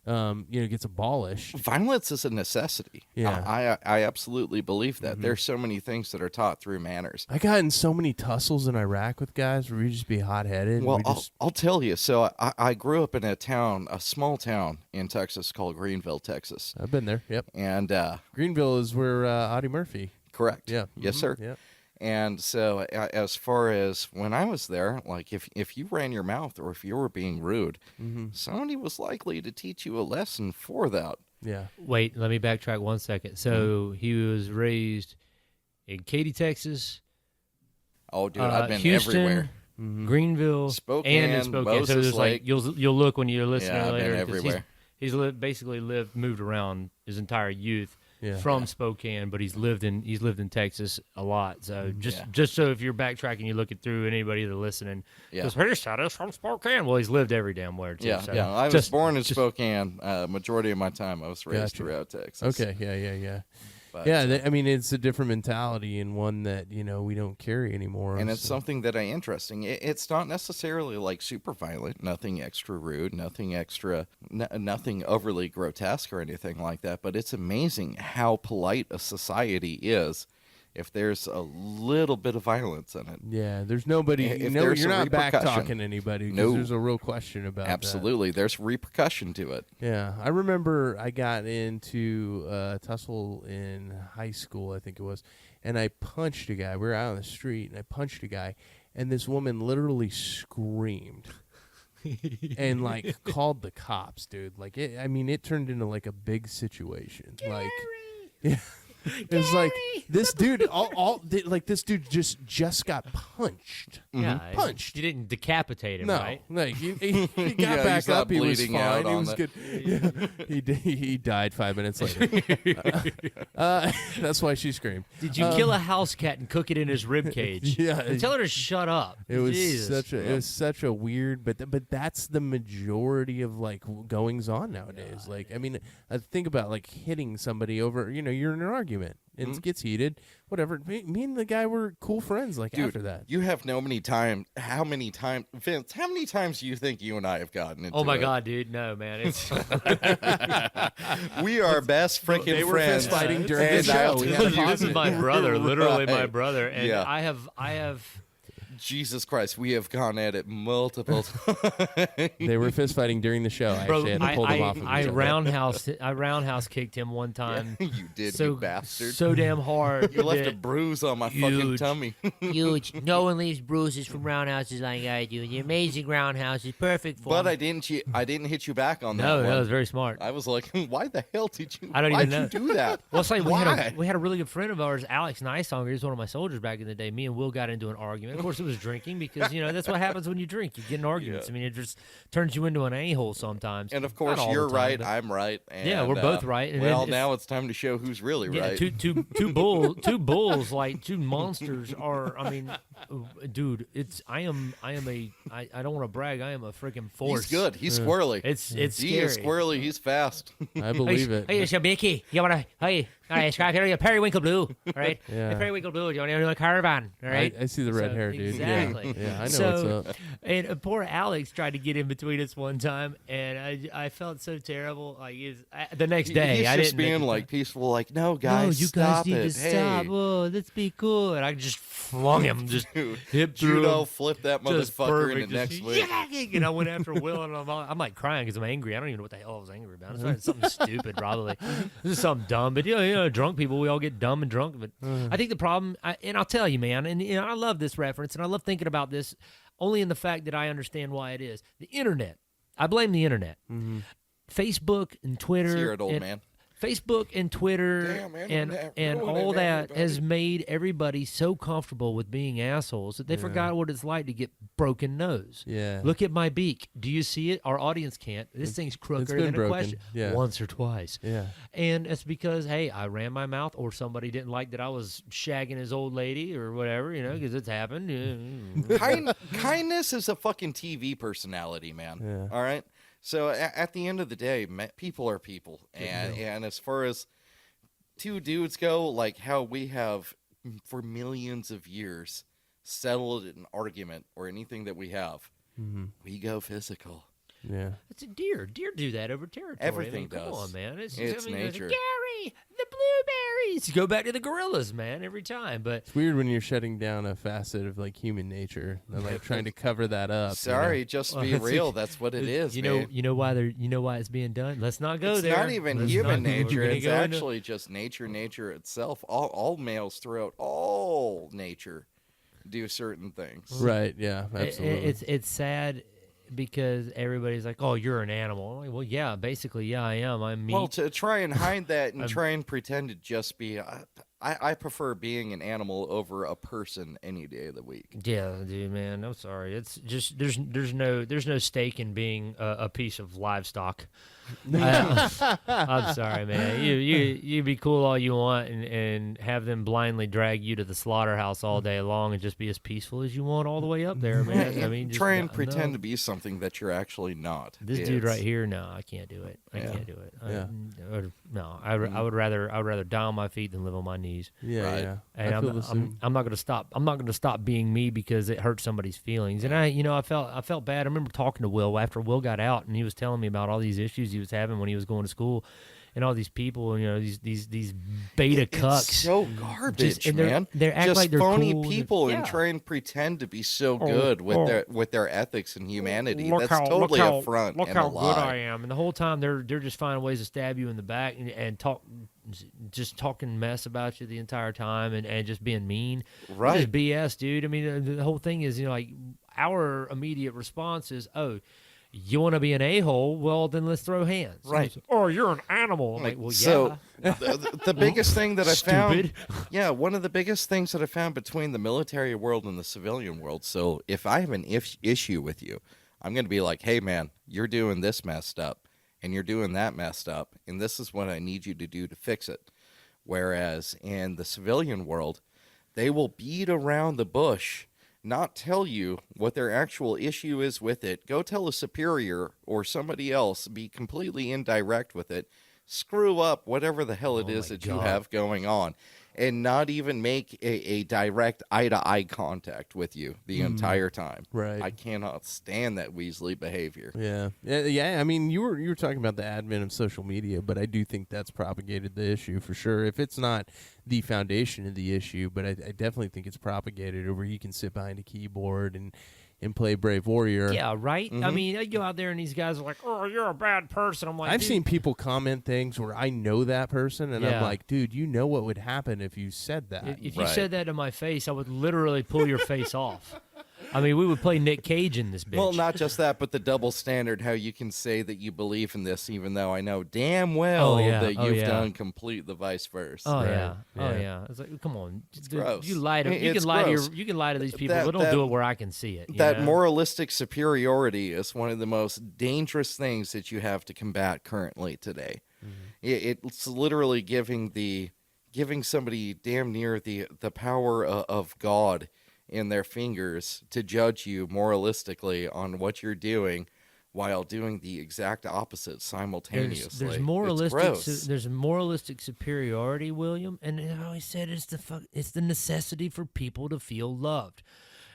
gets abolished. Violence is a necessity. Yeah. I absolutely believe that. There's so many things that are taught through manners. I got in so many tussles in Iraq with guys where we just be hot-headed. Well, I'll tell you. So I grew up in a small town in Texas called Greenville, Texas. I've been there, yep. And Greenville is where Audie Murphy. correct. Yeah. Yes, sir. Yep. And so as far as when I was there, like if you ran your mouth or if you were being rude, somebody was likely to teach you a lesson for that. Yeah. Wait, let me backtrack 1 second. So he was raised in Katy, Texas. Oh, dude, I've been Houston, everywhere. Greenville, Spokane, and in Spokane. Moses so there's Lake. like you'll look when you're listening Yeah, I've later. been 'cause everywhere. He's basically moved around his entire youth Yeah. from Spokane, but he's lived in Texas a lot. So just so if you're backtracking, you're looking through anybody that's listening. Yeah. Because his side is from Spokane. Well, he's lived every damn where too. Yeah, so yeah. I was born in Spokane. Majority of my time, I was raised throughout Texas. Okay, yeah. But, Yeah, I mean, it's a different mentality and one that, we don't carry anymore. and it's so. something that I interesting. It's not necessarily like super violent, nothing extra rude, nothing extra, nothing overly grotesque or anything like that. But it's amazing how polite a society is if there's a little bit of violence in it. Yeah, there's nobody. If You're there's a not back repercussion. talking anybody because No. there's a real question about that. Absolutely, there's repercussion to it. Yeah, I remember I got into tussle in high school, I think it was, and I punched a guy. We were out on the street, and I punched a guy, and this woman literally screamed and like called the cops, dude. Like, it turned into like a big situation. Like, yeah. It was like this dude, this dude just got punched. Yeah, Punched. You didn't decapitate him, No, right? like he got Yeah, back he's not up. He was bleeding out fine. He on was the- good. Yeah, he died 5 minutes later. That's why she screamed. Did you kill a house cat and cook it in his rib cage? Yeah. And tell her to shut up. It was Jesus. it was such a weird, but that's the majority of like goings on nowadays. Like, I think about like hitting somebody over. You're in an argument and it gets heated. Whatever. Me and the guy were cool friends. Like Dude, after that. you have no many time. How many times, Vince? How many times do you think you and I have gotten into? Oh my it? God, dude! No, man, it's We are best freaking They were friends. fist fighting during the And show. I'll We tell had a you- this is my brother, literally my Right. brother, and Yeah. I have. Jesus Christ, we have gone at it multiple times. They were fist fighting during the show. I Bro, actually had to pull them off of I each other. roundhouse kicked him one time. You did, so you bastard. so damn hard. You left a that- bruise on my fucking Huge. tummy. Huge. No one leaves bruises from roundhouses like I do. The amazing roundhouse is perfect for But me. I didn't hit you back on that No, one. that was very smart. I was like, why the hell did you? I don't even why'd know. you do that? Well, it's like Why? we had a really good friend of ours, Alex Nysonger. He was one of my soldiers back in the day. Me and Will got into an argument. Of course, it was drinking because that's what happens when you drink. You get in arguments. Yeah. It just turns you into an a-hole sometimes. And of Not course, all the you're time, right. but- I'm right. And, Yeah, we're both right, and well, it's- now it's time to show who's really Yeah, right. two bulls, like two monsters are. Dude, I don't want to brag. I am a freaking force. He's good. He's squirrely. It's he is scary. squirrely. He's fast. I believe it. Hey, it's a Mickey. You wanna? Hey, describe here. You're Periwinkle Blue. All right. Yeah. Hey, Periwinkle Blue. You wanna do a caravan? All right. I see the red So, hair, dude. exactly. Yeah, I know So- what's up. And poor Alex tried to get in between us one time, and I felt so terrible. Like the next day, He's I just didn't being make it- like peaceful, like, no, guys, you guys stop need it. to Hey. stop. Oh, let's be cool. And I just flung him, just hip through Judo him. flipped that Just motherfucker perfect, into next just week. yanking, and I went after Will, and I'm like crying because I'm angry. I don't even know what the hell I was angry about. It's probably something stupid, probably. This is something dumb, but drunk people, we all get dumb and drunk. But I think the problem, and I'll tell you, man, and I love this reference, and I love thinking about this only in the fact that I understand why it is. The internet. I blame the internet. Facebook and Twitter. You're an old and, man. Facebook and Twitter Damn, and ruining all that everybody. has made everybody so comfortable with being assholes that they forgot what it's like to get broken nose. Yeah. Look at my beak. Do you see it? Our audience can't. This thing's crooked been than a broken. question. Yeah. Once or twice. Yeah. And it's because, hey, I ran my mouth or somebody didn't like that I was shagging his old lady or whatever, because it's happened. Kindness is a fucking TV personality, man. Yeah. All right. So at the end of the day, people are people, and as far as two dudes go, like how we have for millions of years settled an argument or anything that we have, we go physical. Yeah. It's a deer. Deer do that over territory. Everything Come does. on, man. It's nature. Gary, the blueberries. Go back to the gorillas, man, every time. But It's weird when you're shutting down a facet of like human nature and like trying to cover that up. Sorry, just be real. That's what it is. you man. know why it's being done. Let's not go It's there. not even Let's human not- we're nature. gonna It's go into- actually just nature itself. All males throughout all nature do certain things. Right. Yeah. Absolutely. It's sad because everybody's like, "Oh, you're an animal." I'm like, well, yeah, basically, yeah, I am. I'm meat. Well, to try and hide that and try and pretend to just be, I prefer being an animal over a person any day of the week. Yeah, dude, man. I'm sorry. It's just there's no stake in being a piece of livestock. I'm sorry, man. You be cool all you want and have them blindly drag you to the slaughterhouse all day long and just be as peaceful as you want all the way up there, man. I mean, just try and pretend to be something that you're actually not. This dude right here, no, I can't do it. I can't do it. I would rather die on my feet than live on my knees. Yeah, Right. yeah. And I'm not gonna stop. I'm not gonna stop being me because it hurts somebody's feelings. And I felt bad. I remember talking to Will after Will got out, and he was telling me about all these issues he was having when he was going to school, and all these people, these beta cucks. It's so garbage, man. They act just like they're phony cool. people and Yeah. try and pretend to be so good with their ethics and humanity. That's totally a front Look and how a good lie. I am. And the whole time they're just finding ways to stab you in the back and talking mess about you the entire time and just being mean. Right. It's just BS, dude. I mean, the whole thing is, like our immediate response is, oh, you want to be an a-hole? Well, then let's throw hands. Right. Oh, you're an animal. I'm like, well, So yeah. the biggest thing that I found, Stupid. one of the biggest things that I found between the military world and the civilian world. So if I have an issue with you, I'm going to be like, hey, man, you're doing this messed up and you're doing that messed up, and this is what I need you to do to fix it. Whereas in the civilian world, they will beat around the bush, not tell you what their actual issue is with it. Go tell a superior or somebody else, be completely indirect with it, screw up whatever the hell it is that you have going on, and not even make a direct eye-to-eye contact with you the entire time. Right. I cannot stand that Weasley behavior. Yeah. I mean, you were talking about the advent of social media, but I do think that's propagated the issue for sure. If it's not the foundation of the issue, but I definitely think it's propagated where you can sit behind a keyboard and play Brave Warrior. Yeah, right? Mm-hmm. I mean, I go out there and these guys are like, oh, you're a bad person. I'm like, I've dude. seen people comment things where I know that person, and I'm Yeah. like, dude, you know what would happen if you said that. If you Right. said that to my face, I would literally pull your face off. I mean, we would play Nick Cage in this bitch. Well, not just that, but the double standard, how you can say that you believe in this, even though I know damn well that you've done complete the vice versa. Oh Right. yeah. Oh Yeah. yeah. It's like, come on, dude, gross. you lie to It's gross. you can lie to these people, That- but don't that- do it where I can see it. you That know? moralistic superiority is one of the most dangerous things that you have to combat currently today. It's literally giving somebody damn near the power of God in their fingers to judge you moralistically on what you're doing while doing the exact opposite simultaneously. There's moralistic superiority, William, and I always said it's the necessity for people to feel loved.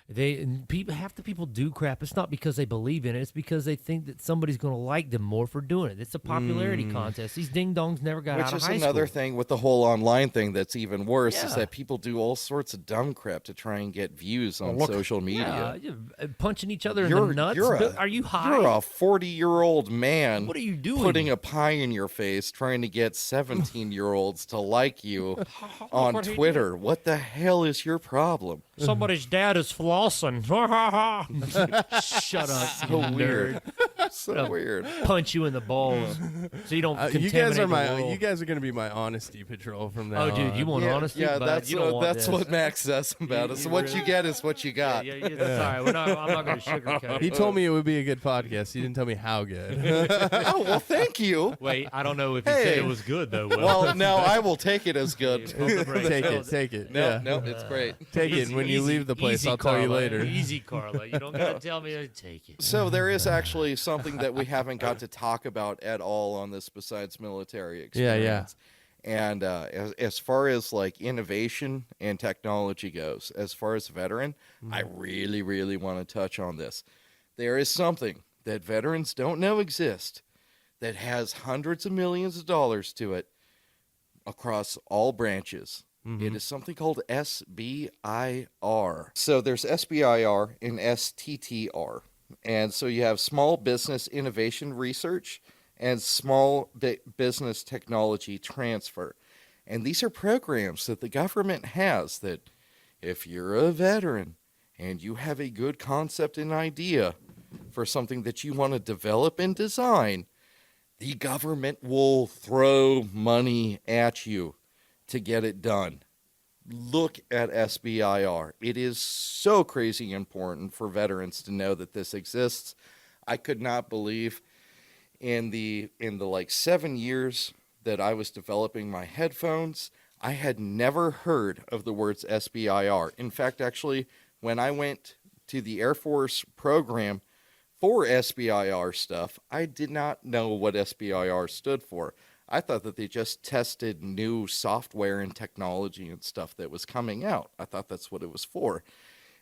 Half the people do crap. It's not because they believe in it. It's because they think that somebody's going to like them more for doing it. It's a popularity contest. These ding dongs never got out of high school. Which is another thing with the whole online thing that's even worse is Yeah. that people do all sorts of dumb crap to try and get views on social media. Yeah, punching each other in the nuts. Are you high? You're a 40-year-old man. What are you doing? Putting a pie in your face, trying to get 17-year-olds to like you on Twitter. What the hell is your problem? Somebody's dad is flossing. Shut up, So you weird. nerd. So weird. Punch you in the balls so you don't You contaminate guys are the my. world. You guys are going to be my honesty patrol from now Oh, dude, on. you want honesty? Yeah, Bud? that's you don't want that's this. what Max says about it. So what you get is what you got. Yeah, sorry, I'm not going to sugarcoat He it. told me it would be a good podcast. He didn't tell me how good. Oh well, thank you. Wait, I don't know if he Hey. said it was good though. Will. Well, now I will take it as good. Take it. No, Yeah. no, it's great. Take it. When you leave the place, I'll tell you Carla. later. Easy, Carla. You don't got to tell me to take it. So there is actually something that we haven't got to talk about at all on this besides military experience. And as far as like innovation and technology goes, as far as veteran, I really, really want to touch on this. There is something that veterans don't know exists that has hundreds of millions of dollars to it across all branches. It is something called SBIR. So there's SBIR and STTR. And so you have Small Business Innovation Research and Small Business Technology Transfer. And these are programs that the government has that if you're a veteran and you have a good concept and idea for something that you want to develop and design, the government will throw money at you to get it done. Look at SBIR. It is so crazy important for veterans to know that this exists. I could not believe in the like 7 years that I was developing my headphones, I had never heard of the words SBIR. In fact, actually, when I went to the Air Force program for SBIR stuff, I did not know what SBIR stood for. I thought that they just tested new software and technology and stuff that was coming out. I thought that's what it was for.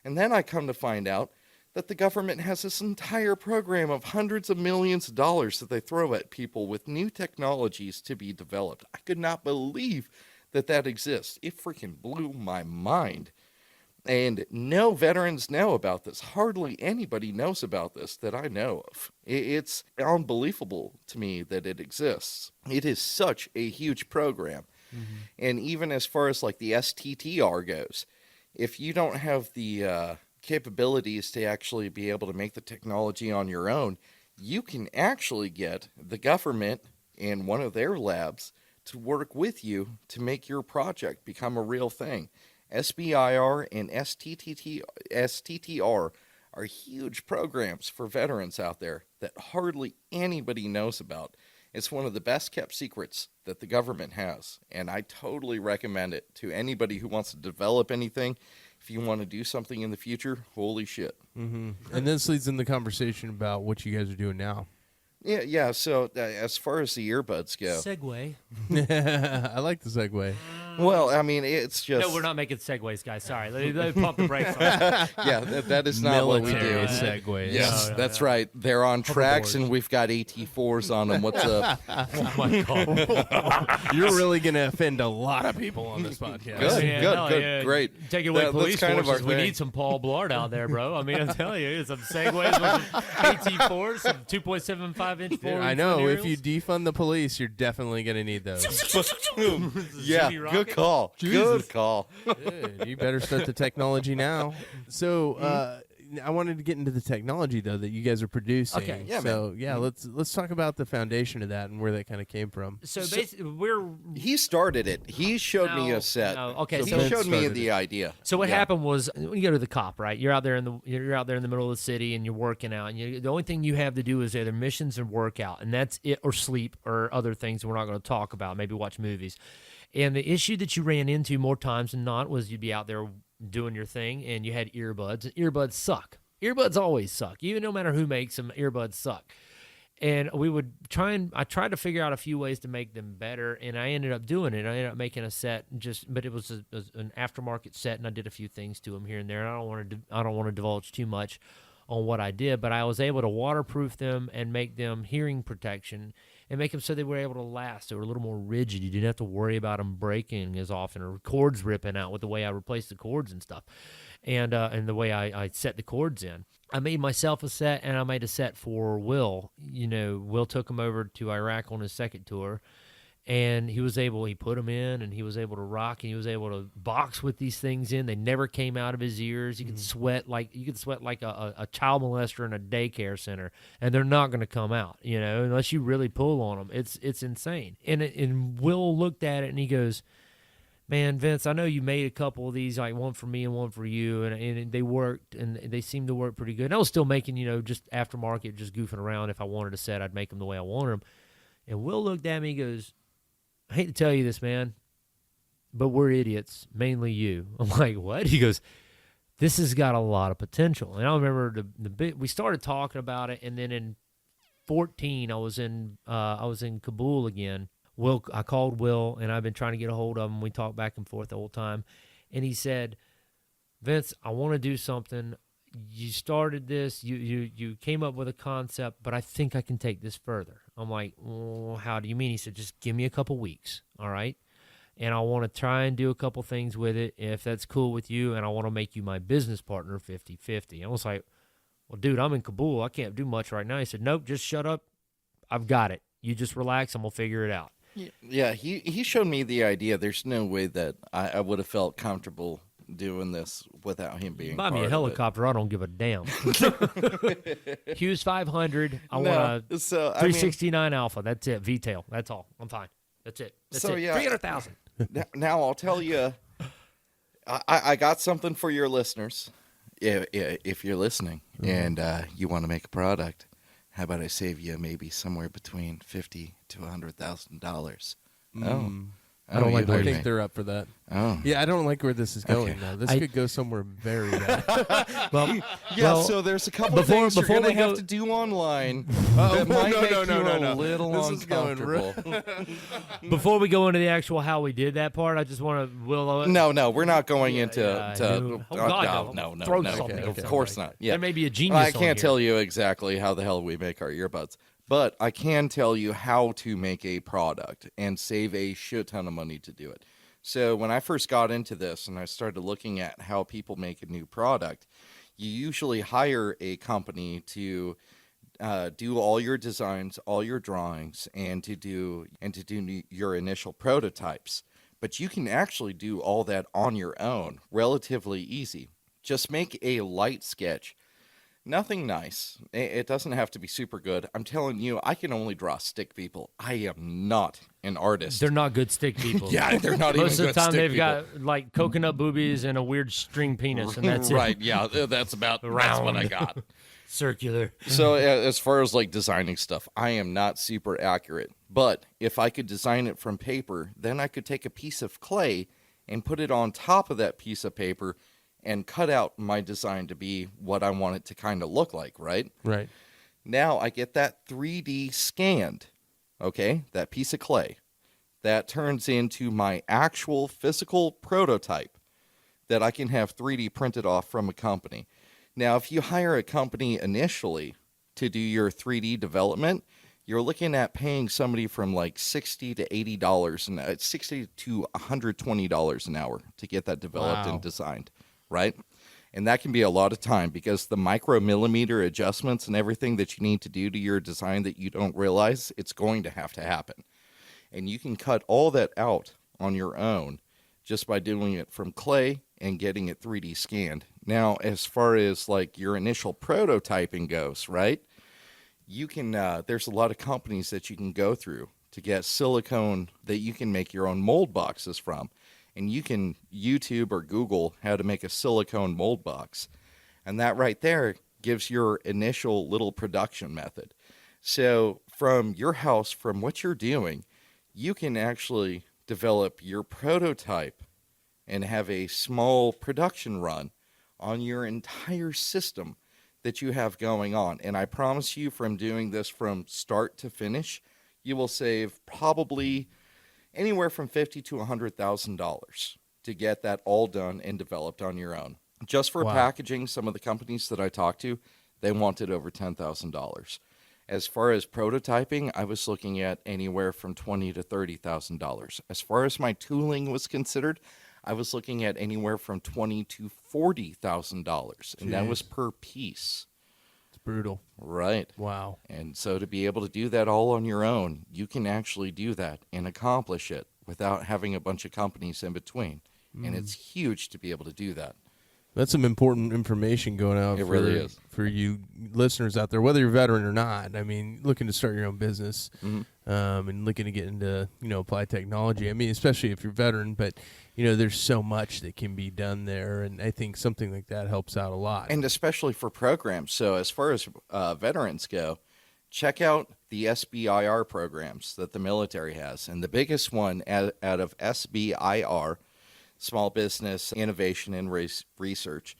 And then I come to find out that the government has this entire program of hundreds of millions of dollars that they throw at people with new technologies to be developed. I could not believe that that exists. It freaking blew my mind. And no veterans know about this. Hardly anybody knows about this that I know of. It's unbelievable to me that it exists. It is such a huge program. Mm-hmm. And even as far as like the STTR goes, if you don't have the capabilities to actually be able to make the technology on your own, you can actually get the government in one of their labs to work with you to make your project become a real thing. SBIR and STTR are huge programs for veterans out there that hardly anybody knows about. It's one of the best kept secrets that the government has, and I totally recommend it to anybody who wants to develop anything. If you want to do something in the future, holy shit. Mm-hmm. And this leads in the conversation about what you guys are doing now. Yeah. So as far as the earbuds go, Segway. I like the segue. Well, I mean, it's just No, we're not making segues, guys. Sorry. Let me pump the brakes on. yeah, that is not what we do. Military segues. Yes, No, that's right. They're on tracks, and we've got AT4s on them. What's up? Oh my god. You're really going to offend a lot of people on this podcast. Good, Yeah, good, no, good, yeah. great. Take it away, That's police kind of forces. our We thing. need some Paul Blart out there, bro. I mean, I'm telling you, some segues with some AT4s, some 2.75 inch forward. I know. If you defund the police, you're definitely going to need those. Yeah, Jimmy good Rocket? call. Good call. Good. You better start the technology now. So I wanted to get into the technology though that you guys are producing. Okay. Yeah, so yeah, let's talk about the foundation of that and where that kind of came from. So basically, we're He started it. He showed me No, a set. no, okay, He so- showed me started the idea. So what Yeah. happened was when you go to the cop, right? You're out there in the middle of the city and you're working out, and the only thing you have to do is either missions and workout, and that's it, or sleep, or other things we're not going to talk about. Maybe watch movies. And the issue that you ran into more times than not was you'd be out there doing your thing, and you had earbuds. And earbuds suck. Earbuds always suck. Even no matter who makes them, earbuds suck. And we would I tried to figure out a few ways to make them better, and I ended up doing it. I ended up making a set, but it was an aftermarket set, and I did a few things to them here and there. And I don't want to divulge too much on what I did, but I was able to waterproof them and make them hearing protection and make them so they were able to last. They were a little more rigid. You didn't have to worry about them breaking as often or cords ripping out with the way I replaced the cords and stuff, and the way I set the cords in. I made myself a set, and I made a set for Will. Will took him over to Iraq on his second tour, and he put them in, and he was able to rock, and he was able to box with these things in. They never came out of his ears. You could sweat like a child molester in a daycare center, and they're not going to come out, unless you really pull on them. It's insane. And Will looked at it, and he goes, "Man, Vince, I know you made a couple of these, like one for me and one for you, and they worked, and they seemed to work pretty good. And I was still making, just aftermarket, just goofing around. If I wanted a set, I'd make them the way I wanted them." And Will looked at me, he goes, "I hate to tell you this, man, but we're idiots, mainly you." I'm like, "What?" He goes, "This has got a lot of potential." And I remember we started talking about it, and then in 2014, I was in Kabul again. I called Will, and I've been trying to get a hold of him. We talked back and forth the whole time. And he said, "Vince, I want to do something. You started this. You came up with a concept, but I think I can take this further." I'm like, "Well, how do you mean?" He said, "Just give me a couple weeks, all right? And I want to try and do a couple things with it, if that's cool with you, and I want to make you my business partner 50-50. I was like, "Well, dude, I'm in Kabul. I can't do much right now." He said, "Nope, just shut up. I've got it. You just relax, and we'll figure it out." Yeah, he showed me the idea. There's no way that I would have felt comfortable doing this without him being Buy me a part of it. helicopter. I don't give a damn. Hughes 500. I want a 369 Alpha. That's it. V-tail. That's all. I'm fine. That's it. That's So, it. yeah. 300,000. Now I'll tell you, I got something for your listeners. If you're listening and you want to make a product, How about I save you maybe somewhere between $50,000 to $100,000? Oh. I don't like I Wait, think wait. they're up for that. Oh. Yeah, I don't like where this is going Okay. now. This I- could go somewhere very bad. Well, Yeah, well, so there's a couple before- things you're before going to we have go- to do online Oh, that might no, make no, you no, no, a no. little This is going uncomfortable. before we go into the actual how we did that part, I just want to No, we're not going into. no. Oh, God, no, throw no. something Of at course somebody. not. Yeah, There may be a genius. I on can't here. tell you exactly how the hell we make our earbuds, but I can tell you how to make a product and save a shit ton of money to do it. So when I first got into this and I started looking at how people make a new product, you usually hire a company to do all your designs, all your drawings, and to do your initial prototypes. But you can actually do all that on your own, relatively easy. Just make a light sketch. Nothing nice. It doesn't have to be super good. I'm telling you, I can only draw stick people. I am not an artist. They're not good stick people. Yeah, they're not Most even of the good time, stick they've people. got like coconut boobies and a weird string penis, and that's right. it. Yeah, that's about that's what I got. Circular. So as far as like designing stuff, I am not super accurate. But if I could design it from paper, then I could take a piece of clay and put it on top of that piece of paper and cut out my design to be what I want it to kind of look like, right? Right. Now I get that 3D scanned, okay, that piece of clay. That turns into my actual physical prototype that I can have 3D printed off from a company. Now, if you hire a company initially to do your 3D development, you're looking at paying somebody from like $60 to $80 and $60 to $120 an hour to get that developed Wow. and designed, right? And that can be a lot of time because the micro-millimeter adjustments and everything that you need to do to your design that you don't realize, it's going to have to happen. And you can cut all that out on your own just by doing it from clay and getting it 3D scanned. Now, as far as like your initial prototyping goes, right? You can, there's a lot of companies that you can go through to get silicone that you can make your own mold boxes from. And you can YouTube or Google how to make a silicone mold box. And that right there gives your initial little production method. So from your house, from what you're doing, you can actually develop your prototype and have a small production run on your entire system that you have going on. And I promise you, from doing this from start to finish, you will save probably anywhere from $50,000 to $100,000 to get that all done and developed on your own. Just for Wow. packaging, some of the companies that I talked to, they wanted over $10,000. As far as prototyping, I was looking at anywhere from $20,000 to $30,000. As far as my tooling was considered, I was looking at anywhere from $20,000 to $40,000, and that was per piece. It's brutal. Right. Wow. And so to be able to do that all on your own, you can actually do that and accomplish it without having a bunch of companies in between. And it's huge to be able to do that. That's some important information going out. It really is. For you listeners out there, whether you're a veteran or not. I mean, looking to start your own business, and looking to get into applied technology. I mean, especially if you're a veteran, but there's so much that can be done there, and I think something like that helps out a lot. And especially for programs. So as far as veterans go, check out the SBIR programs that the military has. And the biggest one out of SBIR, Small Business Innovation and Research,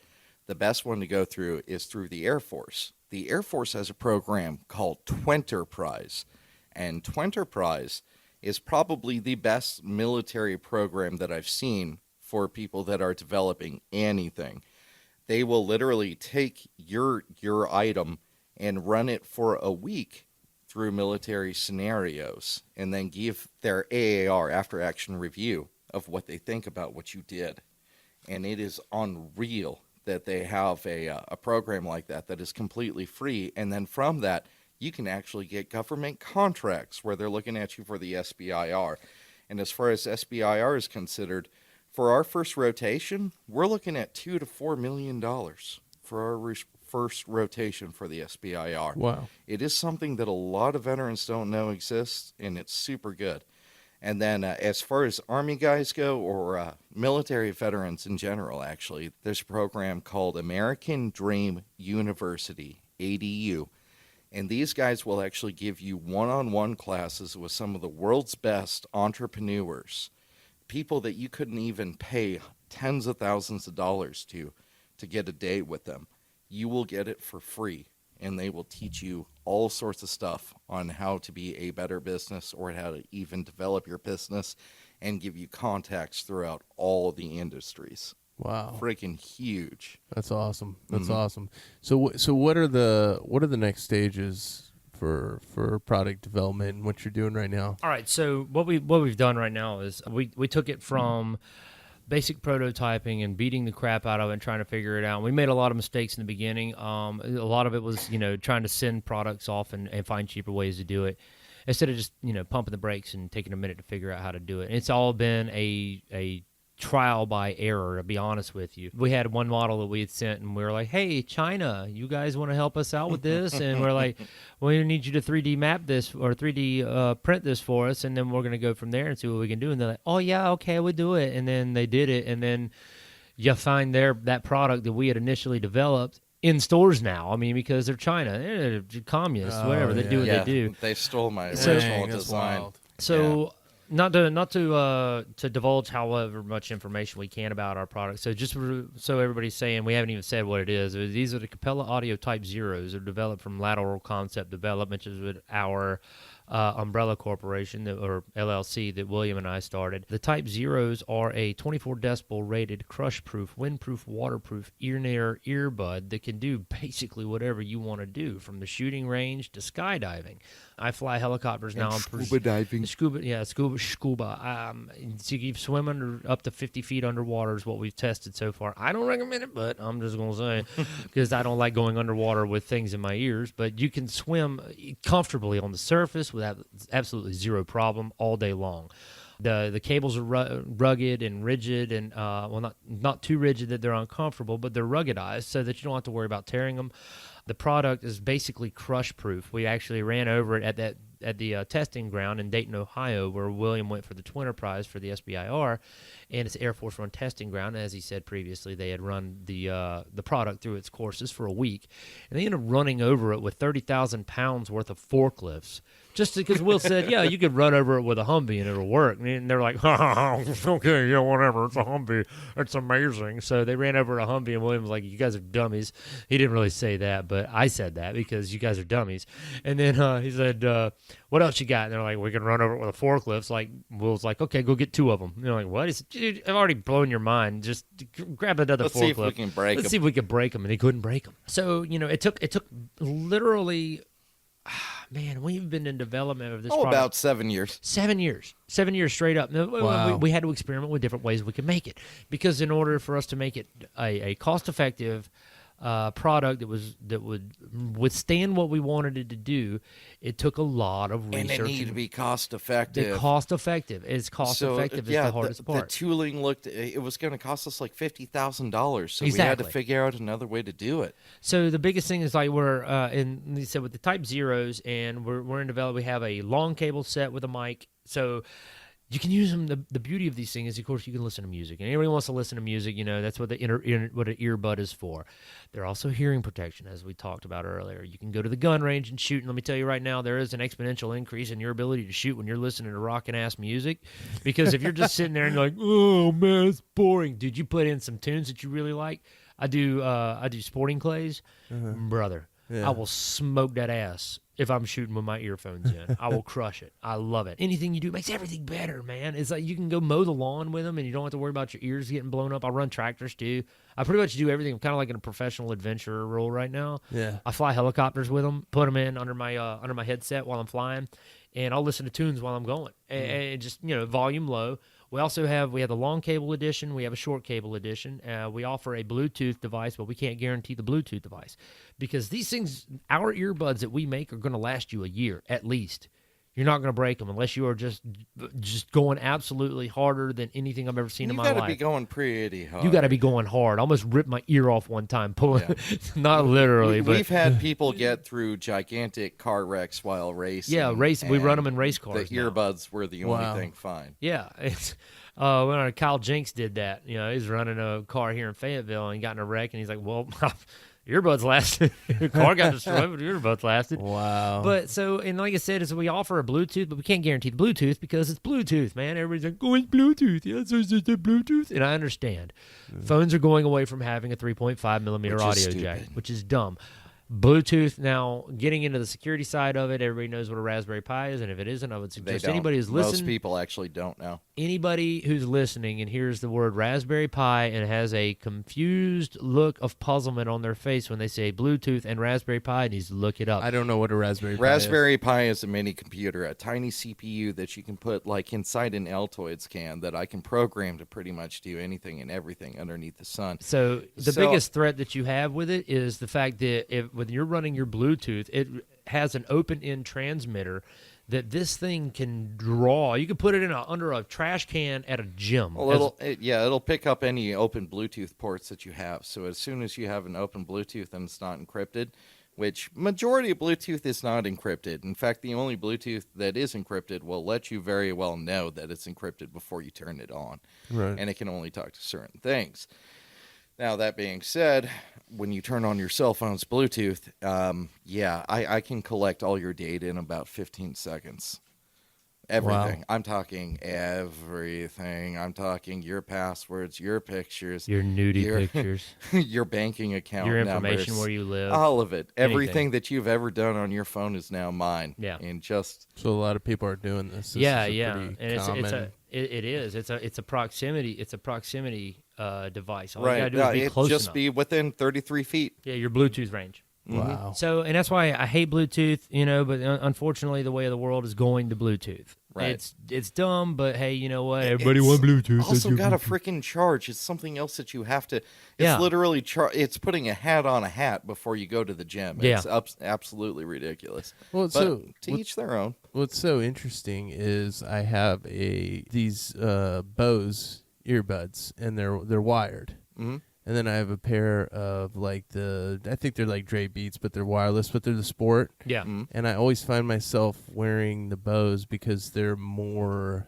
the best one to go through is through the Air Force. The Air Force has a program called Twenterprise. And Twenterprise is probably the best military program that I've seen for people that are developing anything. They will literally take your item and run it for a week through military scenarios and then give their AAR, after action review, of what they think about what you did. And it is unreal that they have a program like that is completely free. And then from that, you can actually get government contracts where they're looking at you for the SBIR. And as far as SBIR is considered, for our first rotation, we're looking at $2 to $4 million for our first rotation for the SBIR. Wow. It is something that a lot of veterans don't know exists, and it's super good. And then as far as Army guys go, or military veterans in general, actually, there's a program called American Dream University, ADU. And these guys will actually give you one-on-one classes with some of the world's best entrepreneurs, people that you couldn't even pay tens of thousands of dollars to get a day with them. You will get it for free, and they will teach you all sorts of stuff on how to be a better business or how to even develop your business and give you contacts throughout all the industries. Wow. Freaking huge. That's awesome. That's awesome. So what are the next stages for product development and what you're doing right now? All right, so what we've done right now is we took it from basic prototyping and beating the crap out of it and trying to figure it out. We made a lot of mistakes in the beginning. A lot of it was, trying to send products off and find cheaper ways to do it instead of just, pumping the brakes and taking a minute to figure out how to do it. And it's all been a trial by error, to be honest with you. We had one model that we had sent, and we were like, hey, China, you guys want to help us out with this? And we're like, we need you to 3D map this or 3D print this for us, and then we're going to go from there and see what we can do. And they're like, oh, yeah, okay, we'll do it. And then they did it, and then you find that product that we had initially developed in stores now. I mean, because they're China, they're communists, whatever. They do what they do. They stole my Dang, original that's design. wild. So not to divulge however much information we can about our product. So just so everybody's saying, we haven't even said what it is. These are the Capella Audio Type Zeros. They're developed from Lateral Concept Development, which is with our umbrella corporation or LLC that William and I started. The Type Zeros are a 24 decibel rated crush-proof, wind-proof, waterproof ear-near earbud that can do basically whatever you want to do, from the shooting range to skydiving. I fly helicopters now. Scuba diving. Scuba. So you swim up to 50 feet underwater is what we've tested so far. I don't recommend it, but I'm just going to say, because I don't like going underwater with things in my ears. But you can swim comfortably on the surface without absolutely zero problem all day long. The cables are rugged and rigid, and not too rigid that they're uncomfortable, but they're ruggedized so that you don't have to worry about tearing them. The product is basically crush-proof. We actually ran over it at the testing ground in Dayton, Ohio, where William went for the Twinner Prize for the SBIR, and it's Air Force One testing ground. As he said previously, they had run the product through its courses for a week, and they ended up running over it with 30,000 pounds worth of forklifts. Just because Will said, yeah, you could run over it with a Humvee and it'll work. And they're like, okay, yeah, whatever. It's a Humvee. It's amazing. So they ran over a Humvee, and William was like, you guys are dummies. He didn't really say that, but I said that because you guys are dummies. And then he said, what else you got? And they're like, we can run over it with a forklift. Like, Will's like, okay, go get 2 of them. And they're like, what? He said, dude, I've already blown your mind. Just grab another Let's forklift. see if we can break Let's them. see if we could break them. And he couldn't break them. So, it took literally... Man, we've been in development of this product. About 7 years. 7 years. 7 years straight up. Wow. We had to experiment with different ways we could make it. Because in order for us to make it a cost-effective product that would withstand what we wanted it to do, it took a lot of research. And it needed to be cost-effective. Cost-effective. It's cost-effective is the hardest part. The tooling it was going to cost us like $50,000, so we had Exactly. to figure out another way to do it. So the biggest thing is like he said with the Type Zeros, and we're in development. We have a long cable set with a mic, so you can use them. The beauty of these things is, of course, you can listen to music, and everybody wants to listen to music. That's what what an earbud is for. They're also hearing protection, as we talked about earlier. You can go to the gun range and shoot, and let me tell you right now, there is an exponential increase in your ability to shoot when you're listening to rockin' ass music. Because if you're just sitting there and you're like, oh man, it's boring, dude, you put in some tunes that you really like. I do Sporting Clays, brother. Yeah. I will smoke that ass if I'm shooting with my earphones in. I will crush it. I love it. Anything you do makes everything better, man. It's like you can go mow the lawn with them, and you don't have to worry about your ears getting blown up. I run tractors too. I pretty much do everything. I'm kind of like in a professional adventurer role right now. Yeah. I fly helicopters with them, put them in under my headset while I'm flying, and I'll listen to tunes while I'm going. And just volume low. We also have the long cable edition. We have a short cable edition. We offer a Bluetooth device, but we can't guarantee the Bluetooth device because these things, our earbuds that we make, are going to last you a year at least. You're not going to break them unless you are just going absolutely harder than anything I've ever seen in my life. You got to be going pretty hard. You got to be going hard. I almost ripped my ear off one time pulling. Not literally, but we've had people get through gigantic car wrecks while racing. Yeah, racing. We run them in race cars. The earbuds were the only thing fine. Yeah, it's Kyle Jenks did that. He's running a car here in Fayetteville and got in a wreck, and he's like, "Well, Earbuds lasted. Car got destroyed, but earbuds lasted. Wow. But so, and like I said, is we offer a Bluetooth, but we can't guarantee the Bluetooth because it's Bluetooth, man. Everybody's like, oh, it's Bluetooth. Yeah, it's Bluetooth. And I understand. Phones are going away from having a 3.5 millimeter Which is audio jack, stupid. which is dumb. Bluetooth, now getting into the security side of it, everybody knows what a Raspberry Pi is, and if it isn't, I would They suggest don't. anybody who's Most listening, people actually don't know. anybody who's listening and hears the word Raspberry Pi and has a confused look of puzzlement on their face when they say Bluetooth and Raspberry Pi needs to look it up. I don't know what a Raspberry Pi is. Raspberry Pi is a mini computer, a tiny CPU that you can put like inside an Altoids can that I can program to pretty much do anything and everything underneath the sun. So the So- biggest threat that you have with it is the fact that when you're running your Bluetooth, it has an open-end transmitter that this thing can draw. You can put it under a trash can at a gym. Well, it'll pick up any open Bluetooth ports that you have. So as soon as you have an open Bluetooth and it's not encrypted, which majority of Bluetooth is not encrypted. In fact, the only Bluetooth that is encrypted will let you very well know that it's encrypted before you turn it on. Right. And it can only talk to certain things. Now, that being said, when you turn on your cell phone's Bluetooth, I can collect all your data in about 15 seconds. Everything. Wow. I'm talking everything. I'm talking your passwords, your pictures, your nudie your- pictures, your banking account your information numbers, where you live. all of it. anything. Everything that you've ever done on your phone is now mine. Yeah. And just So a lot of people are doing this. This yeah, is a yeah, pretty and common. it is. It's a proximity device. All you right. gotta do is be It close just enough. be within 33 feet. Yeah, your Bluetooth range. Wow. So, and that's why I hate Bluetooth, but unfortunately, the way of the world is going to Bluetooth. Right. It's dumb, but hey, you know what? Everybody It's want Bluetooth. Also That's got a your- freaking charge. It's something else that you have to. It's Yeah. literally it's putting a hat on a hat before you go to the gym. Yeah. It's absolutely ridiculous. Well, But so to each their own. what's so interesting is I have these Bose earbuds, and they're wired. Mhm. And then I have a pair of I think they're like Dre Beats, but they're wireless, but they're the Sport. Yeah. Mhm. And I always find myself wearing the Bose because they're more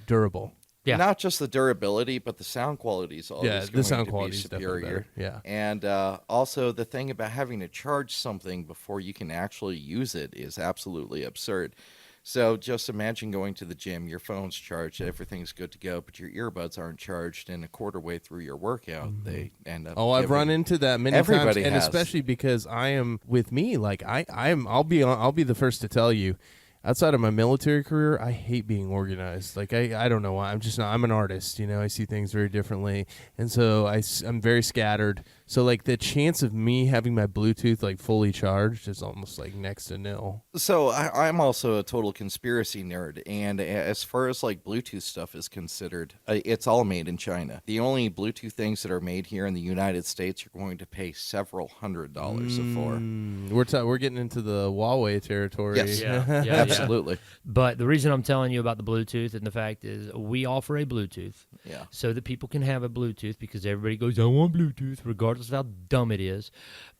durable. Yeah. Not just the durability, but the sound quality is always Yeah, going the sound to quality be is definitely superior. better. Yeah. And also the thing about having to charge something before you can actually use it is absolutely absurd. So just imagine going to the gym, your phone's charged, everything's good to go, but your earbuds aren't charged, and a quarter way through your workout, they end up. Oh, I've giving- run into that many times, Everybody and has. especially because I am with me. Like I'll be the first to tell you. Outside of my military career, I hate being organized. Like I don't know why. I'm just not. I'm an artist. I see things very differently, and so I'm very scattered. So like the chance of me having my Bluetooth like fully charged is almost like next to nil. So I'm also a total conspiracy nerd, and as far as like Bluetooth stuff is considered, it's all made in China. The only Bluetooth things that are made here in the United States, you're going to pay several $100s for. We're getting into the Huawei territory. Yes. Yeah. Absolutely. But the reason I'm telling you about the Bluetooth and the fact is we offer a Bluetooth Yeah. so that people can have a Bluetooth because everybody goes, I want Bluetooth, regardless of how dumb it is.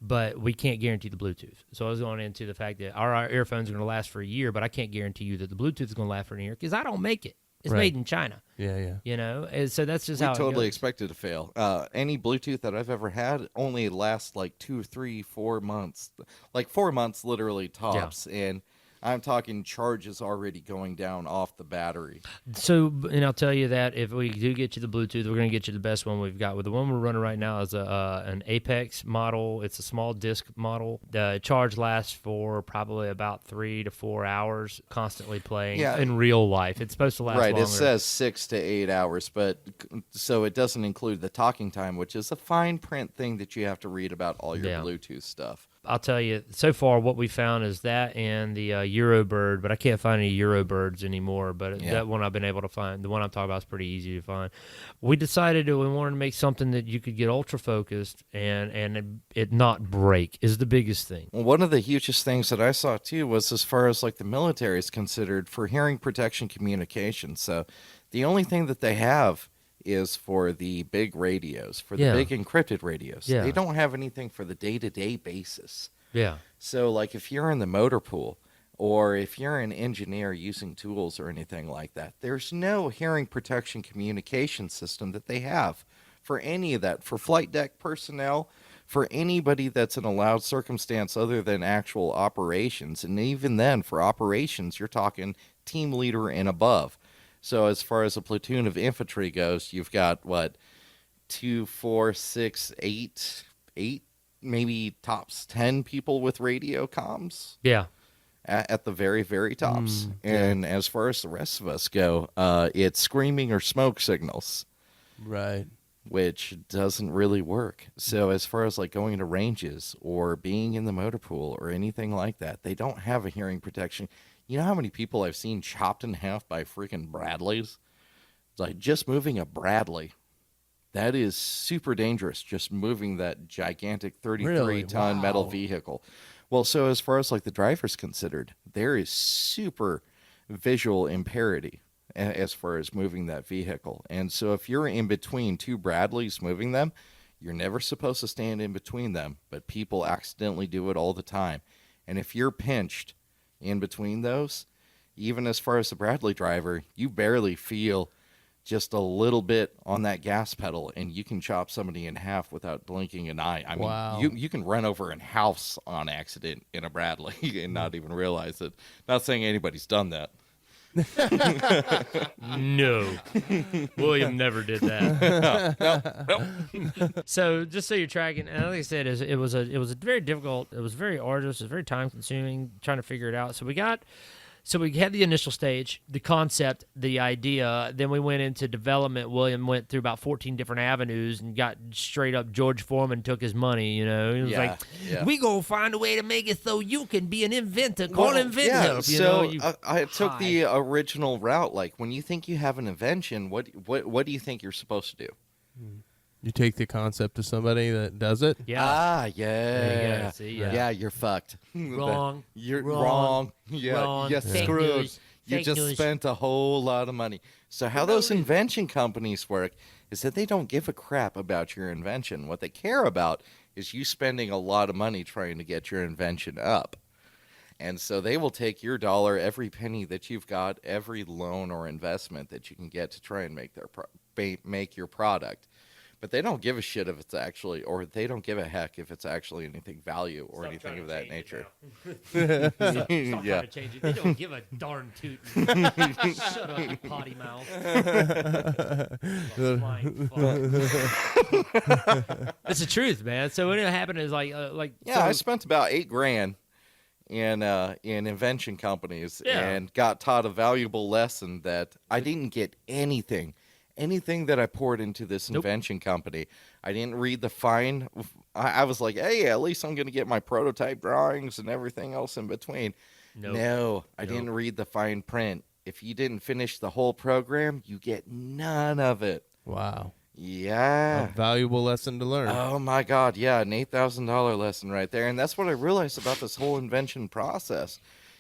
But we can't guarantee the Bluetooth. So I was going into the fact that our earphones are going to last for a year, but I can't guarantee you that the Bluetooth is going to last for a year because I don't make it. It's Right. made in China, Yeah. And so that's just We how totally it goes. expect it to fail. Any Bluetooth that I've ever had only lasts like 2, 3, 4 months. Like 4 months literally tops. And I'm talking charges already going down off the battery. So, and I'll tell you that if we do get you the Bluetooth, we're going to get you the best one we've got. With the one we're running right now is an Apex model. It's a small disc model. The charge lasts for probably about 3 to 4 hours, constantly playing in real life. It's supposed to last Right, longer. it says 6 to 8 hours, but so it doesn't include the talking time, which is a fine print thing that you have to read about all your Bluetooth stuff. I'll tell you, so far what we found is that and the Eurobird, but I can't find any Eurobirds anymore. But that one I've been able to find. The one I'm talking about is pretty easy to find. We decided that we wanted to make something that you could get ultra focused and it not break is the biggest thing. Well, one of the hugest things that I saw too was as far as like the military is considered for hearing protection communication. So the only thing that they have is for the big radios, for the big encrypted radios. Yeah. They don't have anything for the day-to-day basis. Yeah. So like if you're in the motor pool or if you're an engineer using tools or anything like that, there's no hearing protection communication system that they have for any of that, for flight deck personnel, for anybody that's in a loud circumstance other than actual operations. And even then, for operations, you're talking team leader and above. So as far as a platoon of infantry goes, you've got, what, 2, 4, 6, 8, maybe tops 10 people with radio comms. Yeah. At the very, very tops. And as far as the rest of us go, it's screaming or smoke signals. Right. Which doesn't really work. So as far as like going to ranges or being in the motor pool or anything like that, they don't have a hearing protection. You know how many people I've seen chopped in half by freaking Bradleys? It's like just moving a Bradley. That is super dangerous, just moving that gigantic 33-ton metal vehicle. Well, so as far as like the driver's considered, there is super visual impairity as far as moving that vehicle. And so if you're in between two Bradleys moving them, you're never supposed to stand in between them, but people accidentally do it all the time. And if you're pinched in between those, even as far as the Bradley driver, you barely feel just a little bit on that gas pedal, and you can chop somebody in half without blinking an eye. I mean, you can run over a house on accident in a Bradley and not even realize it. Not saying anybody's done that. No, William never did that. So just so you're tracking, and like I said, it was a very difficult, it was very arduous, it was very time consuming trying to figure it out. So we had the initial stage, the concept, the idea. Then we went into development. William went through about 14 different avenues and got straight up George Foreman took his money. You know, he was we gonna find a way to make it so you can be an inventor. Call inventor. Yeah, I took the original route. Like when you think you have an invention, what do you think you're supposed to do? You take the concept to somebody that does it. Yeah. Yeah. See, yeah, you're fucked. Wrong. You're wrong. Yeah, Wrong. you're Fake screwed. news. You Fake just news. spent a whole lot of money. So how those invention companies work is that they don't give a crap about your invention. What they care about is you spending a lot of money trying to get your invention up. And so they will take your dollar, every penny that you've got, every loan or investment that you can get to try and make your product. But they don't give a shit if it's actually, or they don't give a heck if it's actually anything value or anything of that nature. Stop trying to change it. They don't give a darn toot. Shut up, you potty mouth. That's the truth, man. So what happened is I spent about $8,000 in invention companies and got taught a valuable lesson that I didn't get anything that I poured into this invention company. I didn't read the fine. I was like, hey, at least I'm going to get my prototype drawings and everything else in between. No, I didn't read the fine print. If you didn't finish the whole program, you get none of it. Wow. Yeah. A valuable lesson to learn. Oh, my God. Yeah, an $8,000 lesson right there. And that's what I realized about this whole invention process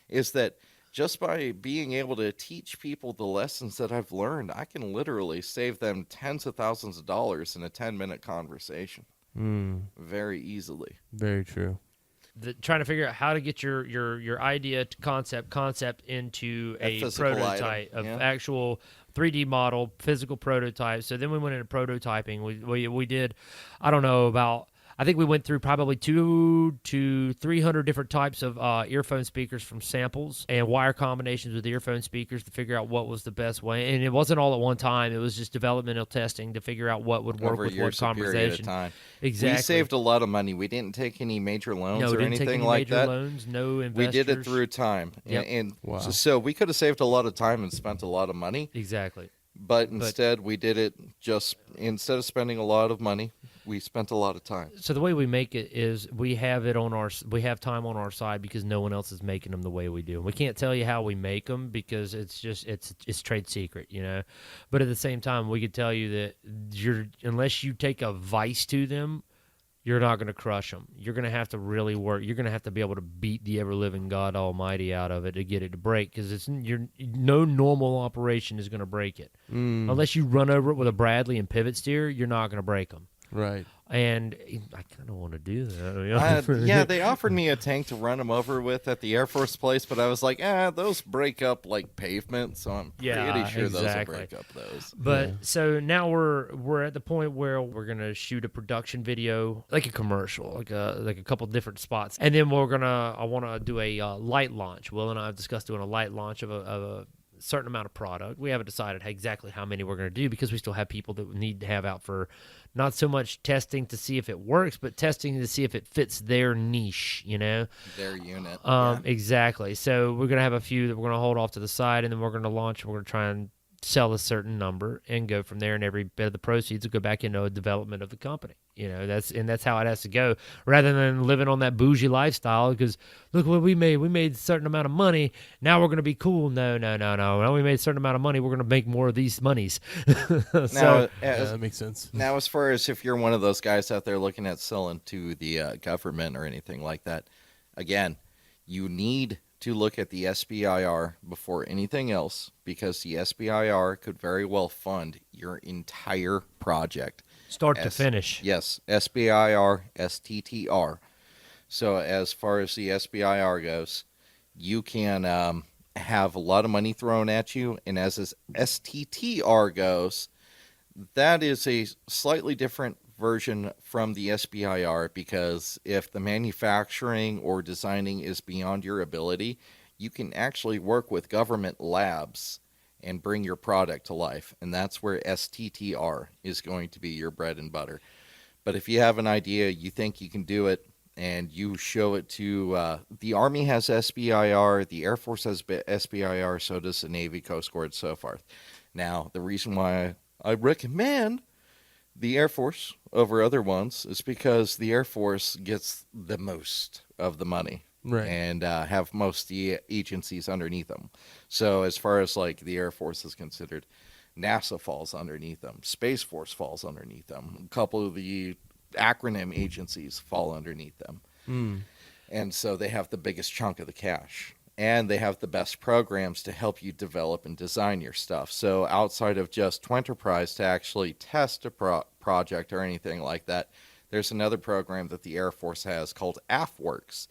is that just by being able to teach people the lessons that I've learned, I can literally save them tens of thousands of dollars in a 10-minute conversation. Very easily. Very true. Trying to figure out how to get your idea to concept into a prototype of actual 3D model, physical prototype. So then we went into prototyping. We did, I don't know, about, I think we went through probably 200 to 300 different types of earphone speakers from samples and wire combinations with earphone speakers to figure out what was the best way. And it wasn't all at one time. It was just developmental testing to figure out what would work with what conversation. Time. Exactly. We saved a lot of money. We didn't take any major loans or anything like that. Loans, no investors. We did it through time. Yep. And so we could have saved a lot of time and spent a lot of money. Exactly. But instead, we did it instead of spending a lot of money, we spent a lot of time. So the way we make it is we have time on our side because no one else is making them the way we do. And we can't tell you how we make them because it's trade secret, you know. But at the same time, we could tell you that unless you take a vice to them, you're not going to crush them. You're going to have to really work. You're going to have to be able to beat the ever-living God Almighty out of it to get it to break because no normal operation is going to break it. Unless you run over it with a Bradley and pivot steer, you're not going to break them. Right. And I kind of want to do that. Yeah, they offered me a tank to run them over with at the Air Force place, but I was like, those break up like pavement, so I'm pretty sure those will break up those. But so now we're at the point where we're gonna shoot a production video, like a commercial, like a couple different spots, and then I want to do a light launch. Will and I have discussed doing a light launch of a certain amount of product. We haven't decided exactly how many we're going to do because we still have people that need to have out for not so much testing to see if it works, but testing to see if it fits their niche, Their unit. Exactly. So we're going to have a few that we're going to hold off to the side, and then we're going to launch, and we're going to try and sell a certain number and go from there, and every bit of the proceeds will go back into a development of the company. That's how it has to go, rather than living on that bougie lifestyle because look what we made a certain amount of money, now we're going to be cool. No, when we made a certain amount of money, we're going to make more of these monies. Now, that makes sense. Now, as far as if you're one of those guys out there looking at selling to the government or anything like that, again, you need to look at the SBIR before anything else, because the SBIR could very well fund your entire project. Start to finish. Yes, SBIR, STTR. So as far as the SBIR goes, you can have a lot of money thrown at you, and as this STTR goes, that is a slightly different version from the SBIR, because if the manufacturing or designing is beyond your ability, you can actually work with government labs and bring your product to life, and that's where STTR is going to be your bread and butter. But if you have an idea, you think you can do it, and you show it to the Army has SBIR, the Air Force has SBIR, so does the Navy, Coast Guard, so forth. Now, the reason why I recommend the Air Force over other ones is because the Air Force gets the most of the money, right, and have most of the agencies underneath them. So as far as like the Air Force is considered, NASA falls underneath them, Space Force falls underneath them, a couple of the acronym agencies fall underneath them, and so they have the biggest chunk of the cash. And they have the best programs to help you develop and design your stuff. So outside of just Twenterprise to actually test a project or anything like that, there's another program that the Air Force has called AFWERX,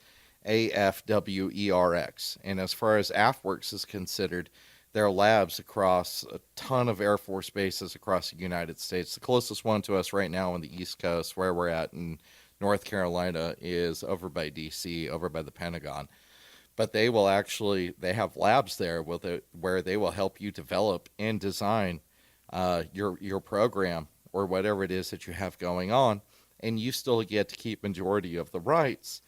AFWERX. And as far as AFWERX is considered, there are labs across a ton of Air Force bases across the United States. The closest one to us right now on the East Coast, where we're at in North Carolina, is over by D.C., over by the Pentagon. But they have labs there where they will help you develop and design your program or whatever it is that you have going on, and you still get to keep majority of the rights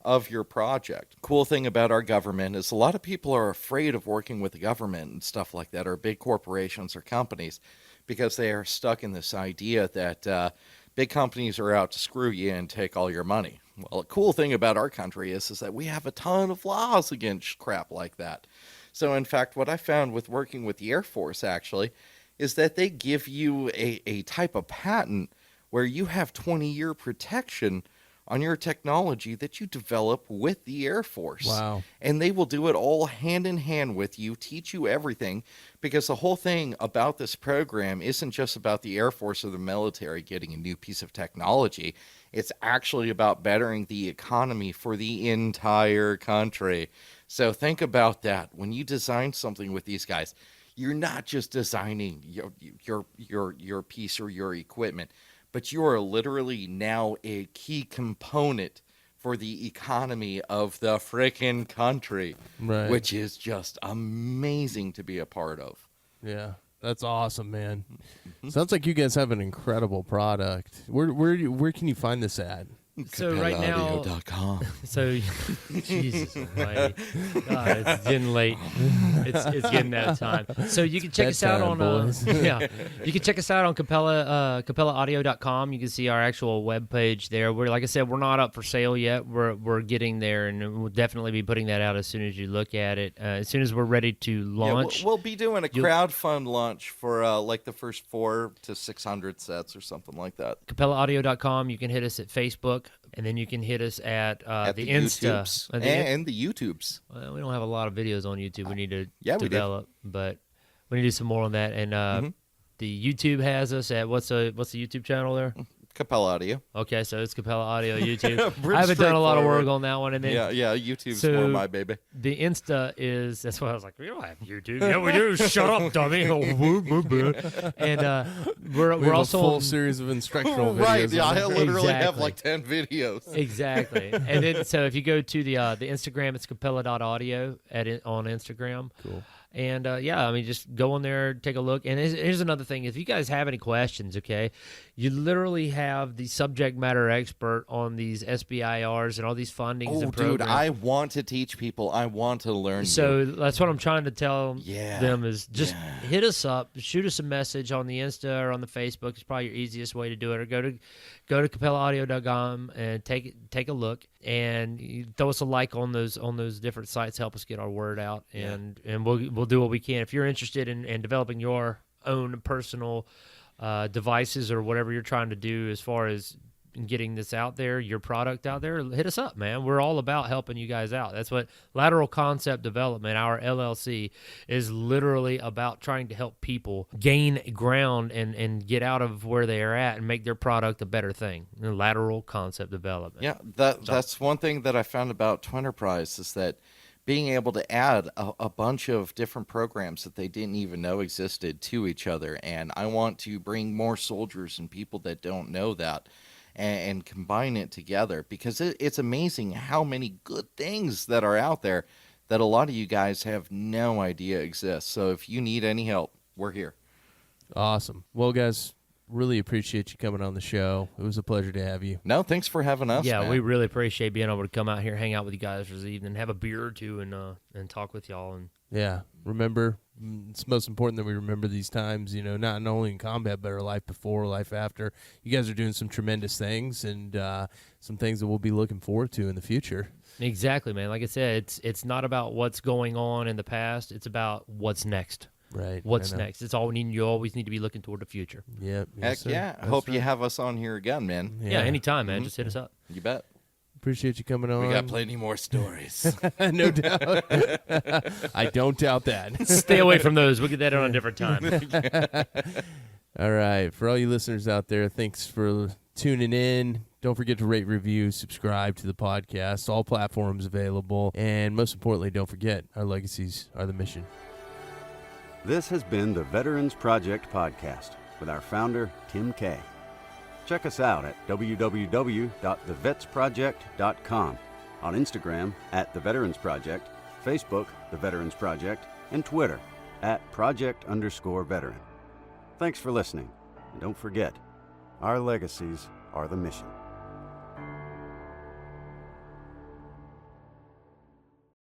of your project. Cool thing about our government is a lot of people are afraid of working with the government and stuff like that, or big corporations or companies, because they are stuck in this idea that big companies are out to screw you and take all your money. Well, the cool thing about our country is that we have a ton of laws against crap like that. So, in fact, what I found with working with the Air Force, actually, is that they give you a type of patent where you have 20-year protection on your technology that you develop with the Air Force. Wow. And they will do it all hand in hand with you, teach you everything, because the whole thing about this program isn't just about the Air Force or the military getting a new piece of technology. It's actually about bettering the economy for the entire country. So think about that. When you design something with these guys, you're not just designing your piece or your equipment, but you are literally now a key component for the economy of the frickin' country, right, which is just amazing to be a part of. Yeah, that's awesome, man. Sounds like you guys have an incredible product. Where can you find this at? So right now, CapellaAudio.com. So Jesus Almighty, God, it's getting late. It's getting that time. So you can check us out on you can check us out on Capella CapellaAudio.com. You can see our actual webpage there. We're, like I said, we're not up for sale yet. We're getting there, and we'll definitely be putting that out as soon as you look at it. As soon as we're ready to launch, we'll be doing a crowdfund launch for like the first 400 to 600 sets or something like that. CapellaAudio.com. You can hit us at Facebook. And then you can hit us at the Insta. YouTubes. And the YouTubes. Well, we don't have a lot of videos on YouTube. We need to develop, but we need to do some more on that. And the YouTube has us at what's the YouTube channel there? Capella Audio. Okay, so it's Capella Audio YouTube. Pretty I haven't done a lot of work straightforward. on that one. And then Yeah, YouTube's So- more my baby. the Insta is, that's why I was like, we don't have YouTube. Yeah, we do. Shut up, dummy. And we're We have also a full on- series of instructional videos. Right, yeah, on I there. literally have Exactly. like 10 videos. Exactly. And then, so if you go to the Instagram, it's capella.audio on Instagram. Cool. And yeah, I mean, just go on there, take a look. And here's another thing: if you guys have any questions, okay, you literally have the subject matter expert on these SBIRs and all these fundings Oh, and dude, programs. I want to teach people. I want to learn. So you. that's what I'm trying to tell Yeah, them is just hit us up, shoot us a message on the Insta or on the Facebook. It's probably your easiest way to do it. Or go to capellaaudio.com and take a look and you throw us a like on those different sites. Help us get our word out, and we'll do what we can. If you're interested in developing your own personal devices or whatever you're trying to do as far as getting this out there, your product out there, hit us up, man. We're all about helping you guys out. That's what Lateral Concept Development, our LLC, is literally about, trying to help people gain ground and get out of where they are at and make their product a better thing. Lateral Concept Development. Yeah, that's one thing that I found about Twinterprise is that being able to add a bunch of different programs that they didn't even know existed to each other. And I want to bring more soldiers and people that don't know that and combine it together, because it's amazing how many good things that are out there that a lot of you guys have no idea exist. So if you need any help, we're here. Awesome. Well, guys, really appreciate you coming on the show. It was a pleasure to have you. No, thanks for having us. Yeah, man. we really appreciate being able to come out here, hang out with you guys for this evening, have a beer or two, and talk with y'all. And Yeah, remember, it's most important that we remember these times, not only in combat, but our life before, life after. You guys are doing some tremendous things and some things that we'll be looking forward to in the future. exactly, man. Like I said, it's not about what's going on in the past. It's about what's next. Right. What's I know. next? It's all we need. You always need to be looking toward the future. Yep. Heck yes, sir. yeah. I That's hope you right. have us on here again, man. Yeah, anytime, man. Just hit us up. You bet. Appreciate you coming on. We got plenty more stories. No doubt. I don't doubt that. Stay away from those. We'll get that on a different time. All right. For all you listeners out there, thanks for tuning in. Don't forget to rate, review, subscribe to the podcast. All platforms available. And most importantly, don't forget, our legacies are the mission. This has been the Veterans Project Podcast with our founder, Tim Kay. Check us out at www.thevetsproject.com, on Instagram at The Veterans Project, Facebook, The Veterans Project, and Twitter at Project_Veteran. Thanks for listening, and don't forget, our legacies are the mission.